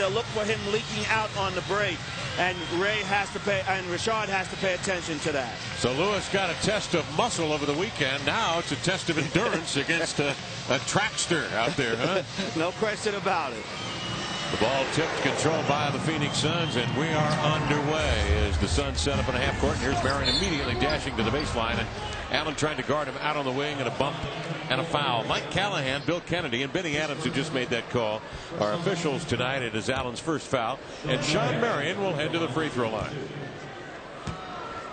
they'll look for him leaking out on the break. And Ray has to pay, and Rashad has to pay attention to that. So Lewis got a test of muscle over the weekend. Now it's a test of endurance against a trackster out there, huh? No question about it. The ball tipped, controlled by the Phoenix Suns, and we are underway as the Suns set up in a half court. And here's Marion immediately dashing to the baseline, and Allen trying to guard him out on the wing, and a bump and a foul. Mike Callahan, Bill Kennedy, and Benny Adams, who just made that call, are officials tonight. It is Allen's first foul, and Sean Marion will head to the free throw line.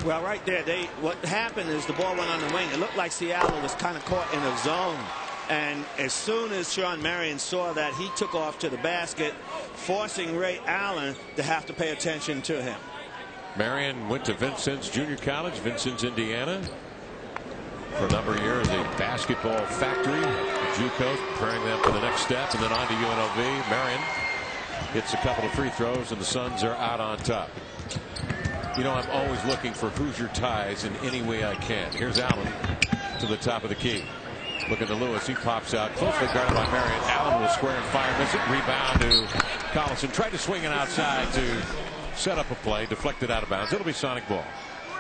Well, right there, what happened is the ball went on the wing. It looked like Seattle was kind of caught in a zone. And as soon as Sean Marion saw that, he took off to the basket, forcing Ray Allen to have to pay attention to him. Marion went to Vincennes Junior College, Vincennes, Indiana, for a number of years. A basketball factory, JUCO, preparing them for the next step, and then on to UNLV. Marion hits a couple of free throws, and the Suns are out on top. You know, I'm always looking for Hoosier ties in any way I can. Here's Allen to the top of the key. Looking to Lewis. He pops out, closely guarded by Marion. Allen will square and fire, miss it. Rebound to Collison. Tried to swing it outside to set up a play. Deflected out of bounds. It'll be Sonic ball.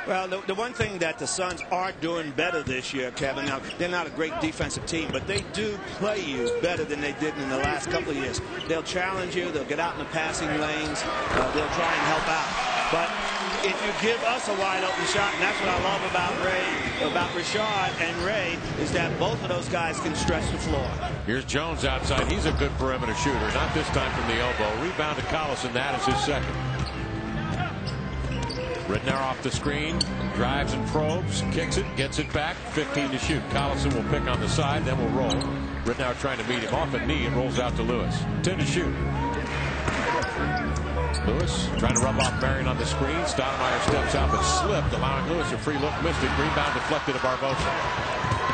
Well, the one thing that the Suns are doing better this year, Kevin, now they're not a great defensive team, but they do play you better than they did in the last couple of years. They'll challenge you. They'll get out in the passing lanes. They'll try and help out. But if you give us a wide open shot, and that's what I love about Rashad and Ray, is that both of those guys can stretch the floor. Here's Jones outside. He's a good perimeter shooter. Not this time from the elbow. Rebound to Collison. That is his second. Ridnour off the screen, drives and probes, kicks it, gets it back, 15 to shoot. Collison will pick on the side, then will roll. Ridnour trying to meet him off a knee and rolls out to Lewis. 10 to shoot. Lewis trying to rub off Marion on the screen. Stoudemire steps out but slipped, allowing Lewis a free look. Missed it. Rebound deflected to Barbosa.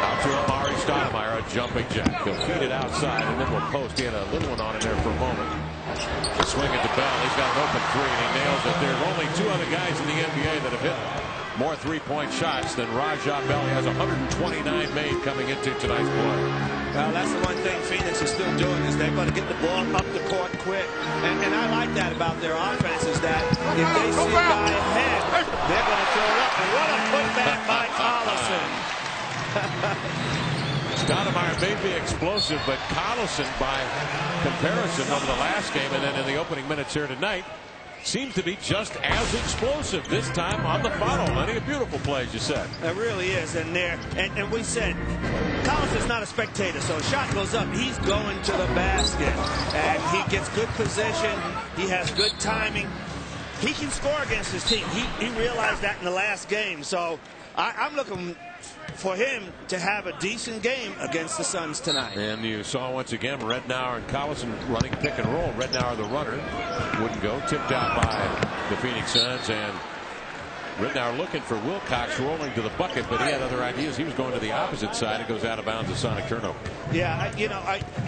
Out to Amari Stoudemire, a jumping jack. He'll feed it outside and then will post. He had a little one on in there for a moment. Swing it to Bell. He's got an open three and he nails it. There are only two other guys in the NBA that have hit more three-point shots than Raja Bell. He has 129 made coming into tonight's play. Well, that's the one thing Phoenix is still doing, is they're going to get the ball up the court quick. And I like that about their offense, is that if they see a guy ahead, they're going to throw it up. And what a putback by Collison. Stoudemire may be explosive, but Collison, by comparison over the last game and then in the opening minutes here tonight, seems to be just as explosive this time on the follow. Lenny, a beautiful play, as you said. It really is. And we said Collison's not a spectator, so a shot goes up, he's going to the basket, and he gets good position. He has good timing. He can score against his team. He realized that in the last game. So I'm looking for him to have a decent game against the Suns tonight. And you saw once again Ridnour and Collison running pick and roll. Ridnour, the runner, wouldn't go. Tipped out by the Phoenix Suns, and Ridnour looking for Wilcox rolling to the bucket, but he had other ideas. He was going to the opposite side. It goes out of bounds, a Sonic turnover. Yeah,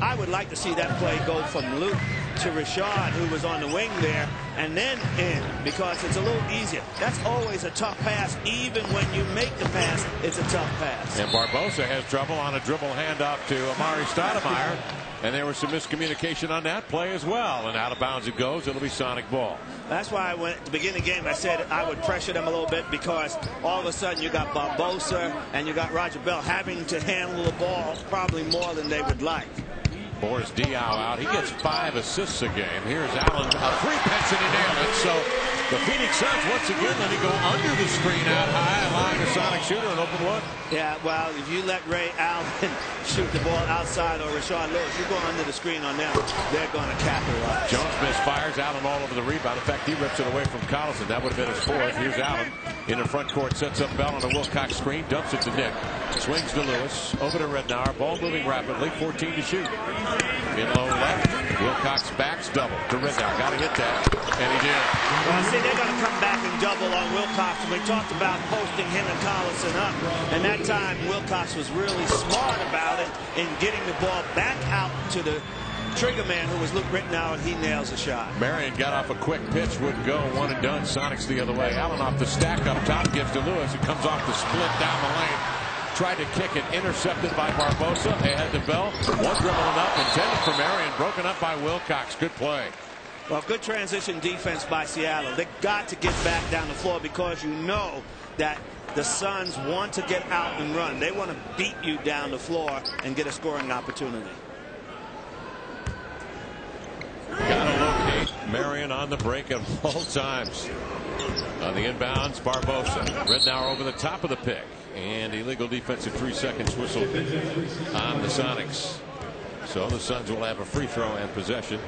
I would like to see that play go from Luke to Rashad, who was on the wing there, and then in, because it's a little easier. That's always a tough pass. Even when you make the pass, it's a tough pass. And Barbosa has trouble on a dribble handoff to Amari Stoudemire, and there was some miscommunication on that play as well, and out of bounds it goes. It'll be Sonic ball. That's why at the beginning of the game I said I would pressure them a little bit, because all of a sudden you got Barbosa and you got Raja Bell having to handle the ball probably more than they would like. Boris Diaw out. He gets 5 assists a game. Here's Allen, a three-pitch, and he nailed it. So the Phoenix Suns once again letting go under the screen out high, allowing the Sonic shooter an open look. Yeah, well, if you let Ray Allen shoot the ball outside, or Rashad Lewis, you go under the screen on them, they're going to capitalize. Jones misfires. Allen all over the rebound. In fact, he rips it away from Collison. That would have been his fourth. Here's Allen in the front court, sets up Bell on a Wilcox screen, dumps it to Nick. Swings to Lewis, over to Ridnour. Ball moving rapidly, 14 to shoot. In low left, Wilcox backs double to Ridnour. Got to hit that, and he did. Well, see, they're going to come back and double on Wilcox. And we talked about posting him and Collison up. And that time, Wilcox was really smart about it in getting the ball back out to the trigger man, who was Luke Ridnour, and he nails the shot. Marion got off a quick pitch, wouldn't go, one and done. Sonics the other way. Allen off the stack up top, gives to Lewis. It comes off the split down the lane. Tried to kick it, intercepted by Barbosa. Ahead to Bell. One dribble enough, intended for Marion, broken up by Wilcox. Good play. Well, good transition defense by Seattle. They got to get back down the floor because you know that the Suns want to get out and run. They want to beat you down the floor and get a scoring opportunity. Gotta locate Marion on the break at all times. On the inbounds, Barbosa. Rednauer over the top of the pick. And illegal defensive 3 seconds whistle on the Sonics. So the Suns will have a free throw and possession.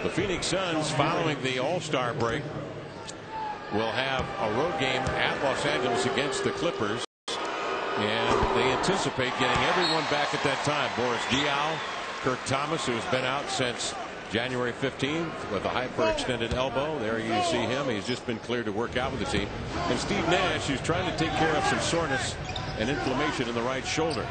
The Phoenix Suns, following the All-Star break, will have a road game at Los Angeles against the Clippers. And they anticipate getting everyone back at that time. Boris Diaw, Kirk Thomas, who has been out since January 15th with a hyperextended elbow. There you see him. He's just been cleared to work out with the team. And Steve Nash, who's trying to take care of some soreness and inflammation in the right shoulder.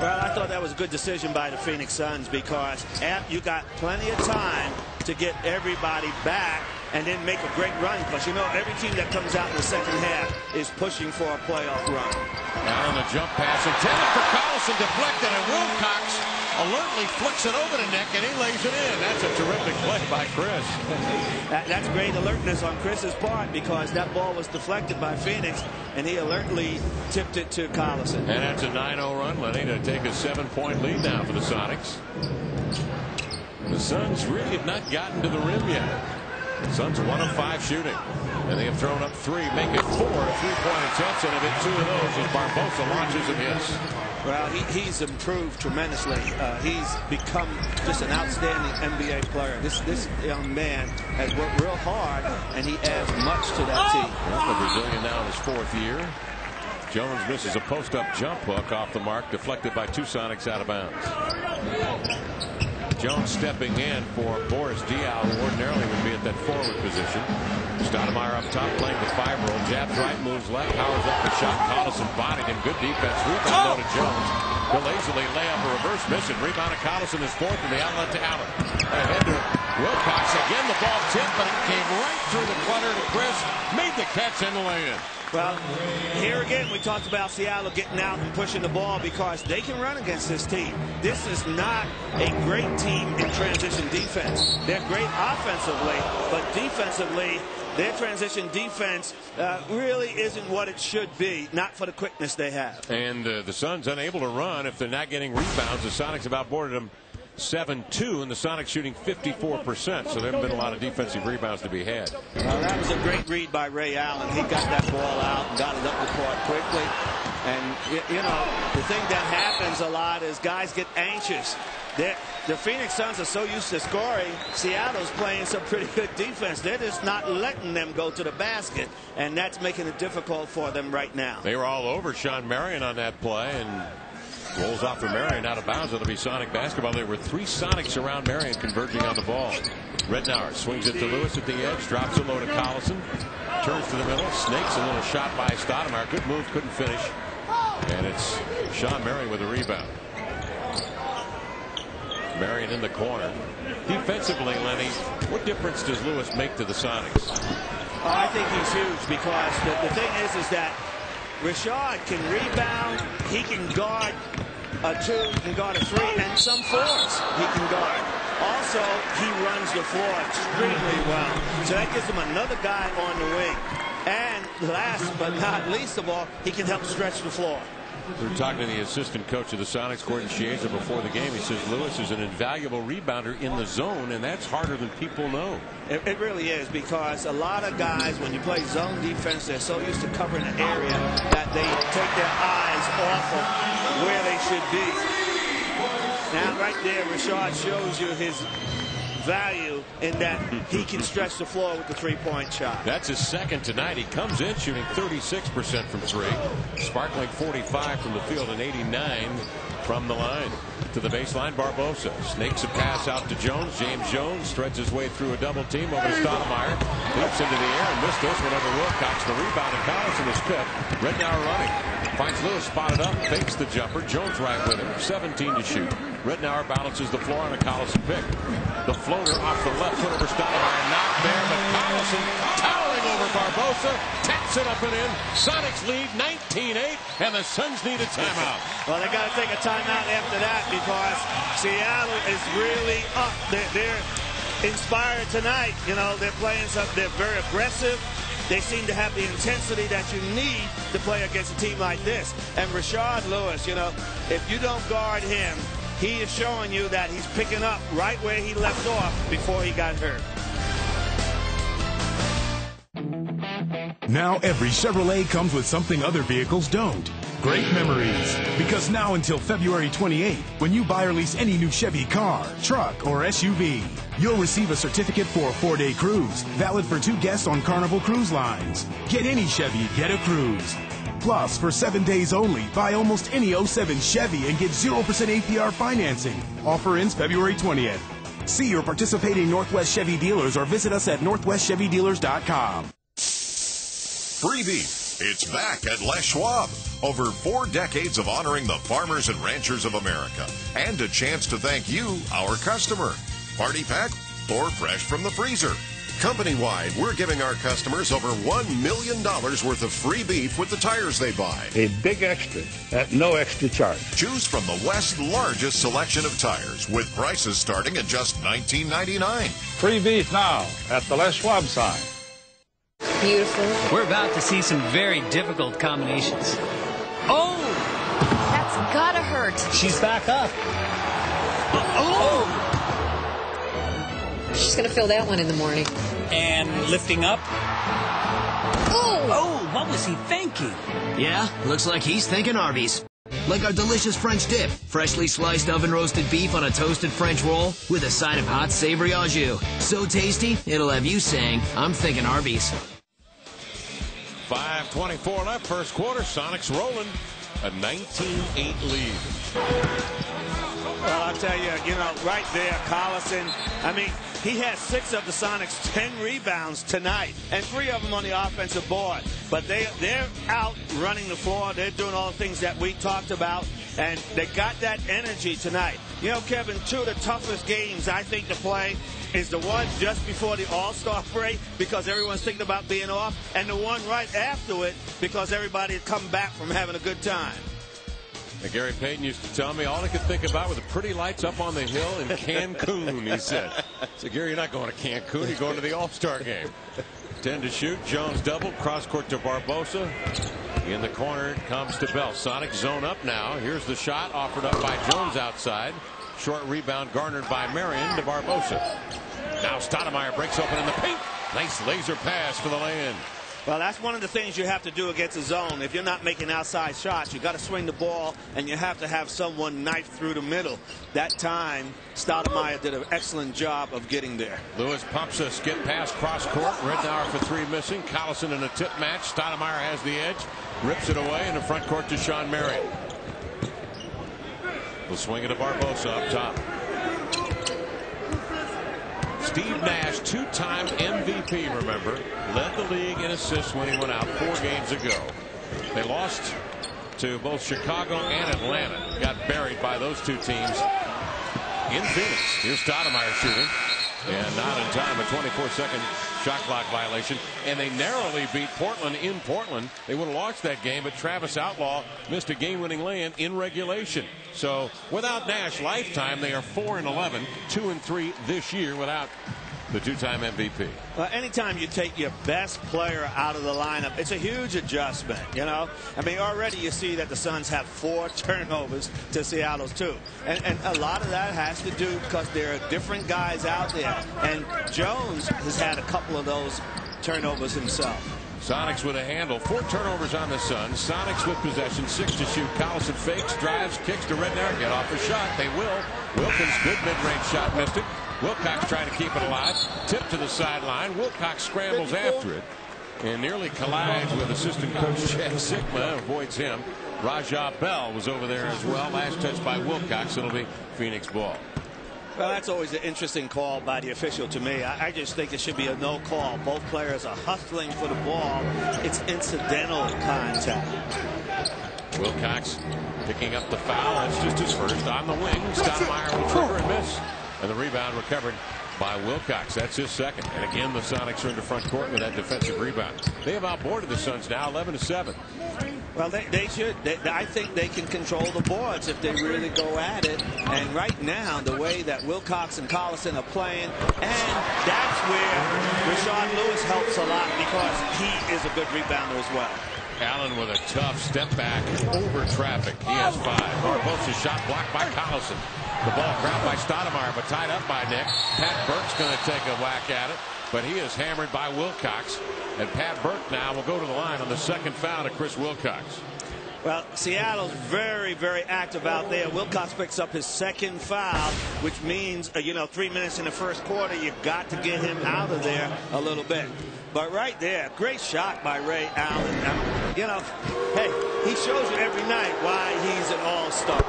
Well, I thought that was a good decision by the Phoenix Suns because you got plenty of time to get everybody back and then make a great run. Because, you know, every team that comes out in the second half is pushing for a playoff run. Now on the jump pass intended for Collison, deflected, and Wilcox alertly flicks it over the neck, and he lays it in. That's a terrific play by Chris. That's great alertness on Chris's part because that ball was deflected by Phoenix, and he alertly tipped it to Collison. And that's a 9-0 run, Lenny, to take a 7-point lead now for the Sonics. The Suns really have not gotten to the rim yet. Suns 1 of 5 shooting, and they have thrown up 3, make it 4 3-point attempts, and have hit 2 of those as Barbosa launches and hits. Well, he's improved tremendously. He's become just an outstanding NBA player. This young man has worked real hard, and he adds much to that team. The Brazilian now in his 4th year. Jones misses a post-up jump hook off the mark, deflected by 2 Sonics out of bounds. Jones stepping in for Boris Diaw, who ordinarily would be at that forward position. Stoudemire up top playing the 5-roll. Jabs right, moves left, powers up the shot. Collison bodied him. Good defense. Rebound though to Jones. He'll lazily lay up a reverse mission. Rebound to Collison is 4th, and the outlet to Allen. Ahead to Wilcox. Again, the ball tipped, but it came right through the clutter to Chris. Made the catch and the lay-in. Well, here again, we talked about Seattle getting out and pushing the ball because they can run against this team. This is not a great team in transition defense. They're great offensively, but defensively, their transition defense really isn't what it should be, not for the quickness they have. And the Suns unable to run if they're not getting rebounds. The Sonics have outboarded them 7-2, and the Sonics shooting 54%, so there haven't been a lot of defensive rebounds to be had. That was a great read by Ray Allen. He got that ball out and got it up the court quickly. And, you know, the thing that happens a lot is guys get anxious. The Phoenix Suns are so used to scoring. Seattle's playing some pretty good defense. They're just not letting them go to the basket, and that's making it difficult for them right now. They were all over Sean Marion on that play, and rolls off for Marion out of bounds. It'll be Sonic basketball. There were 3 Sonics around Marion converging on the ball. Rednauer swings it to Lewis at the edge, drops it low to Collison, turns to the middle, snakes a little shot by Stoudemire. Good move, couldn't finish. And it's Sean Marion with a rebound. Marion in the corner. Defensively, Lenny, what difference does Lewis make to the Sonics? I think he's huge because the thing is that Rashad can rebound, he can guard a 2, he can guard a 3, and some 4s he can guard. Also, he runs the floor extremely well. So that gives him another guy on the wing. And last but not least of all, he can help stretch the floor. We were talking to the assistant coach of the Sonics, Gordon Chiesa, before the game. He says Lewis is an invaluable rebounder in the zone, and that's harder than people know. It really is, because a lot of guys, when you play zone defense, they're so used to covering an area that they take their eyes off of where they should be. Now, right there, Rashad shows you his value in that he can stretch the floor with the 3-point shot. That's his 2nd tonight. He comes in shooting 36% from 3, sparkling 45 from the field and 89 from the line. To the baseline, Barbosa snakes a pass out to Jones. James Jones threads his way through a double team over to Stoudemire. Leaps into the air and missed this one over Wilcox. The rebound and Collison is tipped. Rednauer running. Finds Lewis spotted up, fakes the jumper. Jones right with him. 17 to shoot. Rednauer balances the floor on a Collison pick. The floater off the left foot over Stoudemire. Not there, but Collison towering over Barbosa. Taps it up and in. Sonics lead 19-8, and the Suns need a timeout. Well, they got to take a timeout after that because Seattle is really up. inspired tonight. You know, they're playing something. They're very aggressive. They seem to have the intensity that you need to play against a team like this. And Rashard Lewis, you know, if you don't guard him, he is showing you that he's picking up right where he left off before he got hurt. Now every Chevrolet comes with something other vehicles don't. Great memories. Because now until February 28th, when you buy or lease any new Chevy car, truck, or SUV, you'll receive a certificate for a 4-day cruise, valid for 2 guests on Carnival Cruise Lines. Get any Chevy, get a cruise. Plus, for 7 days only, buy almost any 07 Chevy and get 0% APR financing. Offer ends February 20th. See your participating Northwest Chevy dealers or visit us at northwestchevydealers.com. Free beef. It's back at Les Schwab. Over 4 decades of honoring the farmers and ranchers of America. And a chance to thank you, our customer. Party pack or fresh from the freezer. Company-wide, we're giving our customers over $1 million worth of free beef with the tires they buy. A big extra at no extra charge. Choose from the West's largest selection of tires with prices starting at just $19.99. Free beef now at the Les Schwab sign. Beautiful. We're about to see some very difficult combinations. Oh! That's gotta hurt. She's back up. Oh! She's gonna feel that one in the morning. And lifting up. Oh! Oh, what was he thinking? Yeah, looks like he's thinking Arby's. Like our delicious French dip, freshly sliced oven-roasted beef on a toasted French roll with a side of hot savory au jus. So tasty, it'll have you saying, I'm thinking Arby's. 5:24 left, first quarter. Sonics rolling, a 19-8 lead. Well, I'll tell you, you know, right there, Collison, I mean, he had 6 of the Sonics' 10 rebounds tonight, and 3 of them on the offensive board. But they're out running the floor. They're doing all the things that we talked about, and they got that energy tonight. You know, Kevin, 2 of the toughest games I think to play is the one just before the All-Star break because everyone's thinking about being off, and the one right after it because everybody had come back from having a good time. And Gary Payton used to tell me all he could think about were the pretty lights up on the hill in Cancun, he said. So, Gary, you're not going to Cancun. You're going to the All-Star game. 10 to shoot. Jones double. Cross court to Barbosa. In the corner comes to Bell. Sonic zone up now. Here's the shot offered up by Jones outside. Short rebound garnered by Marion to Barbosa. Now Stoudemire breaks open in the paint. Nice laser pass for the lay-in. Well, that's one of the things you have to do against a zone. If you're not making outside shots, you got to swing the ball, and you have to have someone knife through the middle. That time, Stoudemire did an excellent job of getting there. Lewis pumps a skip pass cross court. Ridnour for 3 missing. Collison in a tip match. Stoudemire has the edge. Rips it away in the front court to Sean Marion. We'll swing it to Barbosa up top. Steve Nash, 2-time MVP, remember, led the league in assists when he went out 4 games ago. They lost to both Chicago and Atlanta. Got buried by those 2 teams in Phoenix. Here's Stoudemire shooting. And not in time, a 24-second shot clock violation. And they narrowly beat Portland in Portland. They would have lost that game, but Travis Outlaw missed a game-winning lay-in in regulation. So without Nash lifetime, they are 4-11, 2-3 this year without the 2-time MVP. Anytime you take your best player out of the lineup, it's a huge adjustment, you know. I mean, already you see that the Suns have 4 turnovers to Seattle's 2. And a lot of that has to do because there are different guys out there. And Jones has had a couple of those turnovers himself. Sonics with a handle. 4 turnovers on the Suns. Sonics with possession. 6 to shoot. Collison fakes, drives, kicks to Ridnour. Get off the shot. They will. Wilkins, good mid-range shot, missed it. Wilcox trying to keep it alive. Tip to the sideline. Wilcox scrambles after it and nearly collides with assistant coach Chad Sigma. Avoids him. Rajah Bell was over there as well. Last touch by Wilcox. It'll be Phoenix ball. Well, that's always an interesting call by the official to me. I just think it should be a no call. Both players are hustling for the ball. It's incidental contact. Wilcox picking up the foul. That's just his first on the wing. Stoudemire will trigger and miss. And the rebound recovered by Wilcox. That's his second. And again, the Sonics are in the front court with that defensive rebound. They have outboarded the Suns now 11-7. Well, they should. I think they can control the boards if they really go at it. And right now, the way that Wilcox and Collison are playing, and that's where Rashard Lewis helps a lot because he is a good rebounder as well. Allen with a tough step back over traffic. He has 5. Post a shot blocked by Collison. The ball grabbed by Stoudemire, but tied up by Nick. Pat Burke's going to take a whack at it, but he is hammered by Wilcox. And Pat Burke now will go to the line on the second foul to Chris Wilcox. Well, Seattle's very, very active out there. Wilcox picks up his second foul, which means, 3 minutes in the first quarter, you got to get him out of there a little bit. But right there, great shot by Ray Allen. Hey, he shows you every night why he's an all-star.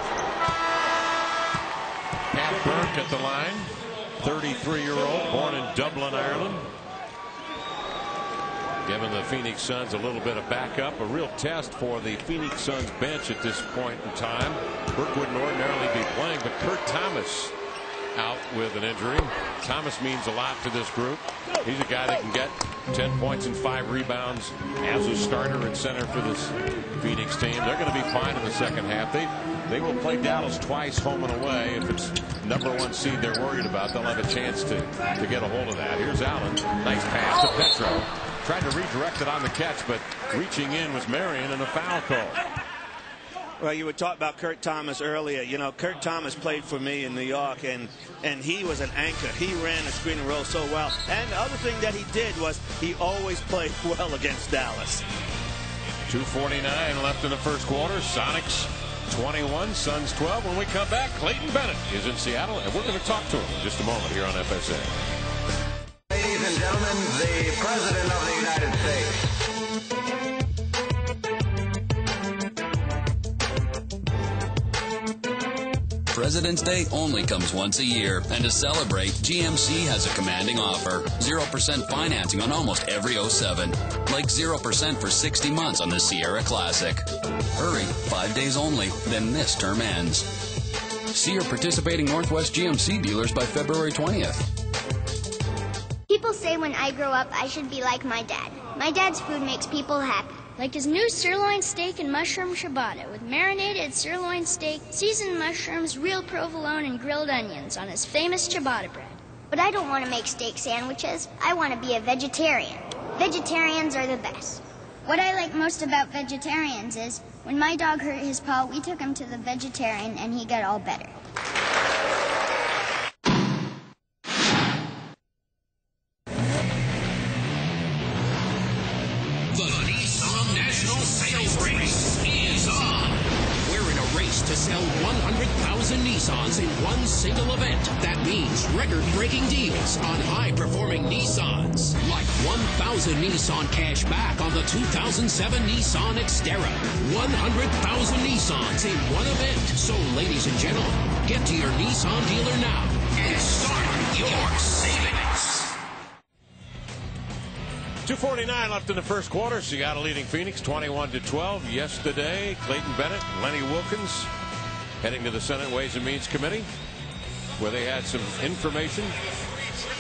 Pat Burke at the line, 33-year-old, born in Dublin, Ireland. Giving the Phoenix Suns a little bit of backup, a real test for the Phoenix Suns bench at this point in time. Burke wouldn't ordinarily be playing, but Kurt Thomas out with an injury. Thomas means a lot to this group. He's a guy that can get 10 points and 5 rebounds as a starter at center for this Phoenix team. They're going to be fine in the second half. They will play Dallas twice home and away. If it's #1 seed they're worried about, they'll have a chance to get a hold of that. Here's Allen. Nice pass to Petro. Tried to redirect it on the catch, but reaching in was Marion and a foul call. Well, you were talking about Kurt Thomas earlier. Kurt Thomas played for me in New York, and he was an anchor. He ran the screen and roll so well. And the other thing that he did was he always played well against Dallas. 2:49 left in the first quarter. Sonics 21, Suns 12. When we come back, Clayton Bennett is in Seattle, and we're going to talk to him in just a moment here on FSA. Ladies and gentlemen, the President of the United States. President's Day only comes once a year, and to celebrate, GMC has a commanding offer. 0% financing on almost every 07. Like 0% for 60 months on the Sierra Classic. Hurry, 5 days only, then this term ends. See your participating Northwest GMC dealers by February 20th. People say when I grow up, I should be like my dad. My dad's food makes people happy. Like his new sirloin steak and mushroom ciabatta with marinated sirloin steak, seasoned mushrooms, real provolone, and grilled onions on his famous ciabatta bread. But I don't want to make steak sandwiches. I want to be a vegetarian. Vegetarians are the best. What I like most about vegetarians is when my dog hurt his paw, we took him to the veterinarian and he got all better. To sell 100,000 Nissans in one single event. That means record-breaking deals on high-performing Nissans. Like 1,000 Nissan cash back on the 2007 Nissan Xterra. 100,000 Nissans in one event. So, ladies and gentlemen, get to your Nissan dealer now and start your savings. 2:49 left in the first quarter. Seattle leading Phoenix 21-12. Yesterday, Clayton Bennett, Lenny Wilkins heading to the Senate Ways and Means Committee, where they had some information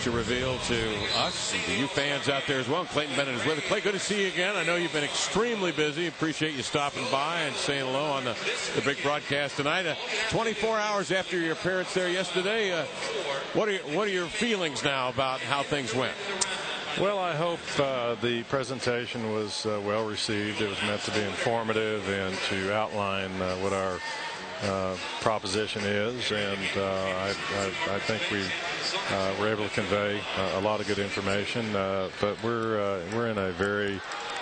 to reveal to us and to you fans out there as well. Clayton Bennett is with us. Clay, good to see you again. I know you've been extremely busy. Appreciate you stopping by and saying hello on the big broadcast tonight. 24 hours after your appearance there yesterday, what are your feelings now about how things went? Well, I hope the presentation was well received. It was meant to be informative and to outline what our proposition is, and I think we were able to convey a lot of good information. But we're in a very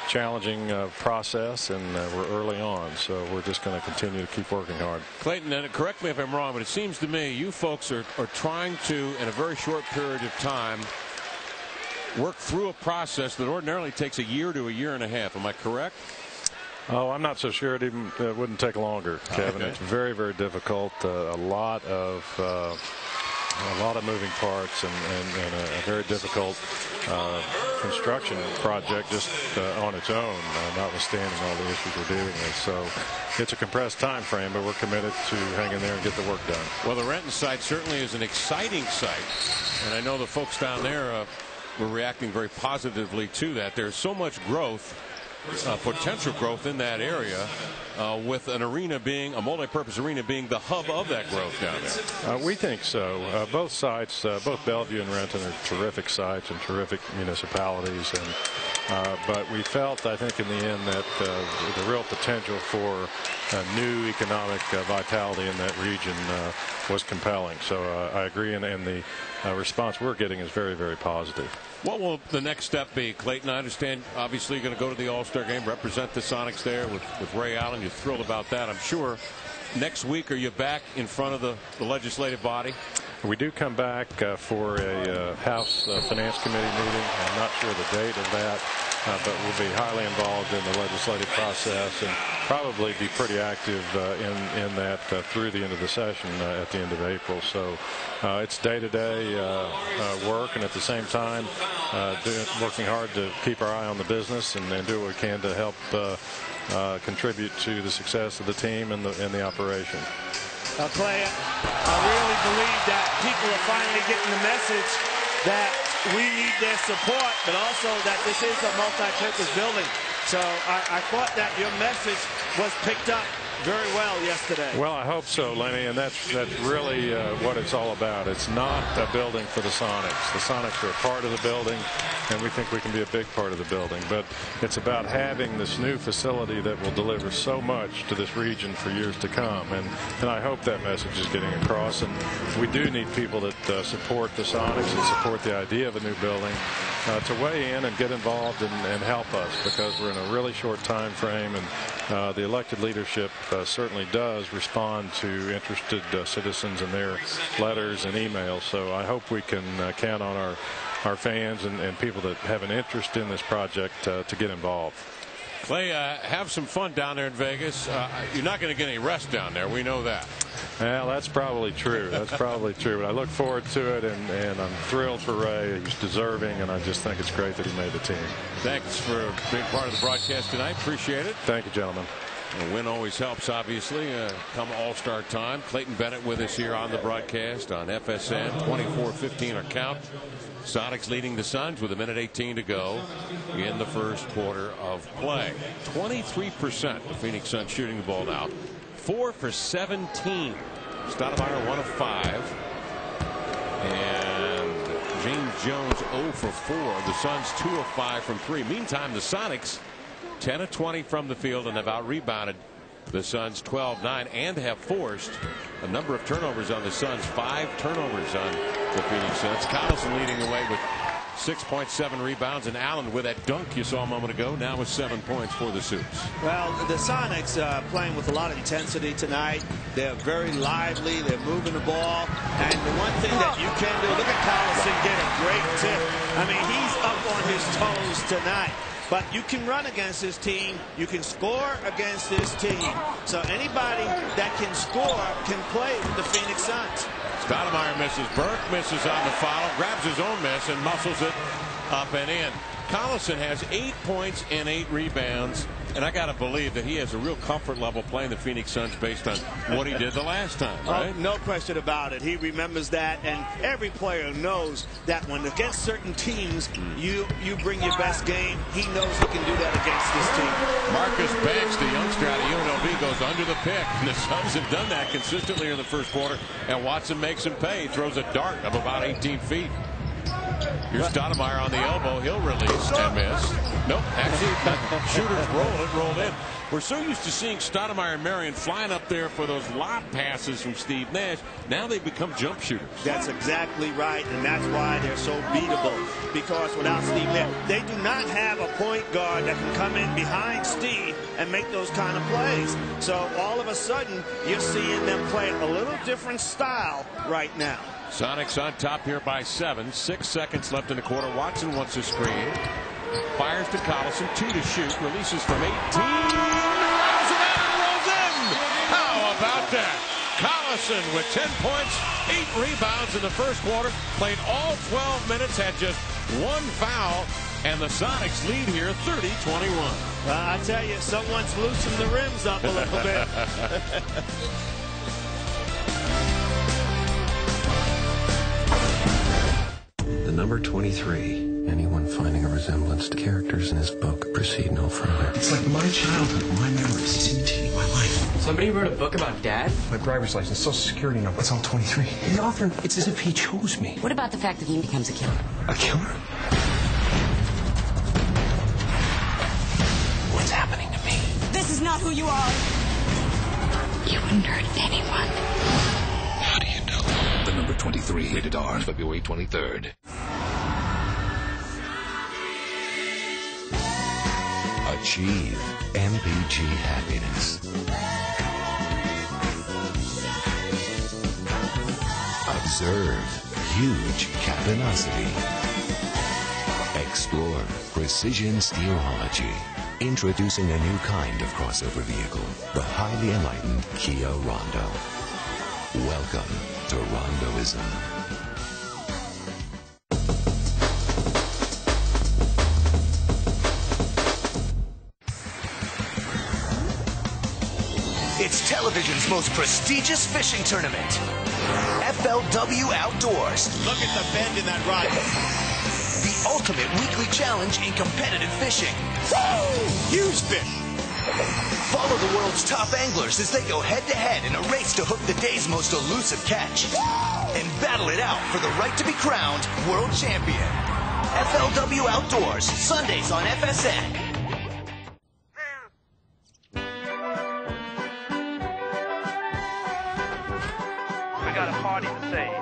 challenging process, and we're early on, so we're just going to continue to keep working hard. Clayton, and correct me if I'm wrong, but it seems to me you folks are trying to, in a very short period of time, work through a process that ordinarily takes a year to a year and a half. Am I correct? Oh, I'm not so sure it wouldn't take longer, Kevin. Okay. It's very, very difficult. A lot of moving parts and a very difficult construction project just on its own, notwithstanding all the issues we're dealing with. So it's a compressed time frame, but we're committed to hang in there and get the work done. Well, the Renton site certainly is an exciting site, and I know the folks down there were reacting very positively to that. There's so much growth potential growth in that area, with an arena being a multi-purpose arena being the hub of that growth down there. We think so. Both sites, both Bellevue and Renton, are terrific sites and terrific municipalities, and but we felt, I think, in the end that the real potential for new economic vitality in that region was compelling. So I agree, and the response we're getting is very, very positive. What will the next step be, Clayton? I understand, obviously, you're going to go to the All-Star game, represent the Sonics there with Ray Allen. You're thrilled about that, I'm sure. Next week, are you back in front of the legislative body? We do come back for a House Finance Committee meeting. I'm not sure the date of that, but we'll be highly involved in the legislative process and probably be pretty active in that through the end of the session at the end of April. So it's day-to-day work, and at the same time working hard to keep our eye on the business and do what we can to help contribute to the success of the team and the operation. Clay, I really believe that people are finally getting the message that we need their support, but also that this is a multi-purpose building. So I thought that your message was picked up very well yesterday. Well, I hope so, Lenny, and that's really what it's all about. It's not a building for the Sonics. The Sonics are a part of the building, and we think we can be a big part of the building. But it's about having this new facility that will deliver so much to this region for years to come. And I hope that message is getting across. And we do need people that support the Sonics and support the idea of a new building to weigh in and get involved and help us, because we're in a really short time frame, and the elected leadership certainly does respond to interested citizens and their letters and emails. So I hope we can count on our fans and people that have an interest in this project to get involved. Clay, have some fun down there in Vegas. You're not going to get any rest down there. We know that. Well, that's probably true. That's probably true. But I look forward to it, and I'm thrilled for Ray. He's deserving, and I just think it's great that he made the team. Thanks for being part of the broadcast tonight. Appreciate it. Thank you, gentlemen. A win always helps, obviously, come All-Star time. Clayton Bennett with us here on the broadcast on FSN. 24-15 our count. Sonics leading the Suns with 1:18 to go in the first quarter of play. 23% the Phoenix Suns shooting the ball now. 4 for 17. Stoudemire 1 of 5. And James Jones 0 for 4. The Suns 2 of 5 from 3. Meantime, the Sonics 10 of 20 from the field and have out-rebounded the Suns 12-9 and have forced a number of turnovers on the Suns. 5 turnovers on the Phoenix Suns. Collison leading the way with 6.7 rebounds, and Allen with that dunk you saw a moment ago now with 7 points for the Supes. Well, the Sonics playing with a lot of intensity tonight. They're very lively. They're moving the ball. And the one thing that you can do, look at Collison get a great tip. I mean, he's up on his toes tonight. But you can run against this team. You can score against this team. So anybody that can score can play with the Phoenix Suns. Stoudemire misses. Burke misses on the foul. Grabs his own miss and muscles it up and in. Collison has 8 points and 8 rebounds. And I got to believe that he has a real comfort level playing the Phoenix Suns based on what he did the last time, right? Oh, no question about it. He remembers that, and every player knows that when against certain teams, you bring your best game. He knows he can do that against this team. Marcus Banks, the youngster out of UNLV, goes under the pick. And the Suns have done that consistently in the first quarter, and Watson makes him pay. He throws a dart of about 18 feet. Here's Stoudemire on the elbow. He'll release and miss. Nope. Actually, that shooter's rolled in. We're so used to seeing Stoudemire and Marion flying up there for those lob passes from Steve Nash. Now they've become jump shooters. That's exactly right, and that's why they're so beatable. Because without Steve Nash, they do not have a point guard that can come in behind Steve and make those kind of plays. So all of a sudden, you're seeing them play a little different style right now. Sonics on top here by 7. 6 seconds left in the quarter. Watson wants a screen. Fires to Collison. 2 to shoot. Releases from 18. Rolls it out and rolls in. How about that? Collison with 10 points, 8 rebounds in the first quarter. Played all 12 minutes. Had just 1 foul. And the Sonics lead here 30-21. I tell you, someone's loosened the rims up a little bit. The number 23 Anyone finding a resemblance to characters in his book, proceed no further. It's like my childhood, my memories. He's imitating my life. Somebody wrote a book about Dad? My driver's license, social security number. It's all 23. The author, it's as if he chose me. What about the fact that he becomes a killer? A killer? What's happening to me? This is not who you are. You wouldn't hurt anyone. How do you know? The number 23, rated R, February 23rd. Achieve MPG happiness. Observe huge cabinosity. Explore precision steerology. Introducing a new kind of crossover vehicle, the highly enlightened Kia Rondo. Welcome to Rondoism. It's television's most prestigious fishing tournament. FLW Outdoors. Look at the bend in that rod. The ultimate weekly challenge in competitive fishing. Woo! Huge fish. Follow the world's top anglers as they go head-to-head in a race to hook the day's most elusive catch. And battle it out for the right to be crowned world champion. FLW Outdoors, Sundays on FSN. We got a party to save.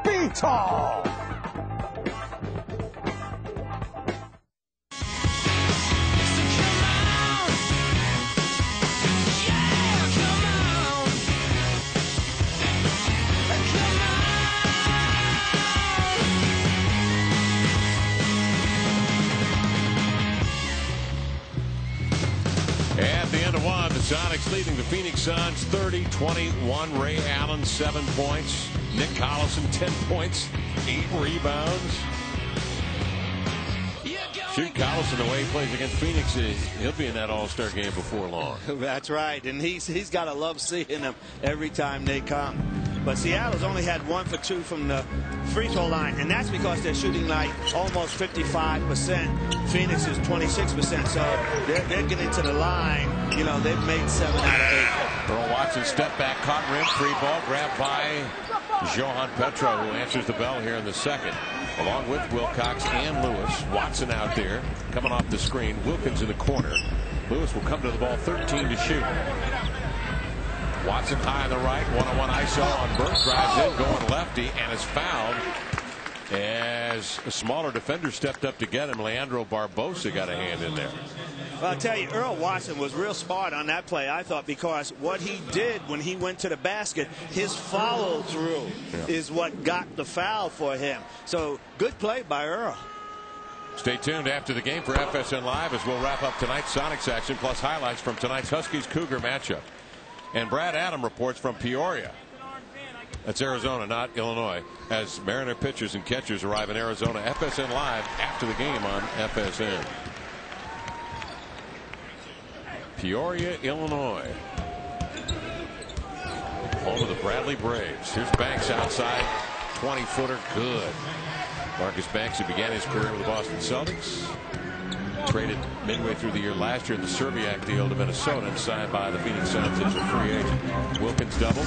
Be tall! At the end of one, the Sonics leading the Phoenix Suns 30-21. Ray Allen 7 points. Nick Collison 10 points, 8 rebounds. Shoot Collison, the way he plays against Phoenix, he'll be in that All-Star game before long. That's right, and he's got to love seeing them every time they come. But Seattle's only had 1 for 2 from the free throw line, and that's because they're shooting like almost 55%. Phoenix is 26%, so they're getting to the line. You know, they've made 7 out of 8. Earl Watson step back, caught rim, free ball, grabbed by Johan Petro, who answers the bell here in the second, along with Wilcox and Lewis. Watson out there, coming off the screen. Wilkins in the corner. Lewis will come to the ball, 13 to shoot. Watson high on the right, one-on-one ISO on Burke, drives in, going lefty, and is fouled as a smaller defender stepped up to get him. Leandro Barbosa got a hand in there. Well, I'll tell you, Earl Watson was real smart on that play, I thought, because what he did when he went to the basket, his follow-through is what got the foul for him. So, good play by Earl. Stay tuned after the game for FSN Live as we'll wrap up tonight's Sonics action, plus highlights from tonight's Huskies-Cougar matchup. And Brad Adam reports from Peoria. That's Arizona, not Illinois, as Mariner pitchers and catchers arrive in Arizona. FSN Live after the game on FSN. Peoria, Illinois. Home of the Bradley Braves. Here's Banks outside. 20-footer. Good. Marcus Banks, who began his career with the Boston Celtics. Traded midway through the year last year in the Serbiak deal to Minnesota and signed by the Phoenix Suns as a free agent. Wilkins double.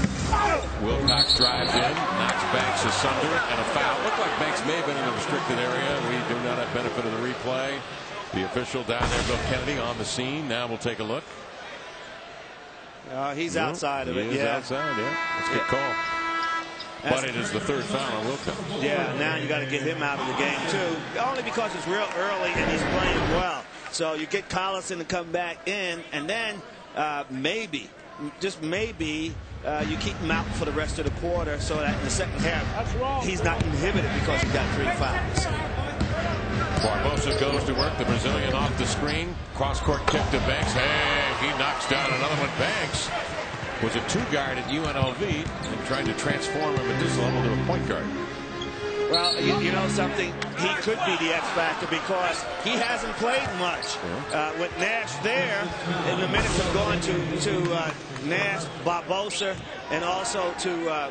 Wilcox drives in, knocks Banks asunder it, and a foul. Looked like Banks may have been in the restricted area. We do not have benefit of the replay. The official down there, Bill Kennedy, on the scene. Now we'll take a look. He's outside of it. He's outside, yeah. That's a good call. But it is the third foul on Wilcox. Yeah, now you got to get him out of the game, too. Only because it's real early and he's playing well. So you get Collison to come back in, and then maybe, just maybe, you keep him out for the rest of the quarter so that in the second half he's not inhibited because he got 3 fouls. Barbosa goes to work. The Brazilian off the screen. Cross-court kick to Banks. Hey, he knocks down another one. Banks was a 2-guard at UNLV and tried to transform him at this level to a point guard. Well, you know something? He could be the X factor because he hasn't played much. With Nash there, and the minutes have gone to Nash, Barbosa, and also to...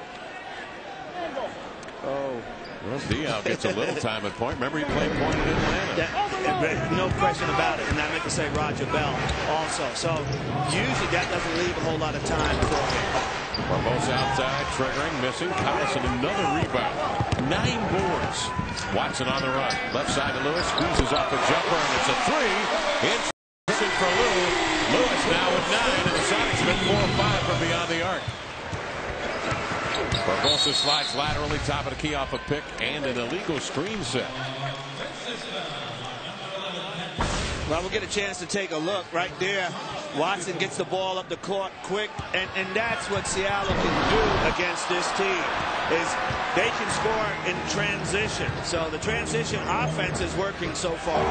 Well, Diao gets a little time at point. Remember, he played point in Atlanta. No question about it. And I meant to say Roger Bell also. So usually that doesn't leave a whole lot of time for him. Barbosa outside, triggering, missing. Collison another rebound. 9 boards. Watson on the run. Left side to Lewis. Squeezes off a jumper, and it's a 3. It's for Lewis. Lewis now with 9, and the Sonics been 4 or 5 from beyond the arc. Barbosa slides laterally, top of the key off a pick, and an illegal screen set. Well, we'll get a chance to take a look right there. Watson gets the ball up the court quick, and that's what Seattle can do against this team, is they can score in transition. So the transition offense is working so far.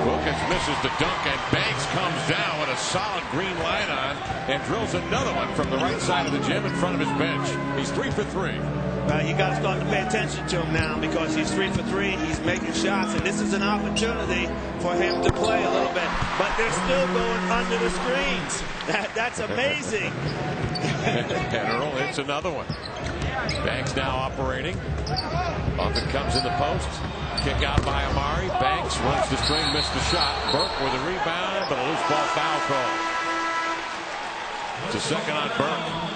Wilkins misses the dunk, and Banks comes down with a solid green light on and drills another one from the right side of the gym in front of his bench. He's 3 for 3. You got to start to pay attention to him now because he's 3 for 3. He's making shots, and this is an opportunity for him to play a little bit. But they're still going under the screens. That's amazing. And Earl hits another one. Banks now operating. Off it comes in the post. Kick out by Amari. Banks runs the string, missed the shot. Burke with a rebound, but a loose ball foul call. It's a second on Burke.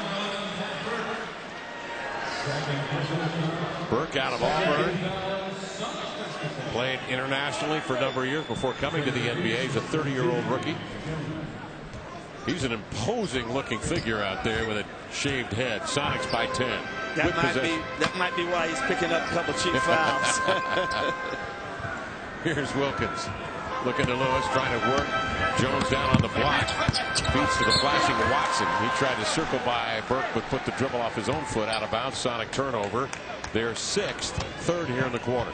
Burke out of Auburn. Played internationally for a number of years before coming to the NBA. He's a 30-year-old rookie. He's an imposing looking figure out there with a shaved head. Sonics by 10. That might be why he's picking up a couple cheap fouls. Here's Wilkins. Looking to Lewis, trying to work. Jones down on the block. Beats to the flashing Watson. He tried to circle by Burke, but put the dribble off his own foot out of bounds. Sonic turnover. They're 6th, 3rd here in the quarter.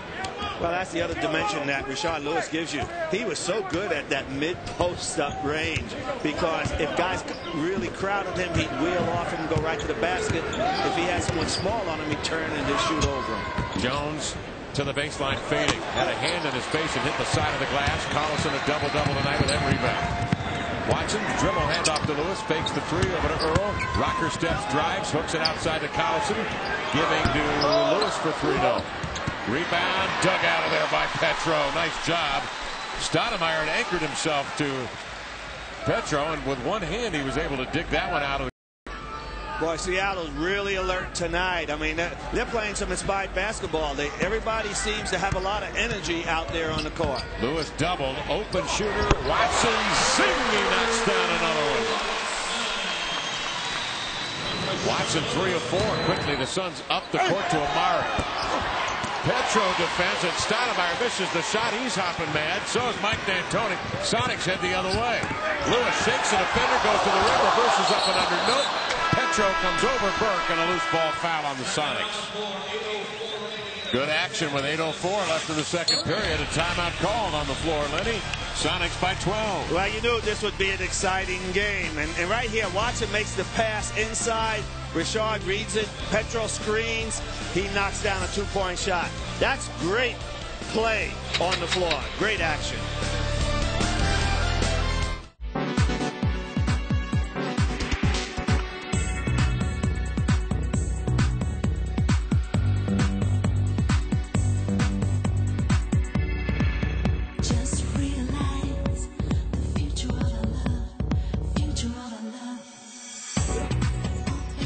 Well, that's the other dimension that Rashard Lewis gives you. He was so good at that mid-post up range because if guys really crowded him, he'd wheel off and go right to the basket. If he had someone small on him, he'd turn and just shoot over him. Jones to the baseline fading. Had a hand in his face and hit the side of the glass. Collison a double-double tonight with that rebound. Watson dribble handoff to Lewis. Fakes the 3 over to Earl. Rocker steps, drives, hooks it outside to Collison. Giving to Lewis for 3-0. Rebound dug out of there by Petro. Nice job. Stoudemire had anchored himself to Petro, and with one hand he was able to dig that one out of the... Boy, Seattle's really alert tonight. I mean, they're playing some inspired basketball. Everybody seems to have a lot of energy out there on the court. Lewis doubled, open shooter. Watson, zing, he knocks down another one. Watson 3 of 4. Quickly, the Suns up the court to Amari. Petro defends, and Stoudemire misses the shot. He's hopping mad. So is Mike D'Antoni. Sonics head the other way. Lewis shakes a defender, goes to the rim, reverses up and under. Nope. Petro comes over Burke, and a loose ball foul on the Sonics. Good action with 8:04 left in the second period. A timeout called on the floor, Lenny. Sonics by 12. Well, you knew this would be an exciting game. And right here, Watson makes the pass inside. Richard reads it. Petro screens. He knocks down a 2-point shot. That's great play on the floor. Great action.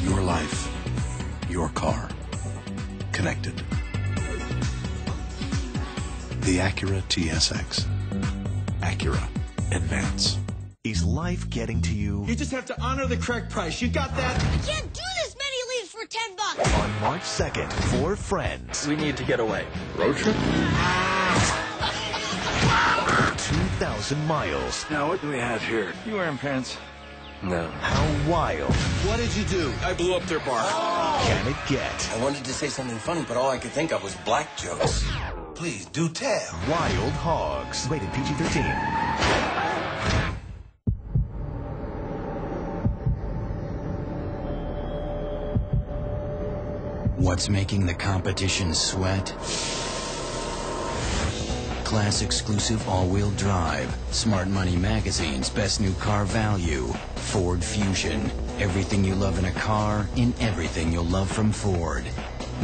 Your life, your car, connected. The Acura TSX. Acura. Advance. Is life getting to you? You just have to honor the correct price. You got that? I can't do this many leaves for $10. On March 2nd, 4 friends. We need to get away. Road trip? 2,000 miles. Now, what do we have here? You wearing pants? No. How wild What did you do? I blew up their bar. can it get? I wanted to say something funny, but all I could think of was black jokes. Please, do tell. Wild Hogs. Rated PG-13. What's making the competition sweat? Class exclusive all-wheel drive. Smart Money Magazine's best new car value. Ford Fusion. Everything you love in a car, in everything you'll love from Ford.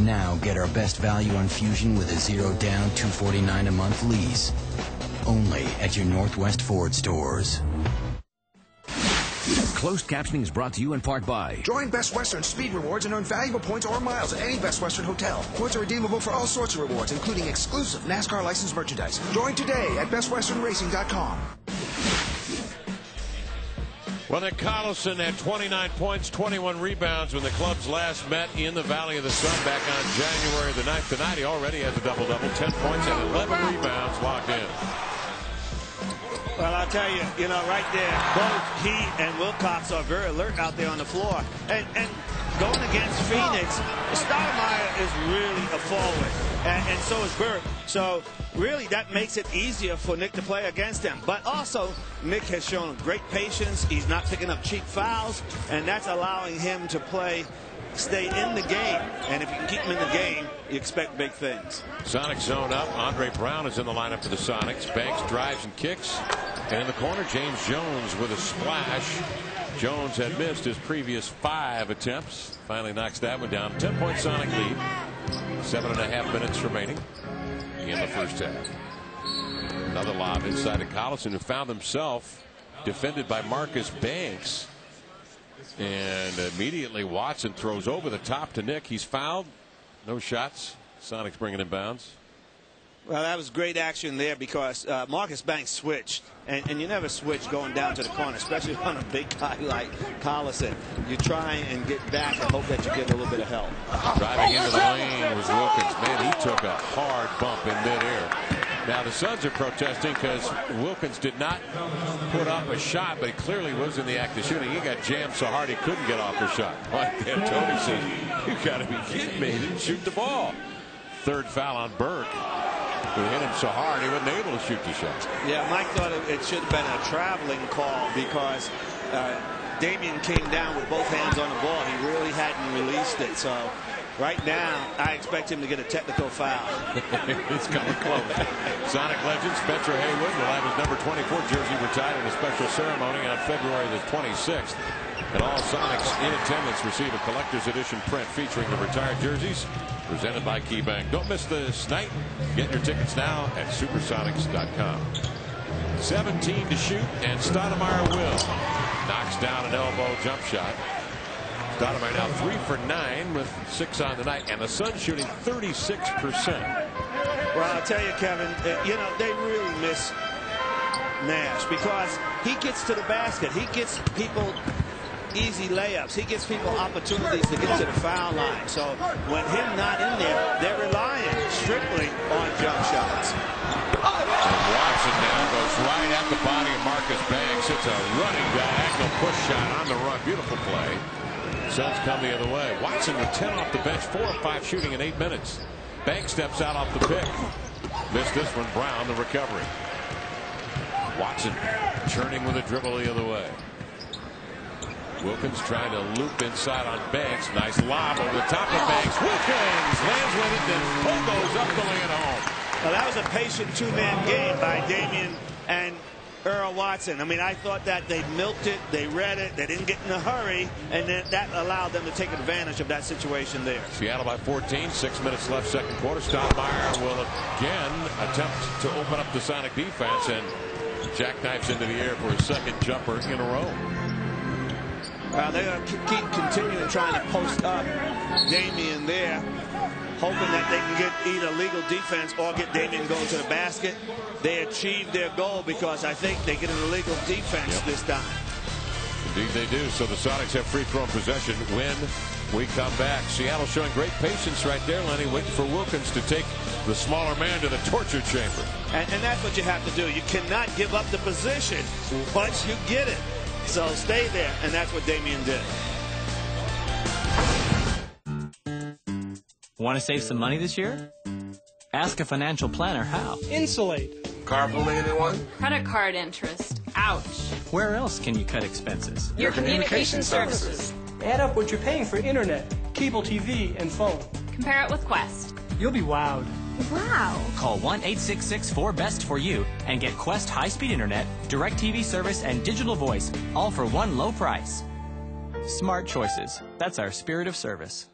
Now get our best value on Fusion with a 0 down, $249 a month lease. Only at your Northwest Ford stores. Closed captioning is brought to you in part by Join Best Western Speed Rewards and earn valuable points or miles at any Best Western hotel. Points are redeemable for all sorts of rewards, including exclusive NASCAR licensed merchandise. Join today at bestwesternracing.com. Well, then Collison had 29 points, 21 rebounds when the clubs last met in the Valley of the Sun back on January the 9th. Tonight he already has a double-double, 10 points and 11 rebounds locked in. Well, I'll tell you, right there, both he and Wilcox are very alert out there on the floor. And going against Phoenix, Stoudemire is really a forward, and so is Burke. So really that makes it easier for Nick to play against him. But also, Nick has shown great patience. He's not picking up cheap fouls, and that's allowing him to stay in the game. And if you can keep him in the game, you expect big things. Sonics zone up. Andre Brown is in the lineup for the Sonics. Banks drives and kicks. And in the corner, James Jones with a splash. Jones had missed his previous 5 attempts. Finally knocks that one down. 10-point Sonic lead. 7.5 minutes remaining in the first half. Another lob inside to Collison, who found himself defended by Marcus Banks. And immediately Watson throws over the top to Nick. He's fouled. No shots. Sonics bringing in bounds. Well, that was great action there because Marcus Banks switched. And you never switch going down to the corner, especially on a big guy like Collison. You try and get back and hope that you get a little bit of help. Driving into the lane was Wilkins. Man, he took a hard bump in midair. Now the Suns are protesting because Wilkins did not put up a shot, but he clearly was in the act of shooting. He got jammed so hard he couldn't get off the shot. Mike D'Antoni says, "You got to be kidding me! He didn't shoot the ball." Third foul on Burke, who hit him so hard he wasn't able to shoot the shot. Yeah, Mike thought it should have been a traveling call because Damian came down with both hands on the ball. He really hadn't released it. So right now, I expect him to get a technical foul. He's coming close. Sonic legend Spencer Haywood will have his number 24 jersey retired in a special ceremony on February the 26th. And all Sonics in attendance receive a collector's edition print featuring the retired jerseys presented by KeyBank. Don't miss this night. Get your tickets now at seattlesonics.pl. 17 to shoot, and Stoudemire will. Knocks down an elbow jump shot. Stoudemire now 3 for 9 with 6 on the night, and the Suns shooting 36%. Well, I'll tell you, Kevin, they really miss Nash because he gets to the basket. He gets people easy layups. He gives people opportunities to get to the foul line. So when him not in there, they're relying strictly on jump shots. And Watson now goes right at the body of Marcus Banks. It's a running diagonal push shot on the run. Beautiful play. Suns come the other way. Watson with 10 off the bench, 4 of 5 shooting in 8 minutes. Banks steps out off the pick. Missed this one. Brown the recovery. Watson churning with a dribble the other way. Wilkins trying to loop inside on Banks. Nice lob over the top of Banks. Wilkins lands with it, then goes up the lane home. Well, that was a patient 2-man game by Damian and Earl Watson. I mean, I thought that they milked it, they read it, they didn't get in a hurry, and then that allowed them to take advantage of that situation there. Seattle by 14, 6 minutes left, second quarter. Stoudemire will again attempt to open up the Sonic defense, and jackknifes into the air for his second jumper in a row. They're going to keep continuing trying to post up Damian there, hoping that they can get either legal defense or get Damian going to the basket. They achieved their goal because I think they get an illegal defense this time. Indeed they do. So the Sonics have free throw possession when we come back. Seattle showing great patience right there, Lenny, waiting for Wilkins to take the smaller man to the torture chamber. And that's what you have to do. You cannot give up the position once you get it. So stay there, and that's what Damian did. Want to save some money this year? Ask a financial planner how. Insulate. Carpooling anyone? Credit card interest. Ouch. Where else can you cut expenses? Your communication services. Add up what you're paying for internet, cable TV, and phone. Compare it with Quest. You'll be wowed. Wow. Call 1-866-4BEST-FOR-YOU and get Quest high-speed internet, DirecTV service, and digital voice, all for one low price. Smart choices. That's our spirit of service.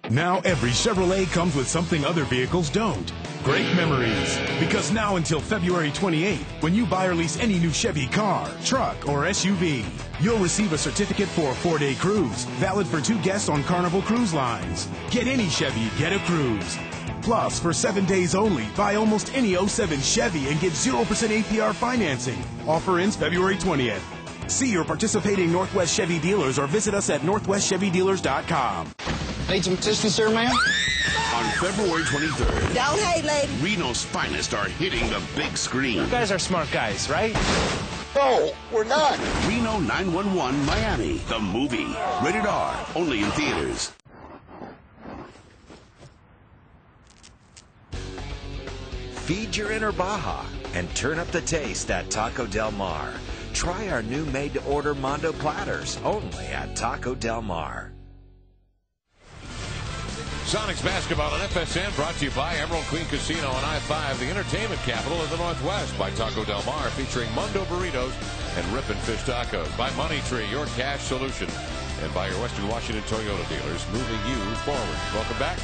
Now every Chevrolet comes with something other vehicles don't. Great memories. Because now until February 28th, when you buy or lease any new Chevy car, truck, or SUV, you'll receive a certificate for a 4-day cruise, valid for 2 guests on Carnival Cruise Lines. Get any Chevy, get a cruise. Plus, for 7 days only, buy almost any 07 Chevy and get 0% APR financing. Offer ends February 20th. See your participating Northwest Chevy dealers or visit us at northwestchevydealers.com. Need some assistance there, ma'am? On February 23rd, Don't hate, lady. Reno's finest are hitting the big screen. You guys are smart guys, right? No, we're not. Reno 911 Miami, the movie. Rated R, only in theaters. Feed your inner Baja and turn up the taste at Taco Del Mar. Try our new made-to-order Mondo platters, only at Taco Del Mar. Sonics basketball on FSN brought to you by Emerald Queen Casino on I-5, the entertainment capital of the Northwest, by Taco Del Mar, featuring Mondo burritos and Rippin' Fish tacos, by Money Tree, your cash solution, and by your Western Washington Toyota dealers, moving you forward. Welcome back.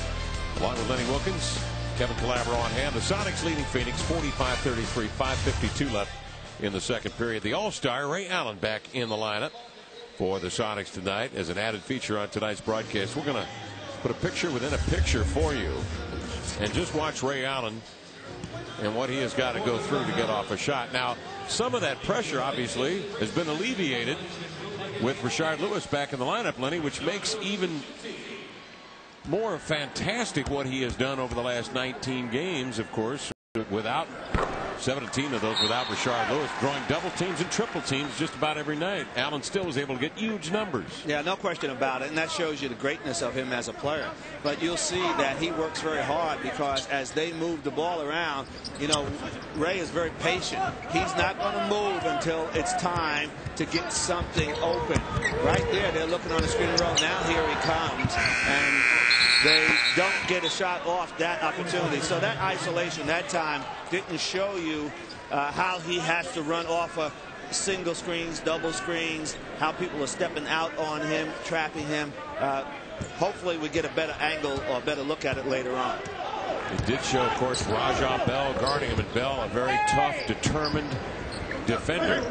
Along with Lenny Wilkins, Kevin Calabro on hand. The Sonics leading Phoenix 45-33, 5:52 left in the second period. The All-Star Ray Allen back in the lineup for the Sonics tonight as an added feature on tonight's broadcast. We're going to put a picture within a picture for you and just watch Ray Allen and what he has got to go through to get off a shot. Now, some of that pressure obviously has been alleviated with Rashard Lewis back in the lineup, Lenny, which makes even more fantastic what he has done over the last 19 games, of course, without 17 of those without Rashard Lewis, drawing double teams and triple teams just about every night. Allen still was able to get huge numbers. Yeah, no question about it, and that shows you the greatness of him as a player. But you'll see that he works very hard, because as they move the ball around, you know, Ray is very patient. He's not going to move until it's time to get something open. Right there, they're looking on the screen and roll. Now here he comes, and they don't get a shot off that opportunity. So that isolation that time didn't show you how he has to run off of single screens, double screens, how people are stepping out on him, trapping him. Hopefully we get a better angle or a better look at it later on. It did show, of course, Rajah Bell guarding him, and Bell, a very tough, determined defender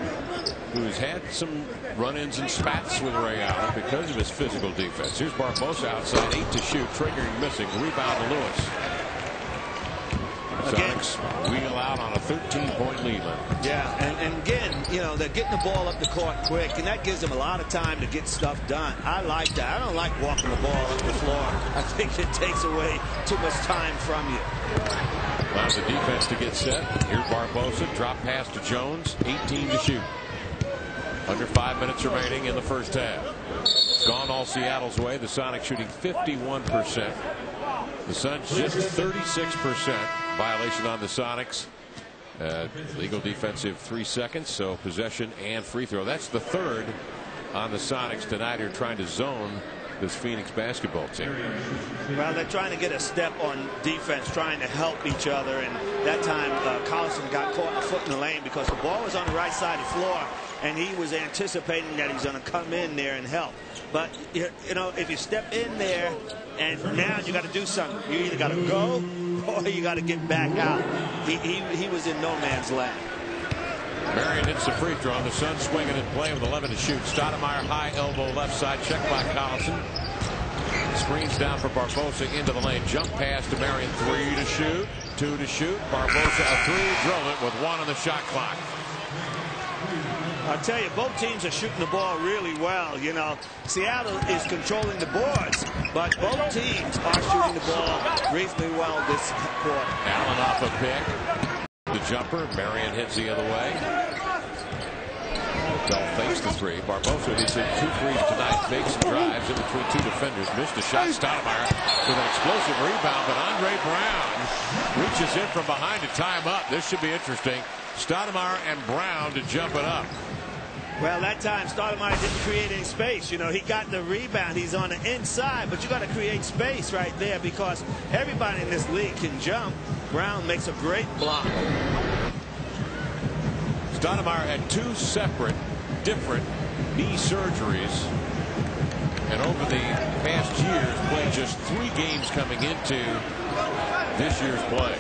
who's had some run-ins and spats with Ray Allen because of his physical defense. Here's Barbosa outside, 8 to shoot, triggering, missing, rebound to Lewis. Sonics wheel out on a 13-point lead. Yeah, and again, you know, they're getting the ball up the court quick, and that gives them a lot of time to get stuff done. I like that. I don't like walking the ball up the floor. I think it takes away too much time from you. Allows the defense to get set. Here's Barbosa, drop pass to Jones, 18 to shoot. Under 5 minutes remaining in the first half. Gone all Seattle's way. The Sonics shooting 51%. The Suns just 36%. Violation on the Sonics. Legal defensive 3 seconds. So possession and free throw. That's the third on the Sonics tonight, who are trying to zone this Phoenix basketball team. Well, they're trying to get a step on defense, trying to help each other. And that time, Collison got caught a foot in the lane because the ball was on the right side of the floor, and he was anticipating that he's going to come in there and help. But, you know, if you step in there and now you got to do something, you either got to go or you got to get back out. He was in no man's land. Marion hits the free throw. The Suns swinging and playing with 11 to shoot. Stoudemire, high elbow left side, checked by Collison. Screens down for Barbosa into the lane. Jump pass to Marion. 3 to shoot, 2 to shoot. Barbosa a 3, drilled it with 1 on the shot clock. I'll tell you, both teams are shooting the ball really well. You know, Seattle is controlling the boards, but both teams are shooting the ball reasonably well this quarter. Allen off a pick. The jumper. Marion hits the other way. Bell fakes the 3. Barbosa, he's hit 2 threes tonight. Fakes and drives in between 2 defenders. Missed a shot. Stoudemire with an explosive rebound, but Andre Brown reaches in from behind to tie him up. This should be interesting. Stoudemire and Brown to jump it up. Well, that time Stoudemire didn't create any space. You know, he got the rebound. He's on the inside, but you got to create space right there because everybody in this league can jump. Brown makes a great block. Stoudemire had 2 separate, different knee surgeries, and over the past years played just 3 games coming into this year's play.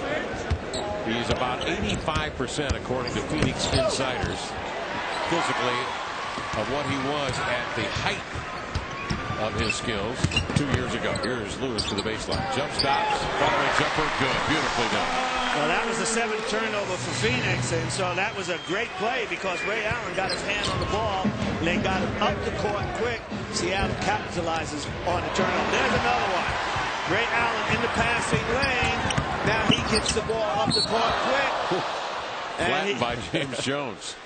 He's about 85%, according to Phoenix Insiders, physically of what he was at the height of his skills 2 years ago. Here's Lewis to the baseline. Jump stops, following jumper, good, beautifully done. Well, that was the 7th turnover for Phoenix, and so that was a great play because Ray Allen got his hand on the ball, and they got it up the court quick. Seattle capitalizes on the turnover. There's another one. Ray Allen in the passing lane. Now he gets the ball up the court quick. Flattened by James Jones.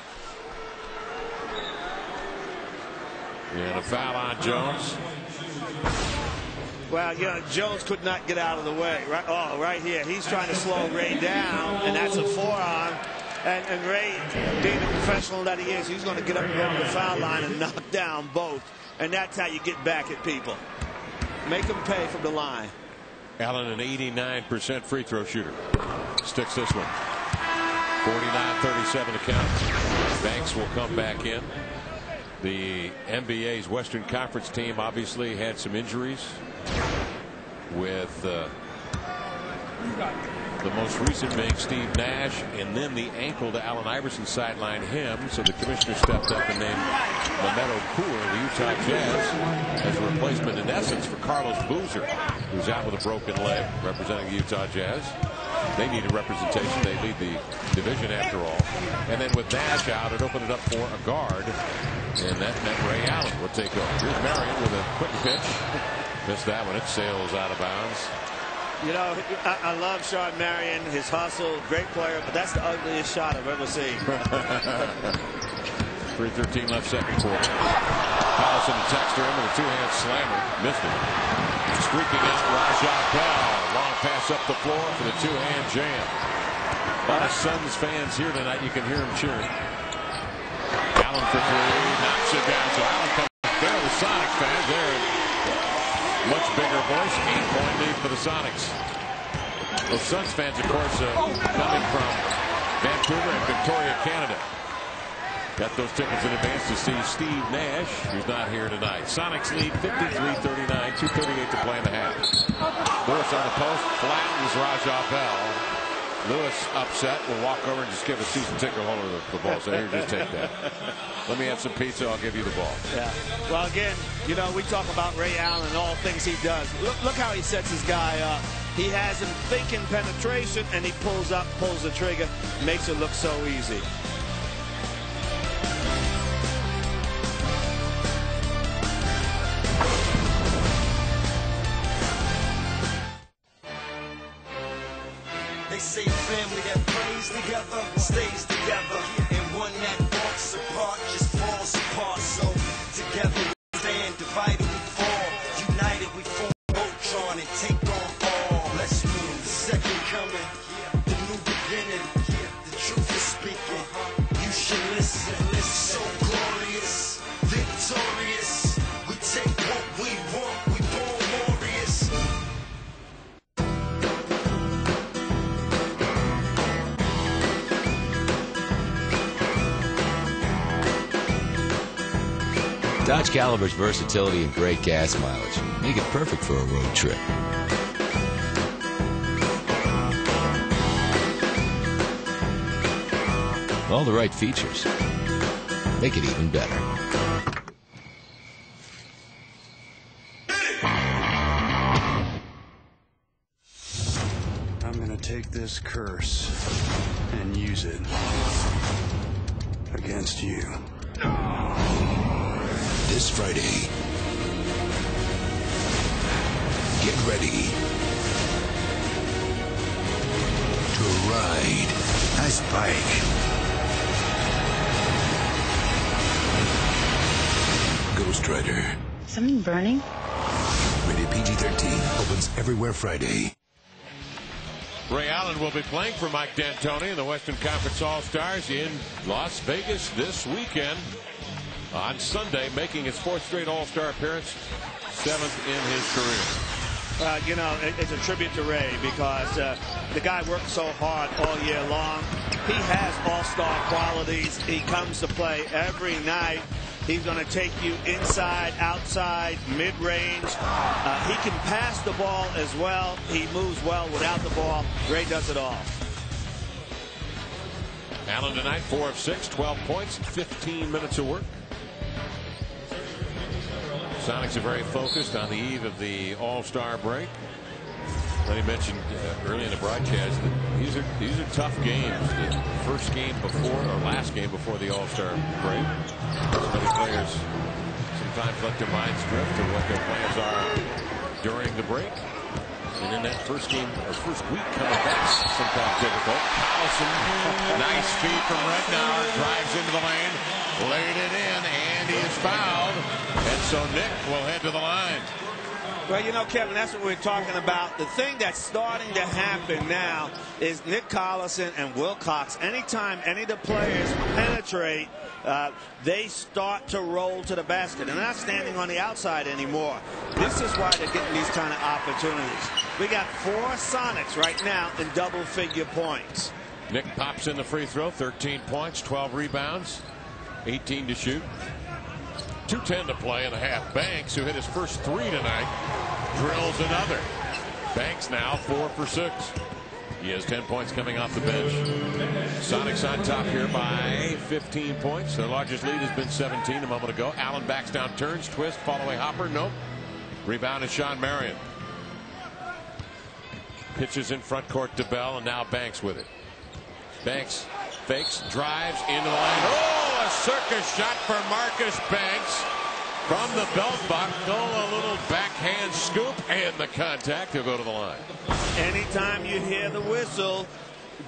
And a foul on Jones. Well, you know, Jones could not get out of the way. Right, right here. He's trying to slow Ray down, and that's a forearm. And Ray, being the professional that he is, he's going to get up and go to the foul line and knock down both. And that's how you get back at people. Make them pay from the line. Allen, an 89% free throw shooter. Sticks this one. 49-37 to count. Banks will come back in. The NBA's Western Conference team obviously had some injuries, with the most recent being Steve Nash, and then the ankle to Allen Iverson sidelined him, so the commissioner stepped up and named Mehmet Okur, the Utah Jazz, as a replacement in essence for Carlos Boozer, who's out with a broken leg, representing the Utah Jazz. They needed representation. They lead the division after all. And then with Nash out, it opened it up for a guard, and that meant Ray Allen would take over. Here's Marion with a quick pitch. Missed that one. It sails out of bounds. You know, I love Sean Marion, his hustle, great player, but that's the ugliest shot I've ever seen. 3:13 left, second quarter. Collison to Texter in with a 2-hand slammer. Missed it. Streaking out Rajah Bell. Long pass up the floor for the 2-hand jam. A lot of Suns fans here tonight. You can hear them cheering. Allen for 3. Knocks it down. So Allen comes there. The Sonics fans there. Much bigger voice. 8-point lead for the Sonics. Those Suns fans, of course, coming from Vancouver and Victoria, Canada. Got those tickets in advance to see Steve Nash, who's not here tonight. Sonics lead 53-39, 2:38 to play in the half. Lewis on the post, flattens Rajah Bell. Lewis upset, will walk over and just give a season ticket holder the ball. So here, just take that. Let me have some pizza, I'll give you the ball. Yeah. Well, again, you know, we talk about Ray Allen and all things he does. Look how he sets his guy up. He has him thinking penetration, and he pulls up, pulls the trigger, makes it look so easy. They say a family that plays together stays together, and one that walks apart just falls apart. So together we stand, divided we fall, united we form Voltron and take on all. Let's move. The second coming, the new beginning, the truth is speaking. You should listen. It's so glorious, victorious. We take what we want. We born warriors. Dodge Caliber's versatility and great gas mileage make it perfect for a road trip. All the right features make it even better. I'm gonna take this curse and use it against you. This Friday, get ready to ride as bike. Ghost Rider. Something burning? Rated PG-13. Opens everywhere Friday. Ray Allen will be playing for Mike D'Antoni and the Western Conference All-Stars in Las Vegas this weekend. on Sunday, making his 4th straight All-Star appearance, 7th in his career. You know, it's a tribute to Ray because the guy worked so hard all year long. He has all-star qualities. He comes to play every night. He's going to take you inside, outside, mid-range. He can pass the ball as well. He moves well without the ball. Ray does it all. Allen tonight, 4 of 6, 12 points, 15 minutes of work. Sonics are very focused on the eve of the All-Star break. He mentioned early in the broadcast that these are tough games. The first game before or last game before the All-Star break. So many players sometimes let their minds drift to what their plans are during the break. And in that first game or first week coming back, sometimes difficult. Allison, nice feed from Rednauer, drives into the lane, laid it in, and he is fouled. And so Nick will head to the line. Well, you know, Kevin, that's what we're talking about. The thing that's starting to happen now is Nick Collison and Wilcox, anytime any of the players penetrate, they start to roll to the basket. They're not standing on the outside anymore. This is why they're getting these kind of opportunities. We got 4 Sonics right now in double-figure points. Nick pops in the free throw, 13 points, 12 rebounds, 18 to shoot. 2:10 to play in the half. Banks, who hit his first 3 tonight, drills another. Banks now 4 for 6. He has 10 points coming off the bench. Sonics on top here by 15 points. Their largest lead has been 17 a moment ago. Allen backs down, turns, twist, fall away hopper. Nope. Rebound is Sean Marion. Pitches in front court to Bell, and now Banks with it. Banks fakes, drives into the lane. Oh, a circus shot for Marcus Banks from the belt buckle. A little backhand scoop and the contact. He'll go to the line. Anytime you hear the whistle,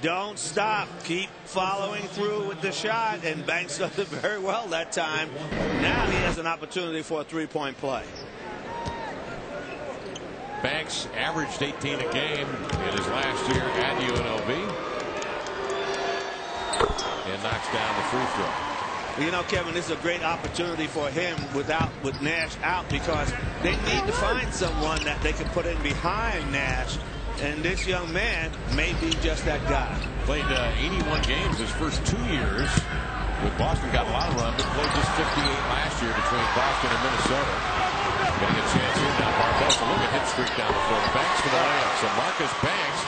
don't stop. Keep following through with the shot, and Banks does it very well that time. Now he has an opportunity for a three-point play. Banks averaged 18 a game in his last year at UNLV. And knocks down the free throw. You know, Kevin, this is a great opportunity for him with Nash out, because they need to find someone that they can put in behind Nash. And this young man may be just that guy. Played 81 games his first 2 years with Boston. Got a lot of run, but played just 58 last year between Boston and Minnesota. Getting a chance here now. Barbosa, look at hit streak down the floor. Banks for the layup. So Marcus Banks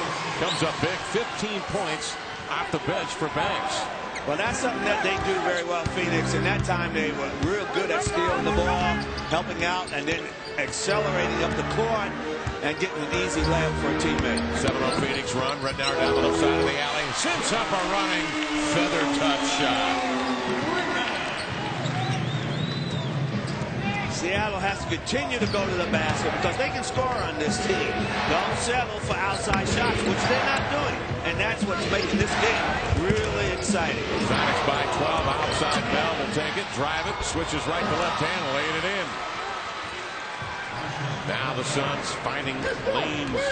comes up big. 15 points off the bench for Banks. Well, that's something that they do very well, Phoenix. In that time, they were real good at stealing the ball, helping out, and then accelerating up the court and getting an easy layup for a teammate. 7-0 Phoenix run. Rednauer down the left side of the alley. Sends up a running feather touch shot. Seattle has to continue to go to the basket because they can score on this team. Don't settle for outside shots, which they're not doing. And that's what's making this game really exciting. Sonics by 12 outside. Bell will take it, drive it, switches right to left hand, laying it in. Now the Suns finding lanes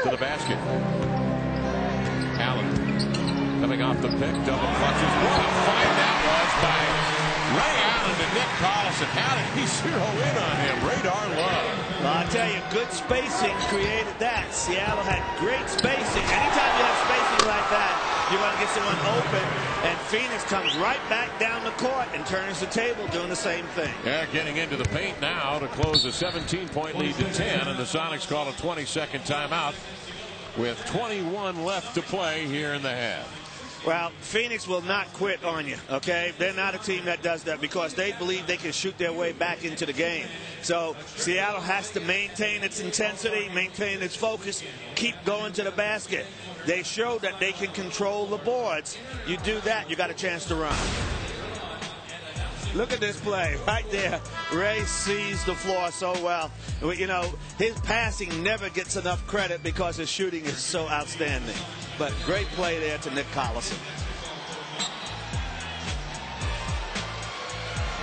to the basket. Allen coming off the pick, double clutches. What a fight that was by Ray Allen to Nick Collison. How did he zero in on him? Radar love. Well, I tell you, good spacing created that. Seattle had great spacing. Anytime you have spacing like that, you're going to get someone open, and Phoenix comes right back down the court and turns the table doing the same thing. They're getting into the paint now to close a 17-point lead to 10, and the Sonics call a 20-second timeout with 21 left to play here in the half. Well, Phoenix will not quit on you, okay? They're not a team that does that because they believe they can shoot their way back into the game. So Seattle has to maintain its intensity, maintain its focus, keep going to the basket. They show that they can control the boards. You do that, you got a chance to run. Look at this play right there. Ray sees the floor so well. You know, his passing never gets enough credit because his shooting is so outstanding. But great play there to Nick Collison.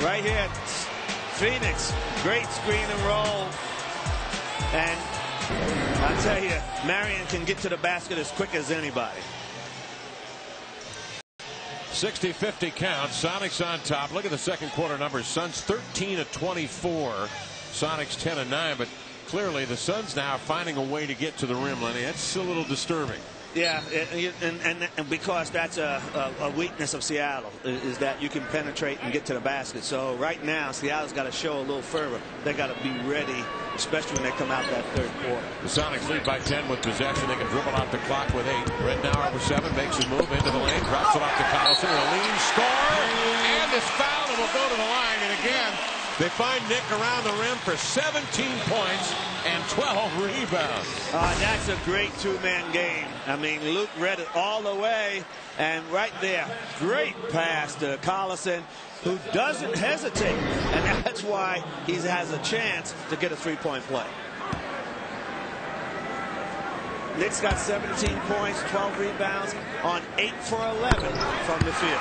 Right here, Phoenix, great screen and roll. And I'll tell you, Marion can get to the basket as quick as anybody. 60-50 count. Sonics on top. Look at the second quarter numbers. Suns 13 of 24. Sonics 10 of 9. But clearly the Suns now are finding a way to get to the rim, Lenny. That's a little disturbing. Yeah, and because that's a weakness of Seattle is that you can penetrate and get to the basket. So right now, Seattle's got to show a little fervor. They got to be ready, especially when they come out that third quarter. The Sonics lead by 10 with possession. They can dribble out the clock with 8. Rednour with 7 makes a move into the lane, drops it off to Collison. A lean score, and is fouled and will go to the line. And again, they find Nick around the rim for 17 points and 12 rebounds. That's a great two-man game. I mean, Luke read it all the way, and right there, great pass to Collison, who doesn't hesitate, and that's why he has a chance to get a three-point play. Nick's got 17 points, 12 rebounds on 8 for 11 from the field.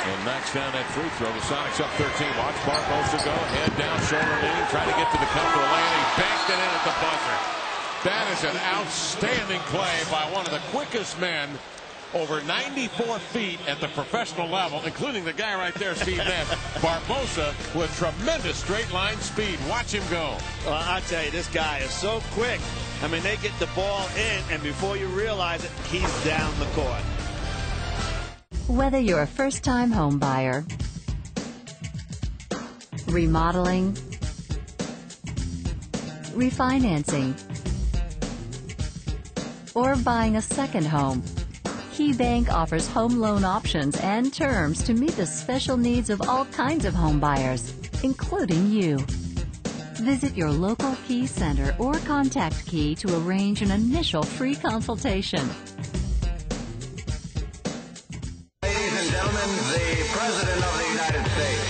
And knocks down that free throw. The Sonics up 13. Watch Barbosa go. Head down, shoulder lean. Trying to get to the cup of the lane. He banked it in at the buzzer. That is an outstanding play by one of the quickest men over 94 feet at the professional level, including the guy right there, Steve Nash. Barbosa with tremendous straight line speed. Watch him go. Well, I tell you, this guy is so quick. I mean, they get the ball in, and before you realize it, he's down the court. Whether you're a first-time home buyer, remodeling, refinancing, or buying a second home, KeyBank offers home loan options and terms to meet the special needs of all kinds of home buyers, including you. Visit your local Key Center or contact Key to arrange an initial free consultation. The President of the United States.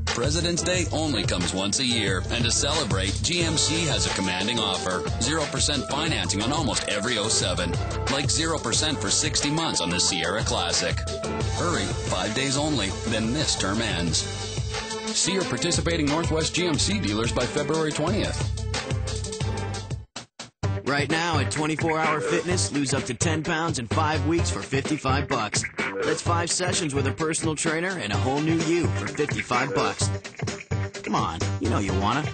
President's Day only comes once a year, and to celebrate, GMC has a commanding offer. 0% financing on almost every 07. Like 0% for 60 months on the Sierra Classic. Hurry, 5 days only, then this term ends. See your participating Northwest GMC dealers by February 20th. Right now at 24 Hour Fitness, lose up to 10 pounds in 5 weeks for $55. That's 5 sessions with a personal trainer and a whole new you for $55. Come on, you know you wanna.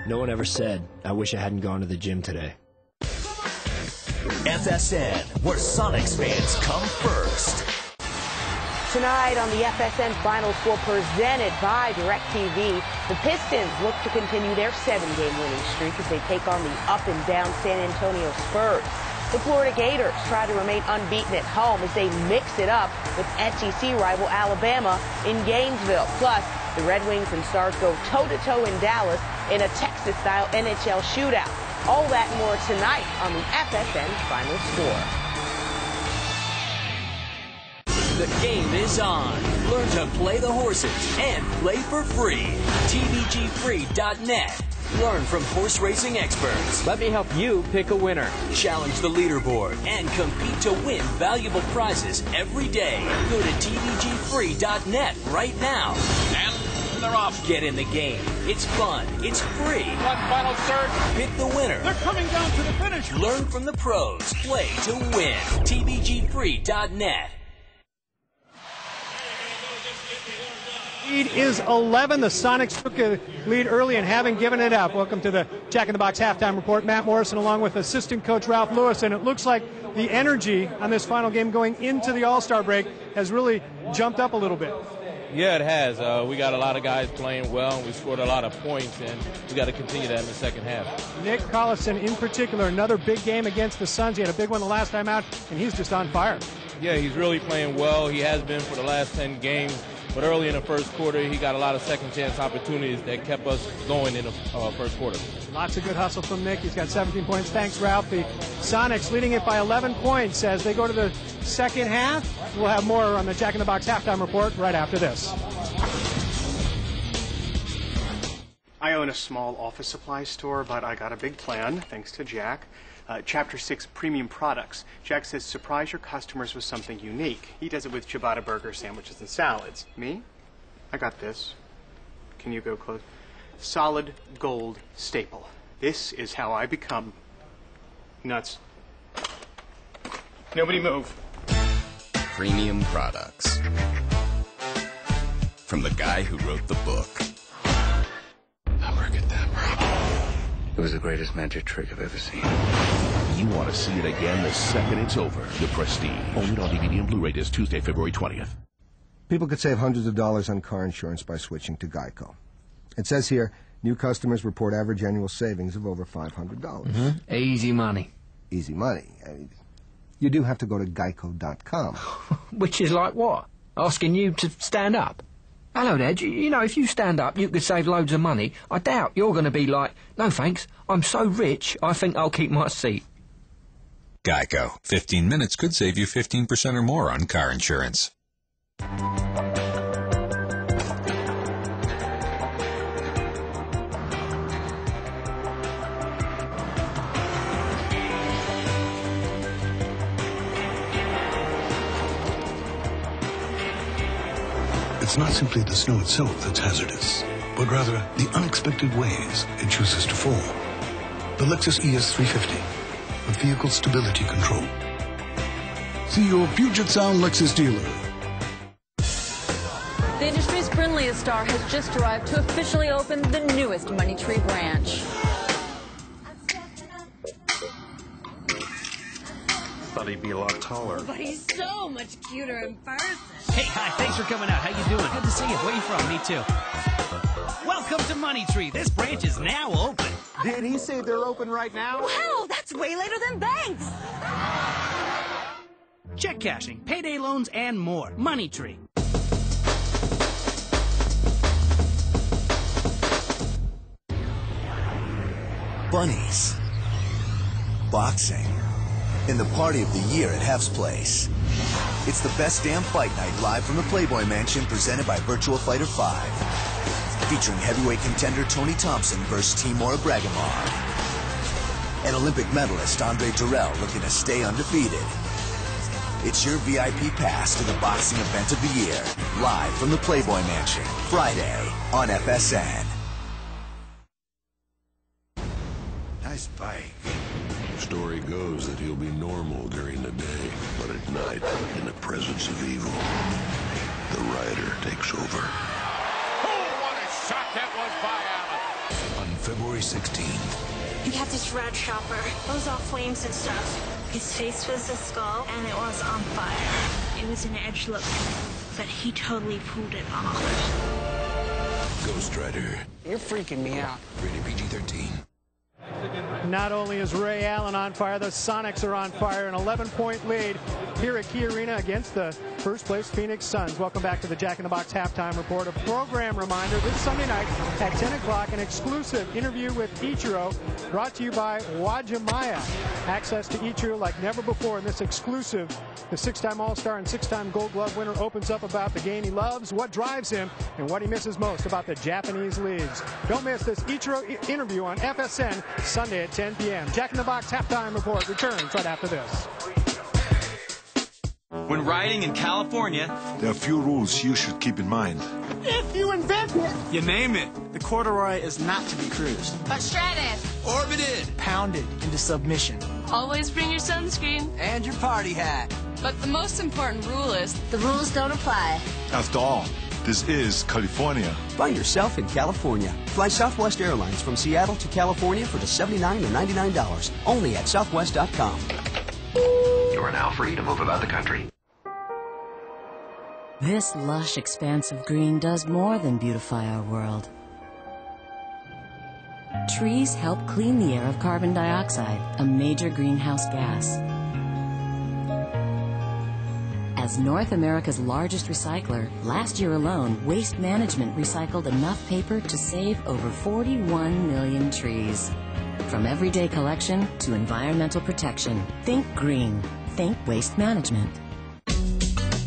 No one ever said, I wish I hadn't gone to the gym today. FSN, where Sonics fans come first. Tonight on the FSN Final Four presented by DirecTV, the Pistons look to continue their 7-game winning streak as they take on the up-and-down San Antonio Spurs. The Florida Gators try to remain unbeaten at home as they mix it up with SEC rival Alabama in Gainesville. Plus, the Red Wings and Stars go toe-to-toe in Dallas in a Texas-style NHL shootout. All that and more tonight on the FSN Final Score. The game is on. Learn to play the horses and play for free. TVGfree.net. Learn from horse racing experts. Let me help you pick a winner. Challenge the leaderboard and compete to win valuable prizes every day. Go to TVGfree.net right now. And they're off. Get in the game. It's fun. It's free. One final surge. Pick the winner. They're coming down to the finish. Learn from the pros. Play to win. TVGfree.net. Lead is 11. The Sonics took a lead early and haven't given it up. Welcome to the Jack in the Box halftime report. Matt Morrison along with assistant coach Ralph Lewis. And it looks like the energy on this final game going into the All-Star break has really jumped up a little bit. Yeah, it has. We got a lot of guys playing well, and we scored a lot of points, and we got to continue that in the second half. Nick Collison in particular, another big game against the Suns. He had a big one the last time out, and he's just on fire. Yeah, he's really playing well. He has been for the last 10 games. But early in the first quarter, he got a lot of second-chance opportunities that kept us going in the first quarter. Lots of good hustle from Nick. He's got 17 points. Thanks, Ralph. The Sonics leading it by 11 points as they go to the second half. We'll have more on the Jack in the Box halftime report right after this. I own a small office supply store, but I got a big plan, thanks to Jack. Chapter 6, Premium Products. Jack says, surprise your customers with something unique. He does it with ciabatta burgers, sandwiches, and salads. Me? I got this. Can you go close? Solid gold staple. This is how I become nuts. Nobody move. Premium Products. From the guy who wrote the book. Never get that problem. It was the greatest magic trick I've ever seen. You want to see it again the second it's over. The Prestige. Only on DVD and Blu-ray this Tuesday, February 20th. People could save hundreds of dollars on car insurance by switching to Geico. It says here, new customers report average annual savings of over $500. Easy money. Easy money. You do have to go to geico.com. Which is like what? Asking you to stand up? Hello there, you know, if you stand up, you could save loads of money. I doubt you're going to be like, no thanks, I'm so rich, I think I'll keep my seat. Geico. 15 minutes could save you 15% or more on car insurance. It's not simply the snow itself that's hazardous, but rather the unexpected ways it chooses to fall. The Lexus ES350 with vehicle stability control. See your Puget Sound Lexus dealer. The industry's friendliest star has just arrived to officially open the newest Money Tree branch. Thought he'd be a lot taller. But he's so much cuter in person. Hey, hi, thanks for coming out. How you doing? Good to see you. Where you from? Me too. Welcome to Money Tree. This branch is now open. Did he say they're open right now? Wow, that's way later than banks. Check cashing, payday loans, and more. Money Tree. Bunnies. Boxing. In the party of the year at Hef's Place. It's the best damn fight night live from the Playboy Mansion presented by Virtual Fighter 5. Featuring heavyweight contender Tony Thompson versus Timur Bragimar. And Olympic medalist Andre Durrell looking to stay undefeated. It's your VIP pass to the boxing event of the year. Live from the Playboy Mansion. Friday on FSN. Nice bike. The story goes that he'll be normal during the day, but at night, in the presence of evil, the rider takes over. Oh, what a shot that was by Allen. On February 16th. We have this red chopper. It was all flames and stuff. His face was a skull, and it was on fire. It was an edge look, but he totally pulled it off. Ghost Rider. You're freaking me out. Rated PG-13. Not only is Ray Allen on fire, the Sonics are on fire. An 11-point lead here at Key Arena against the first-place Phoenix Suns. Welcome back to the Jack in the Box Halftime Report. A program reminder, this Sunday night at 10 o'clock, an exclusive interview with Ichiro brought to you by Wajimaya. Access to Ichiro like never before in this exclusive. The 6-time All-Star and 6-time Gold Glove winner opens up about the game he loves, what drives him, and what he misses most about the Japanese leagues. Don't miss this Ichiro interview on FSN Sunday at 10 p.m. Jack in the Box Halftime Report returns right after this. When riding in California, there are a few rules you should keep in mind. If you invent it. You name it. The corduroy is not to be cruised, but shredded, orbited, pounded into submission. Always bring your sunscreen and your party hat. But the most important rule is the rules don't apply. After all, this is California. Find yourself in California. Fly Southwest Airlines from Seattle to California for just $79 or $99. Only at southwest.com. You are now free to move about the country. This lush expanse of green does more than beautify our world. Trees help clean the air of carbon dioxide, a major greenhouse gas. As North America's largest recycler, last year alone, Waste Management recycled enough paper to save over 41 million trees. From everyday collection to environmental protection, think green. Think Waste Management.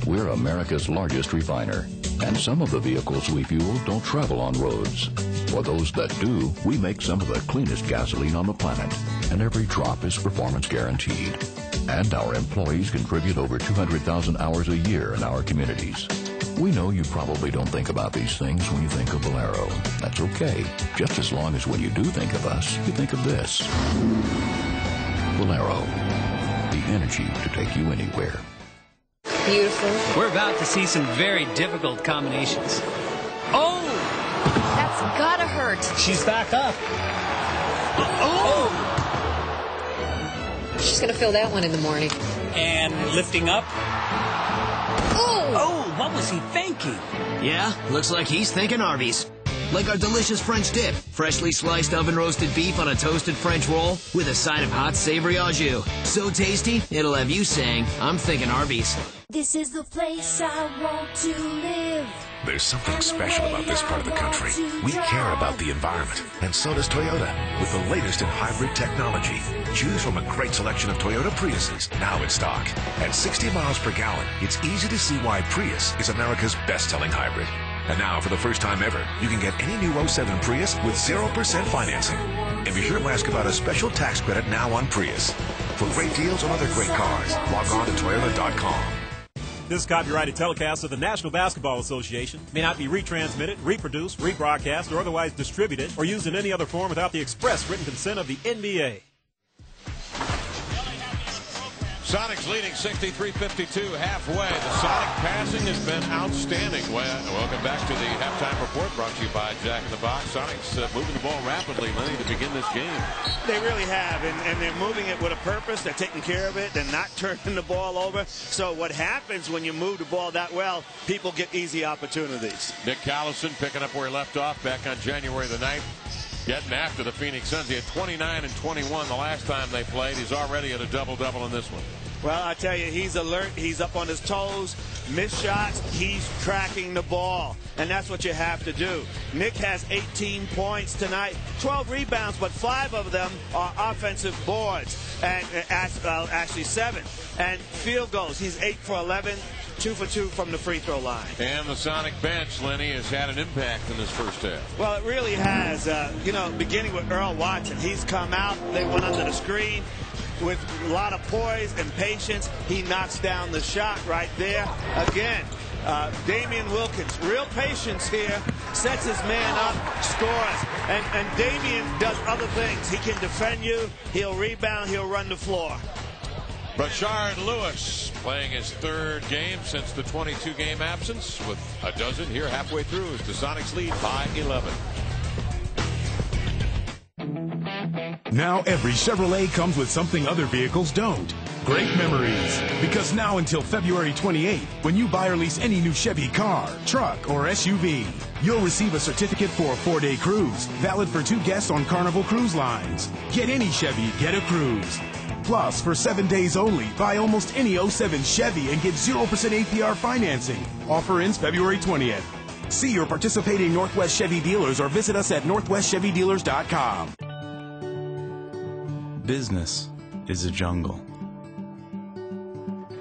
We're America's largest refiner. And some of the vehicles we fuel don't travel on roads. For those that do, we make some of the cleanest gasoline on the planet, and every drop is performance guaranteed. And our employees contribute over 200,000 hours a year in our communities. We know you probably don't think about these things when you think of Valero. That's okay, just as long as when you do think of us, you think of this. Valero, the energy to take you anywhere. Beautiful. We're about to see some very difficult combinations. Oh! That's gotta hurt. She's back up. Oh! She's gonna feel that one in the morning. And lifting up. Oh! What was he thinking? Yeah, looks like he's thinking Arby's. Like our delicious French dip, freshly sliced oven-roasted beef on a toasted French roll with a side of hot, savory au jus. So tasty, it'll have you saying, I'm thinking Arby's. This is the place I want to live. There's something special about this part of the country. We care about the environment, and so does Toyota, with the latest in hybrid technology. Choose from a great selection of Toyota Priuses, now in stock. At 60 miles per gallon, it's easy to see why Prius is America's best-selling hybrid. And now, for the first time ever, you can get any new 07 Prius with 0% financing. And be sure to ask about a special tax credit now on Prius. For great deals on other great cars, log on to Toyota.com. This copyrighted telecast of the National Basketball Association may not be retransmitted, reproduced, rebroadcast, or otherwise distributed or used in any other form without the express written consent of the NBA. Sonics leading 63-52 halfway. The Sonic passing has been outstanding. Welcome back to the halftime report brought to you by Jack in the Box. Sonics moving the ball rapidly, Lenny, to begin this game. They really have, and they're moving it with a purpose. They're taking care of it. They're not turning the ball over. So what happens when you move the ball that well, people get easy opportunities. Nick Collison picking up where he left off back on January the 9th. Getting after the Phoenix Suns. He had 29 and 21 the last time they played. He's already at a double-double in this one. Well, I tell you, he's alert. He's up on his toes. Missed shots, he's tracking the ball. And that's what you have to do. Nick has 18 points tonight, 12 rebounds, but 5 of them are offensive boards. And actually 7. And field goals. He's 8 for 11. 2 for 2 from the free throw line. And the Sonic bench, Lenny, has had an impact in this first half. Well, it really has. Beginning with Earl Watson. He's come out. They went under the screen with a lot of poise and patience. He knocks down the shot right there. Again, Damian Wilkins, real patience here. Sets his man up, scores. And Damian does other things. He can defend you. He'll rebound. He'll run the floor. Rashard Lewis playing his 3rd game since the 22-game absence with a dozen here halfway through as the Sonics lead by 11. Now every Chevrolet comes with something other vehicles don't. Great memories. Because now until February 28th, when you buy or lease any new Chevy car, truck, or SUV, you'll receive a certificate for a 4-day cruise, valid for 2 guests on Carnival Cruise Lines. Get any Chevy, get a cruise. Plus, for 7 days only, buy almost any 07 Chevy and get 0% APR financing. Offer ends February 20th. See your participating Northwest Chevy dealers or visit us at northwestchevydealers.com. Business is a jungle.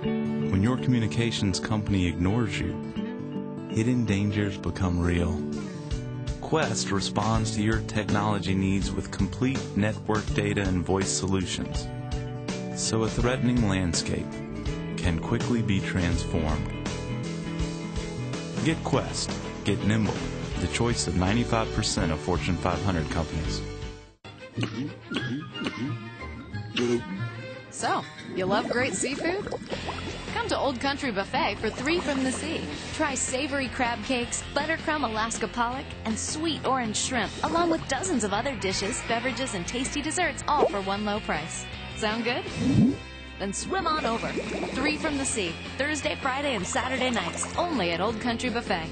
When your communications company ignores you, hidden dangers become real. Quest responds to your technology needs with complete network data and voice solutions, so a threatening landscape can quickly be transformed. Get Quest. Get nimble. The choice of 95% of Fortune 500 companies. So, you love great seafood? Come to Old Country Buffet for 3 from the sea. Try savory crab cakes, buttercrumb Alaska pollock, and sweet orange shrimp, along with dozens of other dishes, beverages, and tasty desserts, all for one low price. Sound good? Then swim on over. 3 from the sea, Thursday, Friday, and Saturday nights, only at Old Country Buffet.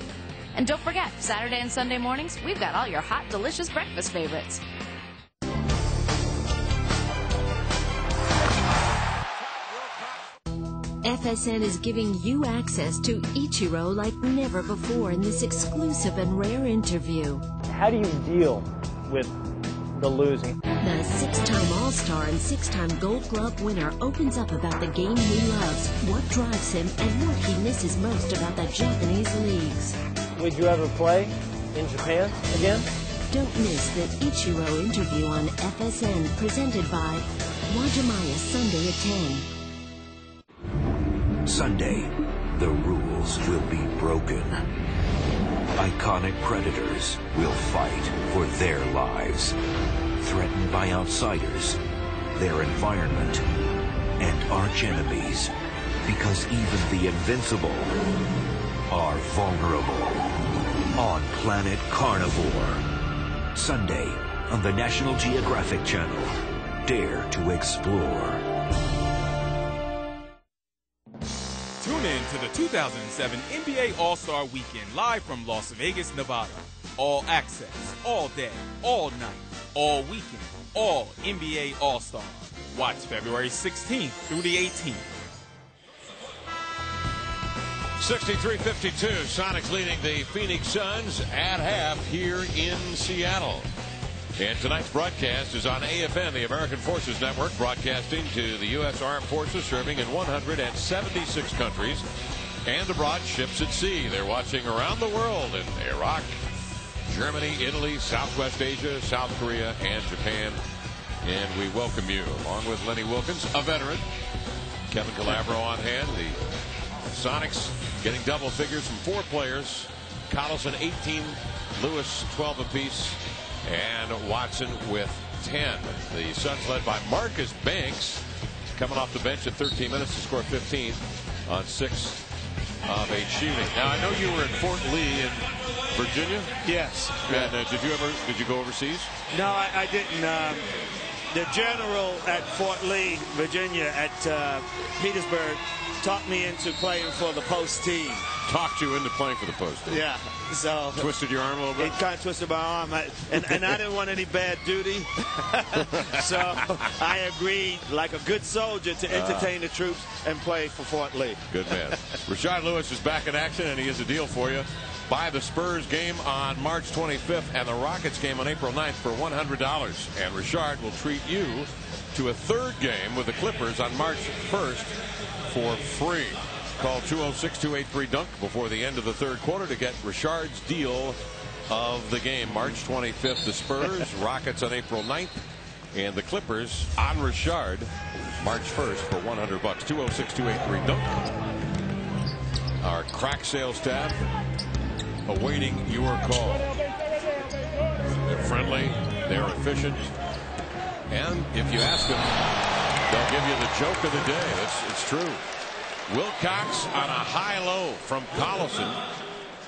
And don't forget, Saturday and Sunday mornings, we've got all your hot, delicious breakfast favorites. FSN is giving you access to Ichiro like never before in this exclusive and rare interview. How do you deal with the losing. The six-time All-Star and six-time Gold Glove winner opens up about the game he loves, what drives him, and what he misses most about the Japanese leagues. Would you ever play in Japan again? Don't miss the Ichiro interview on FSN, presented by Wajimaya, Sunday at 10. Sunday, the rules will be broken. Iconic predators will fight for their lives, threatened by outsiders, their environment, and arch enemies, because even the invincible are vulnerable on Planet Carnivore. Sunday on the National Geographic Channel. Dare to explore. Tune in to the 2007 NBA All-Star Weekend live from Las Vegas, Nevada. All access, all day, all night, all weekend, all NBA All-Star. Watch February 16th through the 18th. 63-52, Sonics leading the Phoenix Suns at half here in Seattle. And tonight's broadcast is on AFN, the American Forces Network, broadcasting to the U.S. Armed Forces serving in 176 countries and abroad ships at sea. They're watching around the world in Iraq, Germany, Italy, Southwest Asia, South Korea, and Japan. And we welcome you, along with Lenny Wilkins, a veteran, Kevin Calabro on hand, the Sonics getting double figures from 4 players. Collison 18, Lewis 12 apiece, and Watson with 10. The Suns led by Marcus Banks, coming off the bench at 13 minutes to score 15 on 6 of 8 shooting. Now I know you were in Fort Lee in Virginia. Yes. And did you go overseas? No, I didn't. The general at Fort Lee, Virginia, at Petersburg, talked me into playing for the post team. Talked you into playing for the post team? Yeah. So twisted your arm a little bit? It kind of twisted my arm. And I didn't want any bad duty. So I agreed, like a good soldier, to entertain the troops and play for Fort Lee. Good man. Rashard Lewis is back in action, and he has a deal for you. Buy the Spurs game on March 25th and the Rockets game on April 9th for $100. And Rashard will treat you to a third game with the Clippers on March 1st for free. Call 206-283-DUNK before the end of the third quarter to get Rashard's deal of the game. March 25th, the Spurs, Rockets on April 9th, and the Clippers on Rashard March 1st for $100. 206-283-DUNK. Our crack sales staff awaiting your call. They're friendly, they're efficient, and if you ask them, they'll give you the joke of the day. It's true. Wilcox on a high-low from Collison,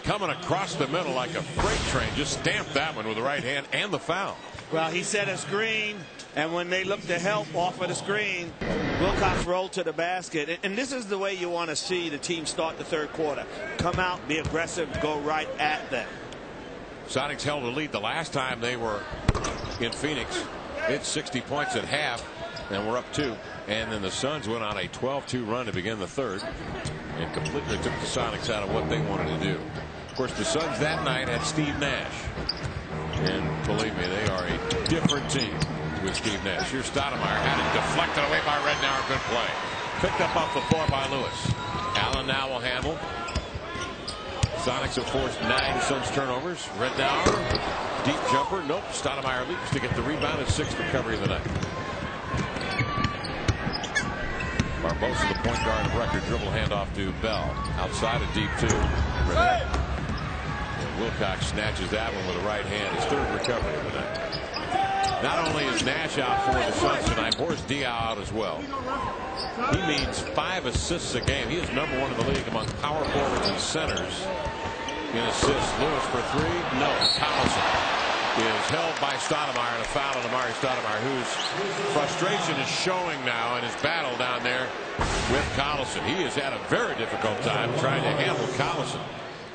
coming across the middle like a freight train. Just stamped that one with the right hand and the foul. Well, he set a screen, and when they looked to help off of the screen, Wilcox rolled to the basket. And this is the way you want to see the team start the third quarter. Come out, be aggressive, go right at them. Sonics held a lead the last time they were in Phoenix. It's 60 points at half, and we're up 2. And then the Suns went on a 12-2 run to begin the third and completely took the Sonics out of what they wanted to do. Of course, the Suns that night had Steve Nash. And believe me, they are a different team with Steve Nash. Here's Stoudemire, had it deflected away by Rednauer. Good play. Picked up off the floor by Lewis. Allen now will handle. Sonics have forced 9 Suns turnovers. Rednauer, deep jumper. Nope. Stoudemire leaps to get the rebound at 6th recovery of the night. Barbosa, the point guard of record, dribble handoff to Bell. Outside a deep 2. And Wilcox snatches that one with the right hand. His 3rd recovery of the night. Not only is Nash out for the Suns tonight, Boris Diaw out as well. He means 5 assists a game. He is #1 in the league among power forwards and centers in assists. Lewis for 3. No. Collison is held by Stoudemire, and a foul on Amari Stoudemire, whose frustration is showing now in his battle down there with Collison. He has had a very difficult time trying to handle Collison.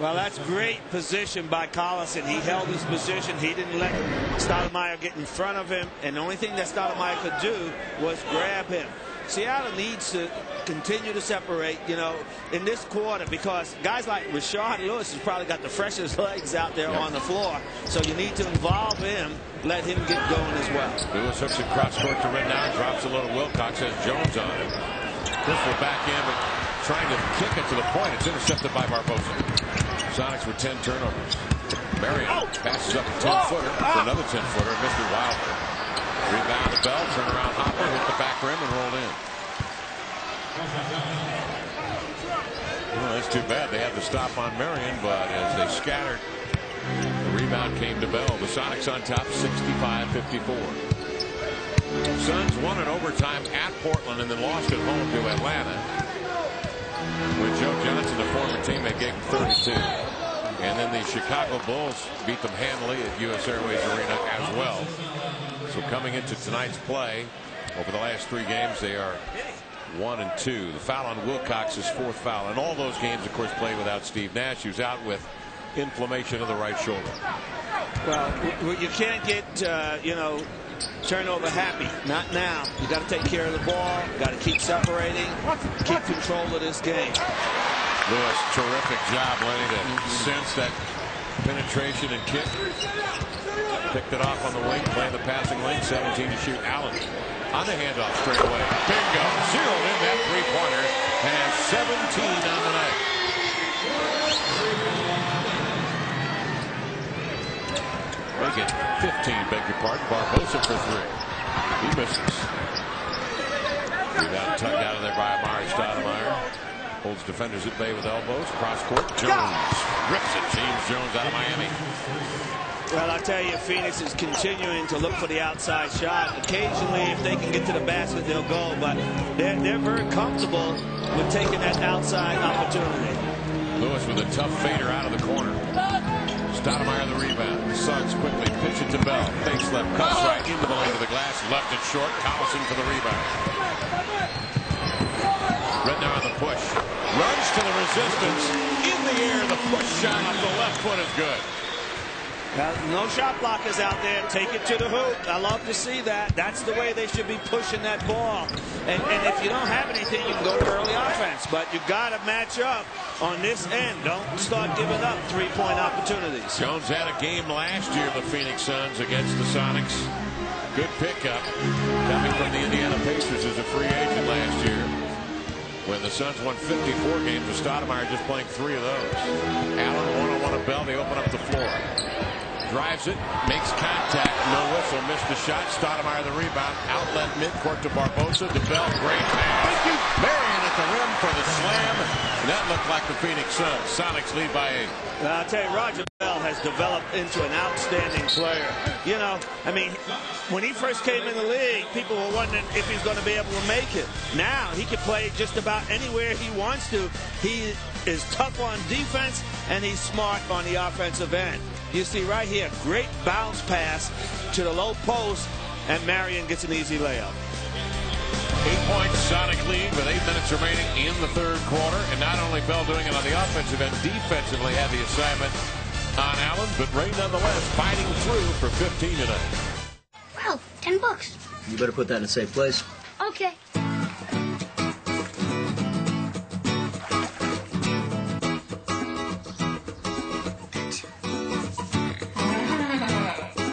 Well, that's great position by Collison. He held his position. He didn't let Stoudemire get in front of him, and the only thing that Stoudemire could do was grab him. Seattle needs to continue to separate, you know, in this quarter, because guys like Rashard Lewis has probably got the freshest legs out there on the floor. So you need to involve him, let him get going as well. Lewis hooks it cross court to Rednow, drops a little. Wilcox has Jones on him. Crystal back in, but trying to kick it to the point. It's intercepted by Barbosa. Sonics with 10 turnovers. Marion passes up a 10-footer for another 10-footer. Mr. Wilder. Rebound to Bell, turn around Hopper, hit the back rim and rolled in. Well, that's too bad. They had the stop on Marion, but as they scattered, the rebound came to Bell. The Sonics on top, 65-54. Suns won in overtime at Portland and then lost at home to Atlanta, when Joe Johnson, the former teammate, gave him 32. And then the Chicago Bulls beat them handily at US Airways Arena as well. So coming into tonight's play, over the last 3 games, they are 1-2. The foul on Wilcox is 4th foul. And all those games, of course, played without Steve Nash, who's out with inflammation of the right shoulder. Well, you can't get, you know, turnover happy. Not now. You got to take care of the ball. You got to keep separating. Keep control of this game. Lewis, terrific job, Lenny, to sense that penetration and kick. Picked it off on the wing, playing the passing lane, 17 to shoot. Allen on the handoff straight away. Bingo! Zeroed in that three-pointer and has 17 on the night. Make it 15, beg your pardon. Barbosa for 3. He misses. Rebound tugged out of there by Amari Stoudemire. Holds defenders at bay with elbows. Cross court. Jones rips it. James Jones out of Miami. Well, I tell you, Phoenix is continuing to look for the outside shot. Occasionally, if they can get to the basket, they'll go. But they're very comfortable with taking that outside opportunity. Lewis with a tough fader out of the corner. Stoudemire the rebound. The Suns quickly pitch it to Bell. Fakes left, cuts right into the lane of the glass. Left it short. Collison for the rebound. Rednow on the push. Runs to the resistance. In the air, the push shot off the left foot is good. No shot blockers out there. Take it to the hoop. I love to see that. That's the way they should be pushing that ball. And if you don't have anything, you can go to early offense. But you got to match up on this end. Don't start giving up three-point opportunities. Jones had a game last year, the Phoenix Suns, against the Sonics. Good pickup. Coming from the Indiana Pacers as a free agent last year, when the Suns won 54 games with Stoudemire just playing 3 of those. Allen one-on-one of Bell. They open up the floor. Drives it, makes contact, no whistle, missed the shot. Stoudemire the rebound, outlet midcourt to Barbosa, to Bell, great pass. Marion at the rim for the slam, and that looked like the Phoenix Suns. Sonics lead by 8. I'll tell you, Roger Bell has developed into an outstanding player. You know, I mean, when he first came in the league, people were wondering if he's going to be able to make it. Now he can play just about anywhere he wants to. He is tough on defense, and he's smart on the offensive end. You see right here, great bounce pass to the low post, and Marion gets an easy layup. 8-point Sonic lead with 8 minutes remaining in the third quarter. And not only Bell doing it on the offensive end, defensively had the assignment on Allen, but Ray nonetheless fighting through for 15 tonight. Wow, $10. You better put that in a safe place. Okay.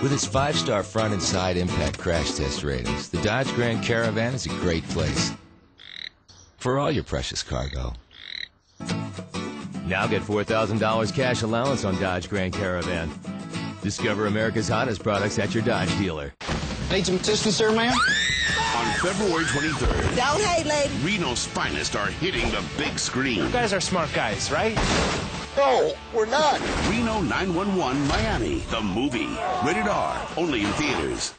With its 5-star front and side impact crash test ratings, the Dodge Grand Caravan is a great place for all your precious cargo. Now get $4,000 cash allowance on Dodge Grand Caravan. Discover America's hottest products at your Dodge dealer. Need some assistance there, ma'am? On February 23rd, Don't hate, lady. Reno's finest are hitting the big screen. You guys are smart guys, right? No, we're not. Reno 911 Miami, the movie. Rated R, only in theaters.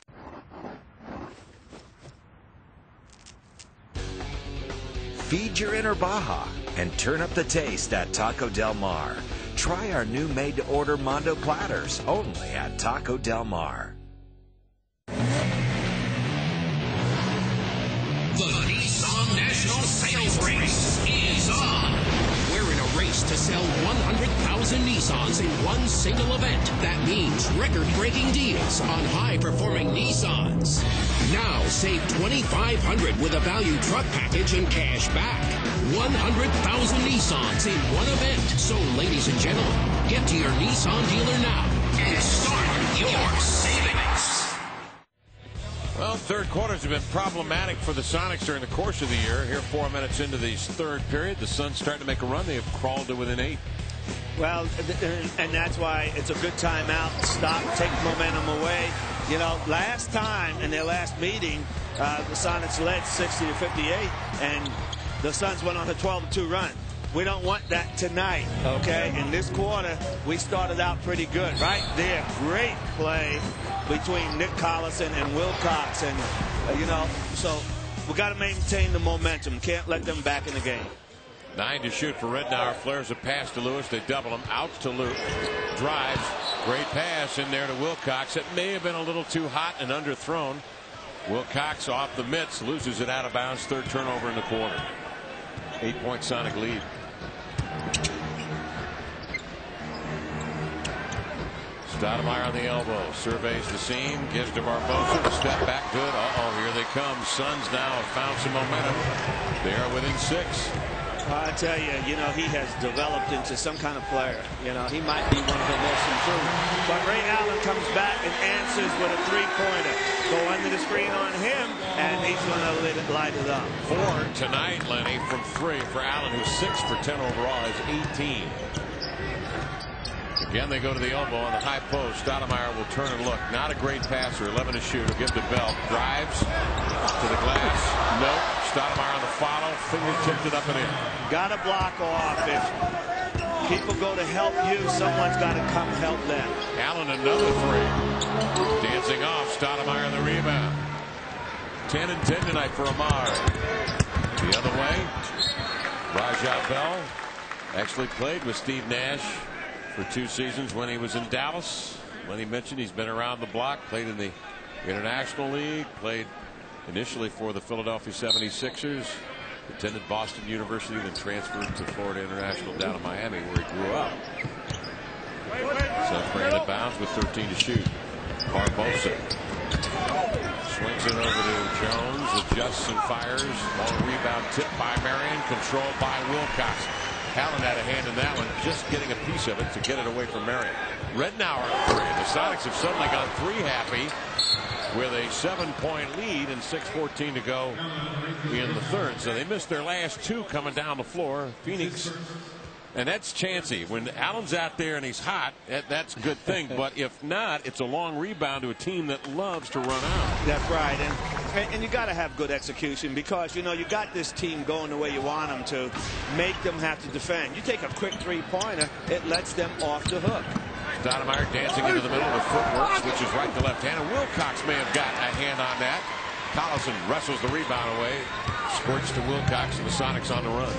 Feed your inner Baja and turn up the taste at Taco Del Mar. Try our new made-to-order Mondo platters, only at Taco Del Mar. The Nissan National Sales Race is on. We're in a race to sell 100,000 Nissans in one single event. That means record-breaking deals on high-performing Nissans. Now save $2,500 with a value truck package and cash back. 100,000 Nissans in one event. So, ladies and gentlemen, get to your Nissan dealer now and start your savings. Well, third quarters have been problematic for the Sonics during the course of the year. Here 4 minutes into the third period, the Suns starting to make a run. They have crawled to within 8. Well, and that's why it's a good timeout. Stop, take momentum away. You know, last time in their last meeting, the Sonics led 60-58, and the Suns went on a 12-2 run. We don't want that tonight, okay? In this quarter, we started out pretty good. Right there, great play between Nick Collison and Wilcox. And, you know, so we got to maintain the momentum. Can't let them back in the game. 9 to shoot for Rednauer. Flares a pass to Lewis. They double him. Out to Luke. Drives. Great pass in there to Wilcox. It may have been a little too hot and underthrown. Wilcox off the mitts. Loses it out of bounds. Third turnover in the quarter. 8-point Sonic lead. Stoudemire on the elbow. Surveys the seam. Gives to Barbosa. The step back good. Here they come. Suns now have found some momentum. They are within 6. I tell you, you know, he has developed into some kind of player. You know, he might be one of the most improved. But Ray Allen comes back and answers with a three-pointer. Go under the screen on him, and he's going to light it up. 4 tonight, Lenny, from 3 for Allen, who's 6 for 10 overall, is 18. Again, they go to the elbow on the high post. Stoudemire will turn and look. Not a great passer. 11 to shoot. He'll give to Bell. Drives to the glass. Nope. Stoudemire on the follow. Finger tipped it up and in. Got to block off. If people go to help you, someone's got to come help them. Allen another 3. Dancing off. Stoudemire on the rebound. 10 and 10 tonight for Amari. The other way. Rajah Bell actually played with Steve Nash for 2 seasons when he was in Dallas. Lenny mentioned he's been around the block, played in the International League, played initially for the Philadelphia 76ers, attended Boston University, then transferred to Florida International down in Miami where he grew up. Suns bring it bounds with 13 to shoot. Barbosa swings it over to Jones, adjusts and fires. Long rebound tipped by Marion, controlled by Wilcox. Allen had a hand in that one, just getting a piece of it to get it away from Marion. Rednauer 3. The Sonics have suddenly gone 3 happy with a 7-point lead and 6:14 to go in the third. So they missed their last 2 coming down the floor. Phoenix. And that's chancy. When Allen's out there and he's hot, that's a good thing. But if not, it's a long rebound to a team that loves to run out. That's right. And you got to have good execution because, you know, you got this team going the way you want them to. Make them have to defend. You take a quick three-pointer, it lets them off the hook. Stoudemire dancing into the middle of the footwork, switches right to left hand. And Wilcox may have got a hand on that. Collison wrestles the rebound away. Squirts to Wilcox and the Sonics on the run.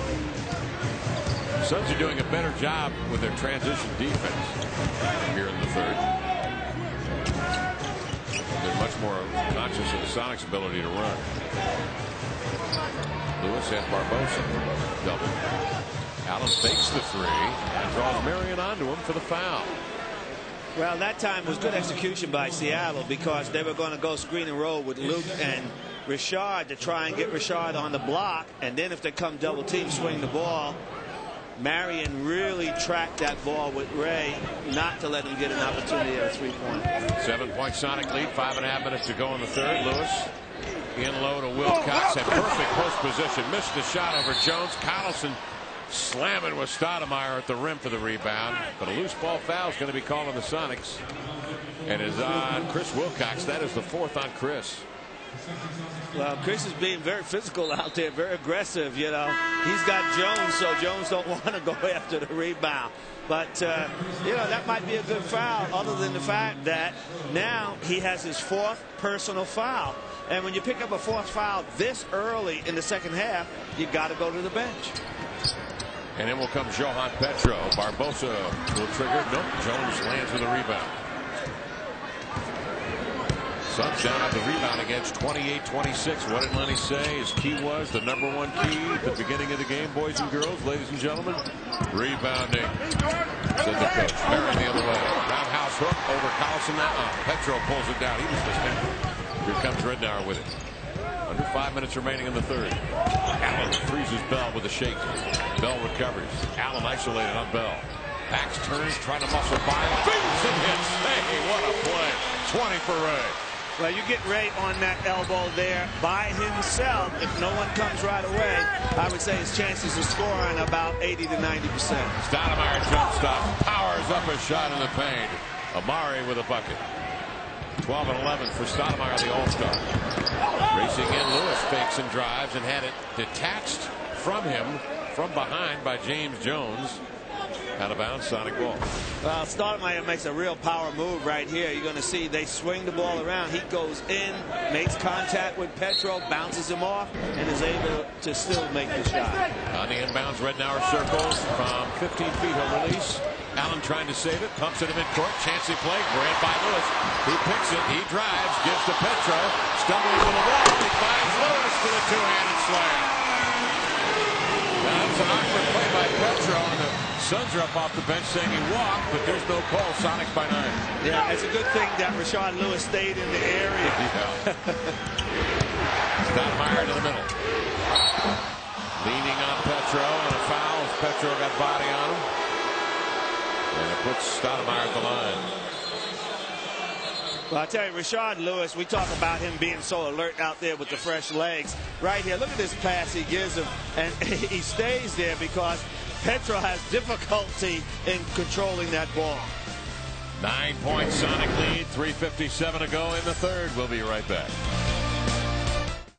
Suns are doing a better job with their transition defense here in the third. They're much more conscious of the Sonics' ability to run. Lewis and Barbosa double. Allen fakes the 3 and draws Marion onto him for the foul. Well, that time was good execution by Seattle because they were going to go screen and roll with Luke and Richard to try and get Richard on the block. And then if they come double team, swing the ball. Marion really tracked that ball with Ray not to let him get an opportunity at a 3-point. 7-point Sonic lead, 5.5 minutes to go in the third. Lewis in low to Wilcox at perfect post position. Missed the shot over Jones. Collison slamming with Stoudemire at the rim for the rebound. But a loose ball foul is going to be called on the Sonics. And is on Chris Wilcox. That is the 4th on Chris. Well, Chris is being very physical out there, very aggressive, you know. He's got Jones, so Jones don't want to go after the rebound. But, you know, that might be a good foul, other than the fact that now he has his 4th personal foul. And when you pick up a 4th foul this early in the second half, you got to go to the bench. And in will come Johan Petro. Barbosa will trigger. Nope, Jones lands with a rebound. Suns down at the rebound against 28-26. What did Lenny say his key was? The #1 key at the beginning of the game, boys and girls, ladies and gentlemen? Rebounding. Said the coach. Barry the other way. Roundhouse hook over Collison. Petro pulls it down. He was disconnected. Here comes Rednauer with it. Under 5 minutes remaining in the third. Allen freezes Bell with a shake. Bell recovers. Allen isolated on Bell. Backs turns, trying to muscle by. Beats and hits. Hey, what a play. 20 for Ray. Well, you get Ray on that elbow there by himself. If no one comes right away, I would say his chances of scoring about 80 to 90%. Stoudemire jump stop. Powers up a shot in the paint. Amari with a bucket. 12 and 11 for Stoudemire, the All-Star. Racing in, Lewis fakes and drives and had it detached from him from behind by James Jones. Out of bounds, Sonic ball. Well, Stoudemire makes a real power move right here. You're going to see they swing the ball around. He goes in, makes contact with Petro, bounces him off, and is able to still make the shot. On the inbounds, Rednauer circles from 15 feet. He'll release. Allen trying to save it, pumps it in midcourt. Chancey play, grabbed by Lewis. He picks it, he drives, gives to Petro. Stumbling to the wall, he finds Lewis with a two-handed slam. That's an awkward play by Petro, and the Suns are up off the bench saying he walked, but there's no call. Sonics by 9. Yeah, it's a good thing that Rashard Lewis stayed in the area. Stoudemire to the middle. Leaning on Petro, and a foul as Petro got body on him. And it puts Stoudemire at the line. Well, I tell you, Rashard Lewis, we talk about him being so alert out there with the fresh legs. Right here, look at this pass he gives him. And he stays there because Petro has difficulty in controlling that ball. 9-point Sonic lead, 3:57 to go in the third. We'll be right back.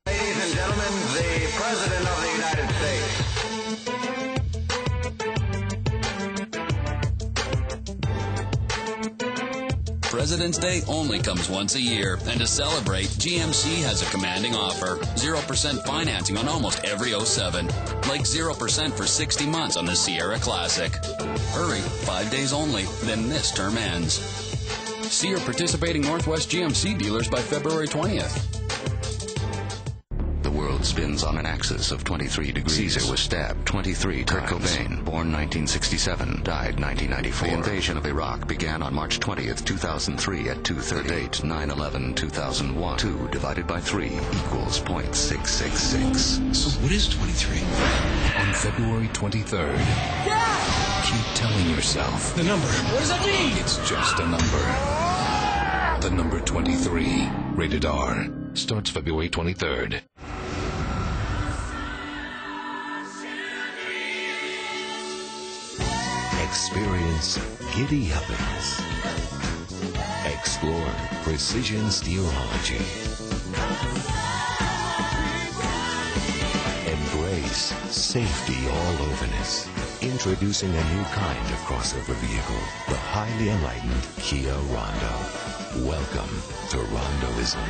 Ladies and gentlemen, the President of the United States. President's Day only comes once a year, and to celebrate, GMC has a commanding offer. 0% financing on almost every 07. Like 0% for 60 months on the Sierra Classic. Hurry, 5 days only, then this term ends. See your participating Northwest GMC dealers by February 20th. The world spins on an axis of 23 degrees. Caesar was stabbed 23 times. Kurt Cobain, born 1967, died 1994. The invasion of Iraq began on March 20th, 2003 at 2:30. The date 9/11/2001. 2 divided by 3 equals .666. So what is 23? On February 23rd, keep telling yourself. The number. What does that mean? It's just a number. The number 23. Rated R. Starts February 23rd. Experience giddy uppings. Explore precision steerology. Embrace safety all overness. Introducing a new kind of crossover vehicle, the highly enlightened Kia Rondo. Welcome to Rondoism.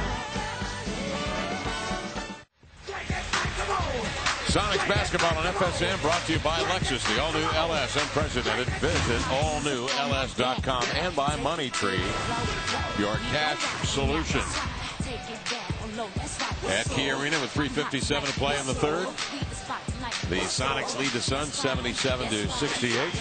Sonics basketball on FSM brought to you by Lexus, the all-new LS, unprecedented. Visit allnewls.com and by Money Tree, your cash solution. At Key Arena with 3:57 to play in the third. The Sonics lead the Suns 77-68.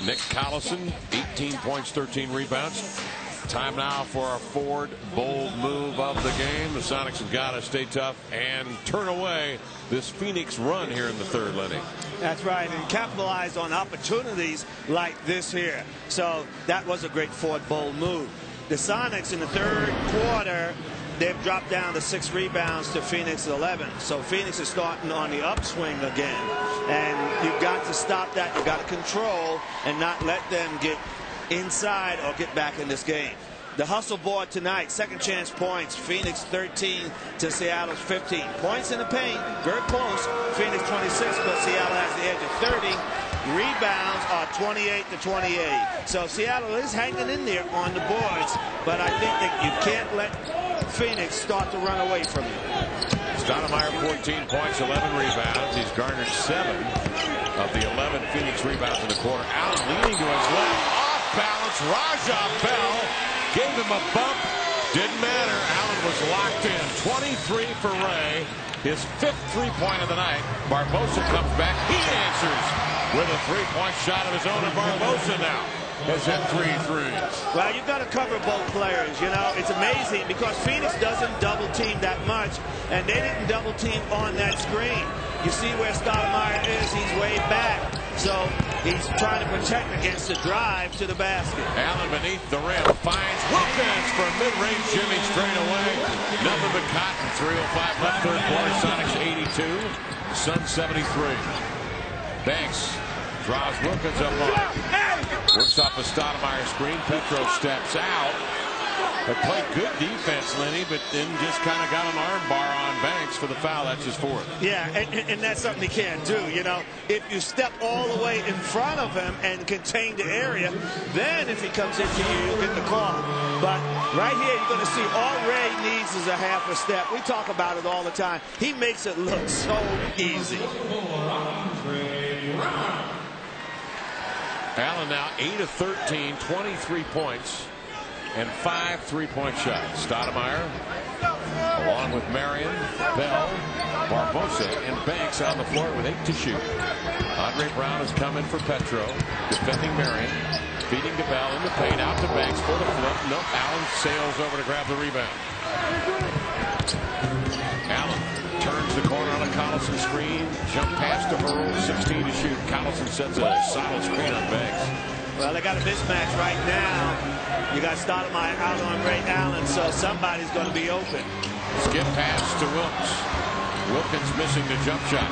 Nick Collison, 18 points, 13 rebounds. Time now for a Ford bold move of the game. The Sonics have got to stay tough and turn away this Phoenix run here in the third, Lenny. That's right, and capitalize on opportunities like this here. So that was a great Ford bold move. The Sonics in the third quarter, they've dropped down to 6 rebounds to Phoenix 11. So Phoenix is starting on the upswing again. And you've got to stop that. You've got to control and not let them get inside or get back in this game. The hustle board tonight, second chance points. Phoenix 13 to Seattle's 15. Points in the paint, very close. Phoenix 26, but Seattle has the edge of 30. Rebounds are 28-28. So Seattle is hanging in there on the boards, but I think that you can't let Phoenix start to run away from you. Stoudemire, 14 points, 11 rebounds. He's garnered 7 of the 11 Phoenix rebounds in the quarter. Allen leaning to his left. Balance. Raja Bell gave him a bump, Didn't matter. Allen was locked in. 23 for Ray. His 5th three-point of the night. Barbosa comes back. He answers with a three-point shot of his own. And Barbosa now has hit 3 threes. Well, you've got to cover both players. You know, it's amazing because Phoenix doesn't double team that much, and they didn't double team on that screen. You see where Stoudemire is. He's way back. So he's trying to protect against the drive to the basket. Allen beneath the rim finds Wilkins for a mid-range Jimmy straight away. Nothing but cotton. 3:05 left, third quarter. Sonics 82, Suns 73. Banks draws Wilkins up on it. Works off a Stoudemire screen. Petro steps out. They played good defense, Lenny, but then just kind of got an arm bar on Banks for the foul. That's his 4th. Yeah, and that's something he can't do. You know, if you step all the way in front of him and contain the area, then if he comes into you, you'll get the call. But right here, you're going to see all Ray needs is a half a step. We talk about it all the time. He makes it look so easy. Allen now 8 of 13, 23 points. And 5 3-point shots. Stoudemire, along with Marion, Bell, Barbosa, and Banks on the floor with 8 to shoot. Andre Brown has come in for Petro, defending Marion, feeding to Bell in the paint, out to Banks for the flip. No, Allen sails over to grab the rebound. Allen turns the corner on a Collison screen, jump pass to Hurl, 16 to shoot. Collison sets a solid screen on Banks. Well, they got a mismatch right now. You got Stoudemire out on Ray Allen, so somebody's going to be open. Skip pass to Wilkes. Wilkins missing the jump shot.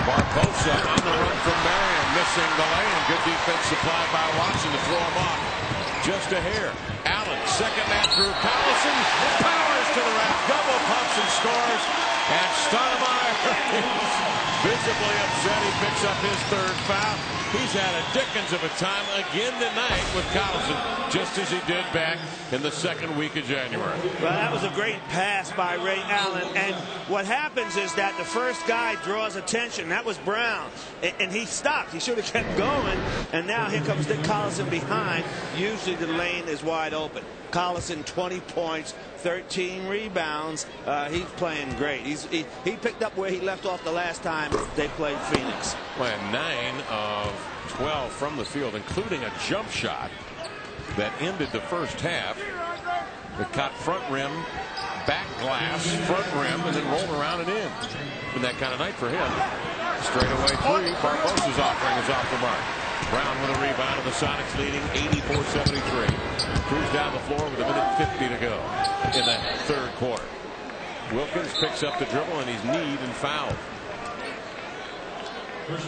Barbosa on the run from Marion, missing the lay-in. Good defense supplied by Watson to throw him off. Just a hair. Allen, second man through. Collison powers to the rack, double pumps and scores. And Stoudemire is visibly upset. He picks up his 3rd foul. He's had a dickens of a time again tonight with Collison, just as he did back in the 2nd week of January. Well, that was a great pass by Ray Allen. And what happens is that the first guy draws attention. That was Brown. And he stopped. He should have kept going. And now here comes Dick Collison behind. Usually the lane is wide open. Collison, 20 points, 13 rebounds. He's playing great. He picked up where he left off the last time they played Phoenix. Playing 9 of 12 from the field, including a jump shot that ended the first half. It caught front rim, back glass, front rim, and then rolled around and in. Been that kind of night for him. Straight away 3. Barbosa's offering is off the mark. Brown with a rebound, and the Sonics leading 84-73. Cruise down the floor with 1:50 to go in that 3rd quarter. Wilkins picks up the dribble, and he's kneed and fouled. It's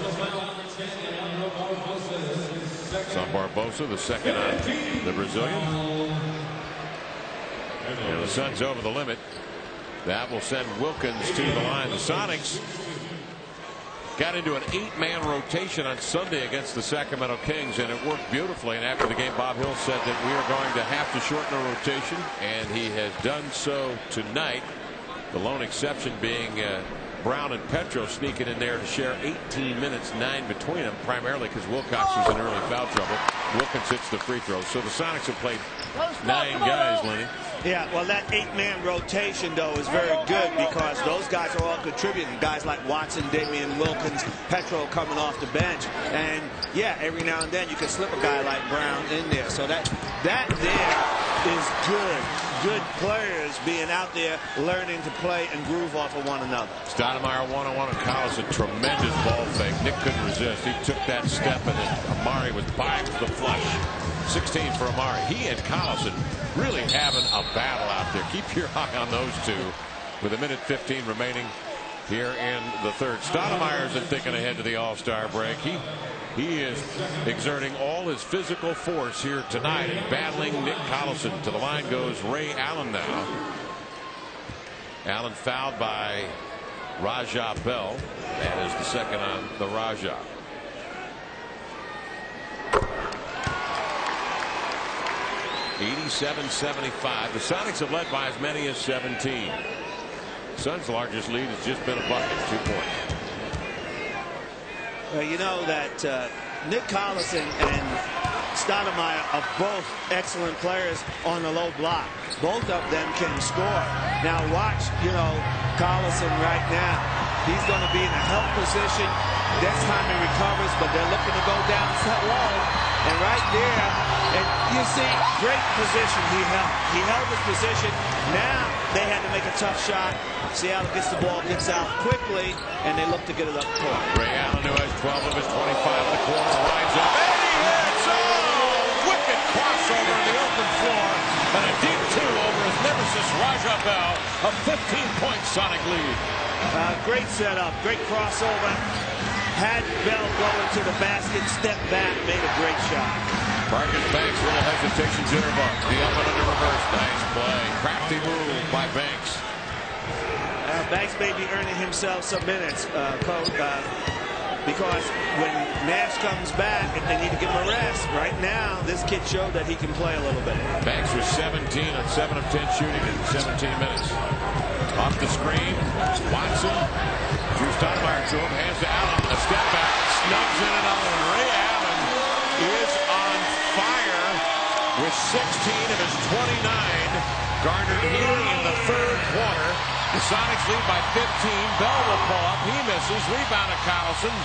on Barbosa, the second on the Brazilian. And the Suns over the limit. That will send Wilkins to the line. The Sonics got into an 8-man rotation on Sunday against the Sacramento Kings, and it worked beautifully. And after the game, Bob Hill said that we are going to have to shorten the rotation, and he has done so tonight. The lone exception being Brown and Petro sneaking in there to share 18 minutes, 9 between them, primarily because Wilcox was in early foul trouble. Wilkins hits the free throw. So the Sonics have played 9 guys, Lenny. Yeah, well, that 8-man rotation, though, is very good because those guys are all contributing. Guys like Watson, Damian Wilkins, Petro coming off the bench. And, yeah, every now and then you can slip a guy like Brown in there. So that there is good. Good players being out there learning to play and groove off of one another. Stoudemire 1-on-1 on Collison. Tremendous ball fake. Nick couldn't resist. He took that step, and then Amari was by with the flush. 16 for Amari. He and Collison really having a battle out there. Keep your eye on those two with 1:15 remaining here in the 3rd. Stoudemire isn't thinking ahead to the All-Star break. He is exerting all his physical force here tonight and battling Nick Collison. To the line goes Ray Allen now. Allen fouled by Raja Bell. That is the second on the Raja. (87-75). The Sonics have led by as many as 17. Suns' largest lead has just been a bucket, 2 points. You know that Nick Collison and Stoudemire are both excellent players on the low block. Both of them can score. Now watch, Collison right now. He's going to be in a help position. Next time he recovers, but they're looking to go down low. And right there, and you see, great position he held. He held his position. Now they had to make a tough shot. Seattle gets the ball, gets out quickly, and they look to get it up court. Ray Allen, who has 12 of his 25 in the quarter, lines up. And he hits! Oh! Wicked crossover in the open floor. And a deep two over his nemesis, Raja Bell. A 15-point Sonic lead. Great setup, great crossover. Had Bell go into the basket, step back, made a great shot. Marcus Banks, little hesitation, Jitterbug. The up and under reverse, nice play. Crafty move by Banks. Banks may be earning himself some minutes, Coach, because when Nash comes back, if they need to give him a rest, right now, this kid showed that he can play a little bit. Banks was 17 on 7 of 10 shooting in 17 minutes. Off the screen, Watson. Drew Stoudemire to him, hands to Allen. A step back, snugs in another one. Ray Allen is on fire with 16 of his 29 garnered here in the third quarter. The Sonics lead by 15. Bell will pull up. He misses. Rebound to Collison.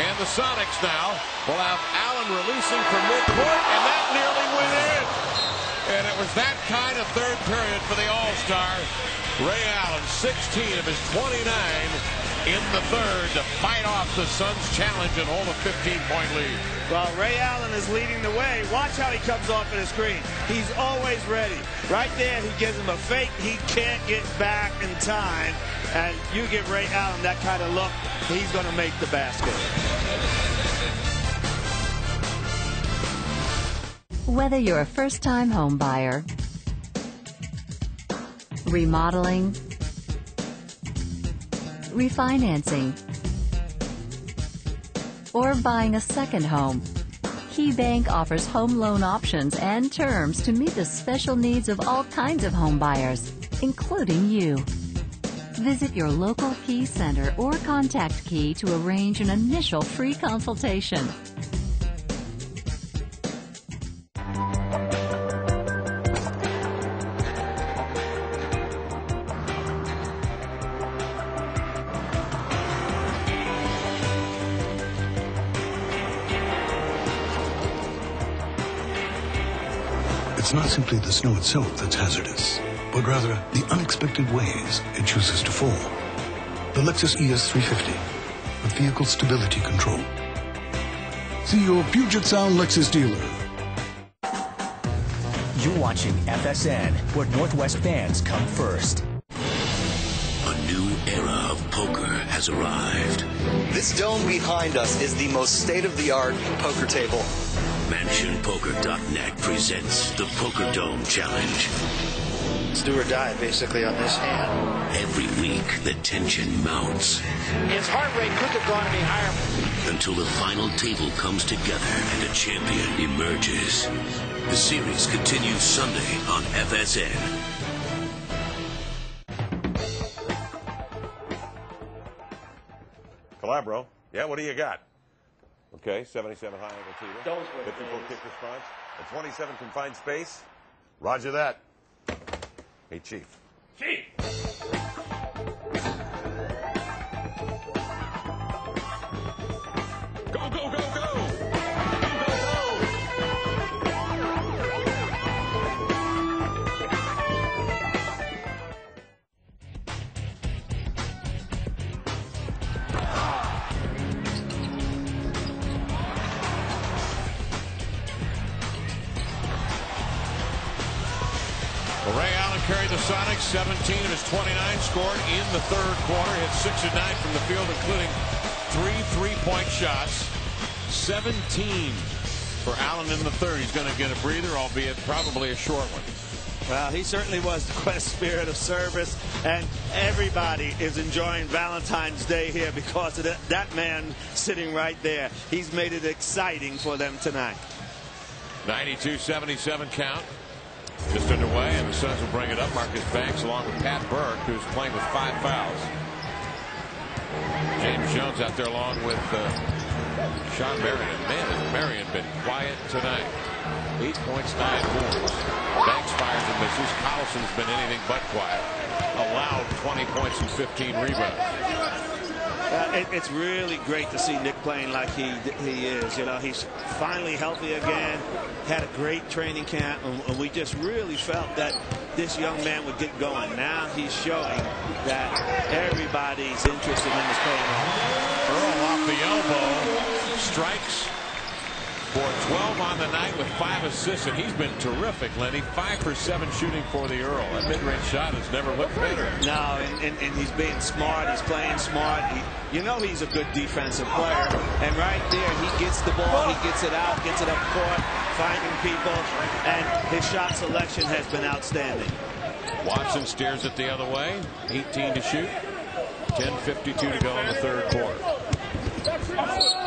And the Sonics now will have Allen releasing from midcourt, and that nearly went in. And it was that kind of third period for the All-Star. Ray Allen, 16 of his 29 in the third to fight off the Suns' challenge and hold a 15-point lead. Well, Ray Allen is leading the way. Watch how he comes off of the screen. He's always ready. Right there, he gives him a fake. He can't get back in time. And you give Ray Allen that kind of look, he's going to make the basket. Whether you're a first-time home buyer, remodeling, refinancing, or buying a second home, KeyBank offers home loan options and terms to meet the special needs of all kinds of home buyers, including you. Visit your local Key Center or contact Key to arrange an initial free consultation. It's not simply the snow itself that's hazardous, but rather the unexpected ways it chooses to fall. The Lexus ES350 with vehicle stability control. See your Puget Sound Lexus dealer. You're watching FSN, where Northwest fans come first. A new era of poker has arrived. This dome behind us is the most state-of-the-art poker table. MansionPoker.net presents the Poker Dome Challenge. It's do or die, basically, on this hand. Every week, the tension mounts. His heart rate could have gone any higher. Until the final table comes together and a champion emerges. The series continues Sunday on FSN. Calabro. Yeah, what do you got? Okay, 77 high on the tee. 54 kick response. A 27 confined space. Roger that. Hey, Chief. Chief! Go, go, go, go! Ray Allen carried the Sonics, 17 of his 29 scored in the third quarter. Hit 6 of 9 from the field, including 3 three-point shots. 17 for Allen in the third. He's going to get a breather, albeit probably a short one. Well, he certainly was the Quest spirit of service, and everybody is enjoying Valentine's Day here because of that man sitting right there. He's made it exciting for them tonight. 92-77 count. Just underway, and the Suns will bring it up. Marcus Banks along with Pat Burke, who's playing with 5 fouls. James Jones out there along with Sean Marion. Man, has Marion been quiet tonight. 8 points, 9 boards. Banks fires and misses. Collison's been anything but quiet. Allowed 20 points and 15 rebounds. It's really great to see Nick playing like he is. You know, he's finally healthy again. Had a great training camp, and we just really felt that this young man would get going. Now he's showing that everybody's interest in him is paying off. Earl off the elbow strikes for 12 on the night with 5 assists, and he's been terrific, Lenny. 5 for 7 shooting for the Earl. That mid-range shot has never looked better. No, and he's being smart. He's playing smart. You know he's a good defensive player. And right there, he gets the ball, he gets it out, gets it up court, finding people, and his shot selection has been outstanding. Watson steers it the other way. 18 to shoot. 10:52 to go in the third quarter.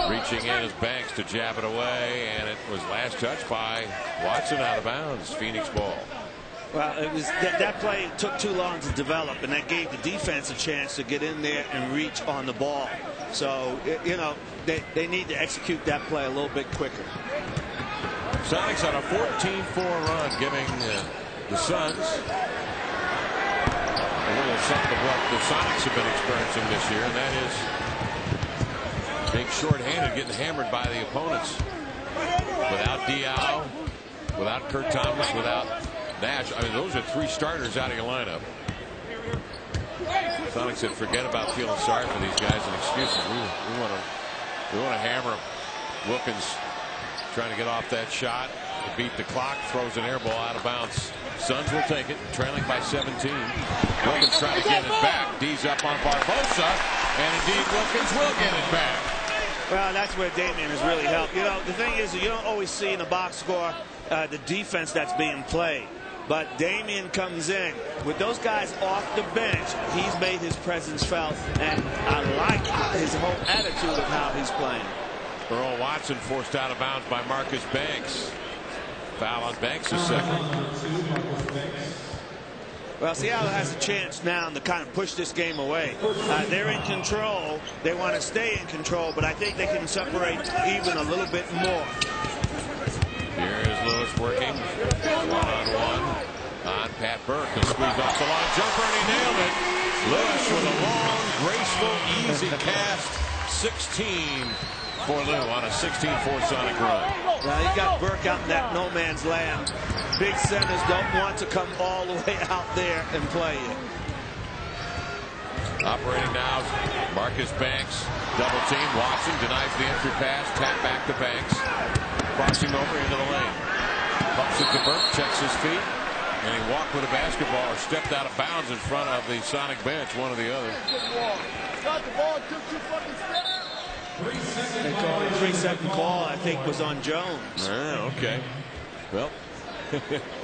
Reaching in is Banks to jab it away, and it was last touch by Watson out of bounds. Phoenix ball. Well, it was that play took too long to develop, and that gave the defense a chance to get in there and reach on the ball. So, you know, they need to execute that play a little bit quicker. Sonics on a 14-4 run, giving the Suns a little something of what the Sonics have been experiencing this year, and that is being short-handed, getting hammered by the opponents. Without Diallo, without Kurt Thomas, without Nash. I mean, those are 3 starters out of your lineup. Sonics said, forget about feeling sorry for these guys and excuses. We want to hammer them. Wilkins trying to get off that shot. Beat the clock, throws an air ball out of bounds. Suns will take it, trailing by 17. Wilkins trying to get it back. D's up on Barbosa, and indeed Wilkins will get it back. Well, that's where Damian has really helped. You know, the thing is, you don't always see in the box score the defense that's being played. But Damian comes in. With those guys off the bench, he's made his presence felt, and I like his whole attitude of how he's playing. Earl Watson forced out of bounds by Marcus Banks. Foul on Banks' second. Well, Seattle has a chance now to kind of push this game away. They're in control. They want to stay in control, but I think they can separate even a little bit more. Here is Lewis working one-on-one on Pat Burke. He'll squeeze off the line jumper, and he nailed it. Lewis with a long, graceful, easy cast. 16 for Lou on a 16-4 Sonic run. Now he got Burke out in that no man's land. Big centers don't want to come all the way out there and play it. Operating now, Marcus Banks, double team. Watson denies the entry pass, tap back to Banks. Crossing over into the lane. Pumps it to Burke, checks his feet, and he walked with a basketball or stepped out of bounds in front of the Sonic bench, one or the other. Got the ball, took 2 fucking steps. They called a 3-second call, I think, was on Jones. Okay. Well,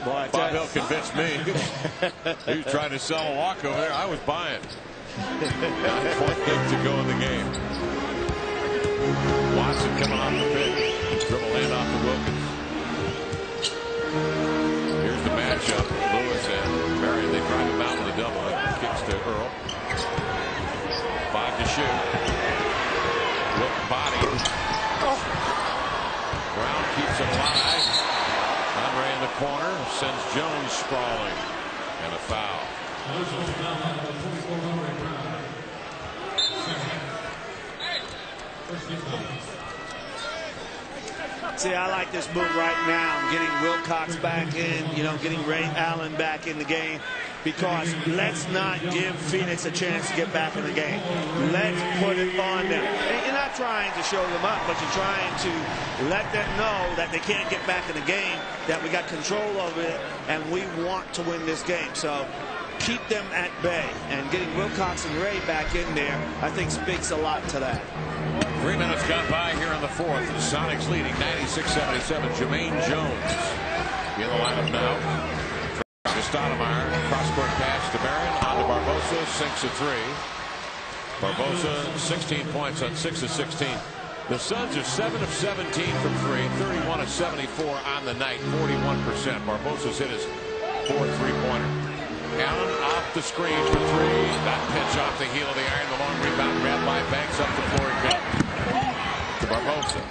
boy, Bob Hill convinced me. He was trying to sell a walk over there. I was buying. 9 points to go in the game. Watson coming off the pitch. Dribble hand off to Wilkins. Here's the matchup. Lewis and Marion. They drive him out with a double. Kicks to Earl. 5 to shoot. Look body. Brown keeps it alive. Andre in the corner sends Jones sprawling, and a foul. See, I like this move right now. I'm getting Wilcox back in, you know, getting Ray Allen back in the game, because let's not give Phoenix a chance to get back in the game. Let's put it on them. And you're not trying to show them up, but you're trying to let them know that they can't get back in the game, that we got control over it, and we want to win this game. So keep them at bay, and getting Wilcox and Ray back in there, I think speaks a lot to that. 3 minutes gone by here in the fourth. The Sonics leading 96-77. Jermaine Jones in the lineup now. To Stoudemire, cross-court pass to Marion, on to Barbosa, sinks a 3. Barbosa 16 points on 6 of 16. The Suns are 7 of 17 from 3, 31 of 74 on the night, 41%. Barbosa's hit his 4th three-pointer. Allen off the screen for 3. That pitch off the heel of the iron. The long rebound grabbed by Barbosa.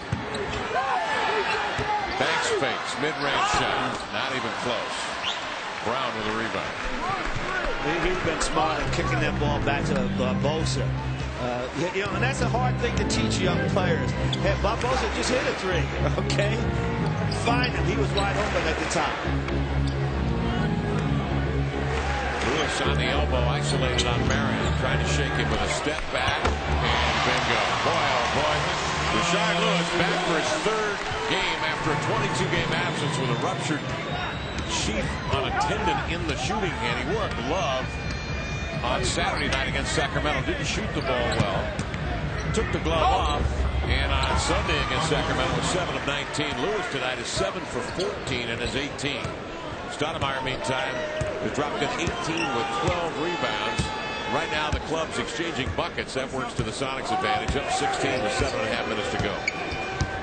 Banks fakes, mid-range shot, not even close. Brown with a rebound. He's been smart in kicking that ball back to Barbosa. And that's a hard thing to teach young players. Hey, Barbosa just hit a three, okay? Find him. He was wide open at the top. Lewis on the elbow, isolated on Marion, trying to shake him with a step back, and bingo. Boy, oh boy. Rashard Lewis back for his third game after a 22-game absence with a ruptured sheath on a tendon in the shooting hand. He wore a glove on Saturday night against Sacramento. Didn't shoot the ball well. Took the glove off. And on Sunday against Sacramento was 7 of 19. Lewis tonight is 7 for 14 and is 18. Stoudemire, meantime, has dropped in 18 with 12 rebounds. Right now the club's exchanging buckets. That works to the Sonics' advantage. Up 16 with 7.5 minutes to go.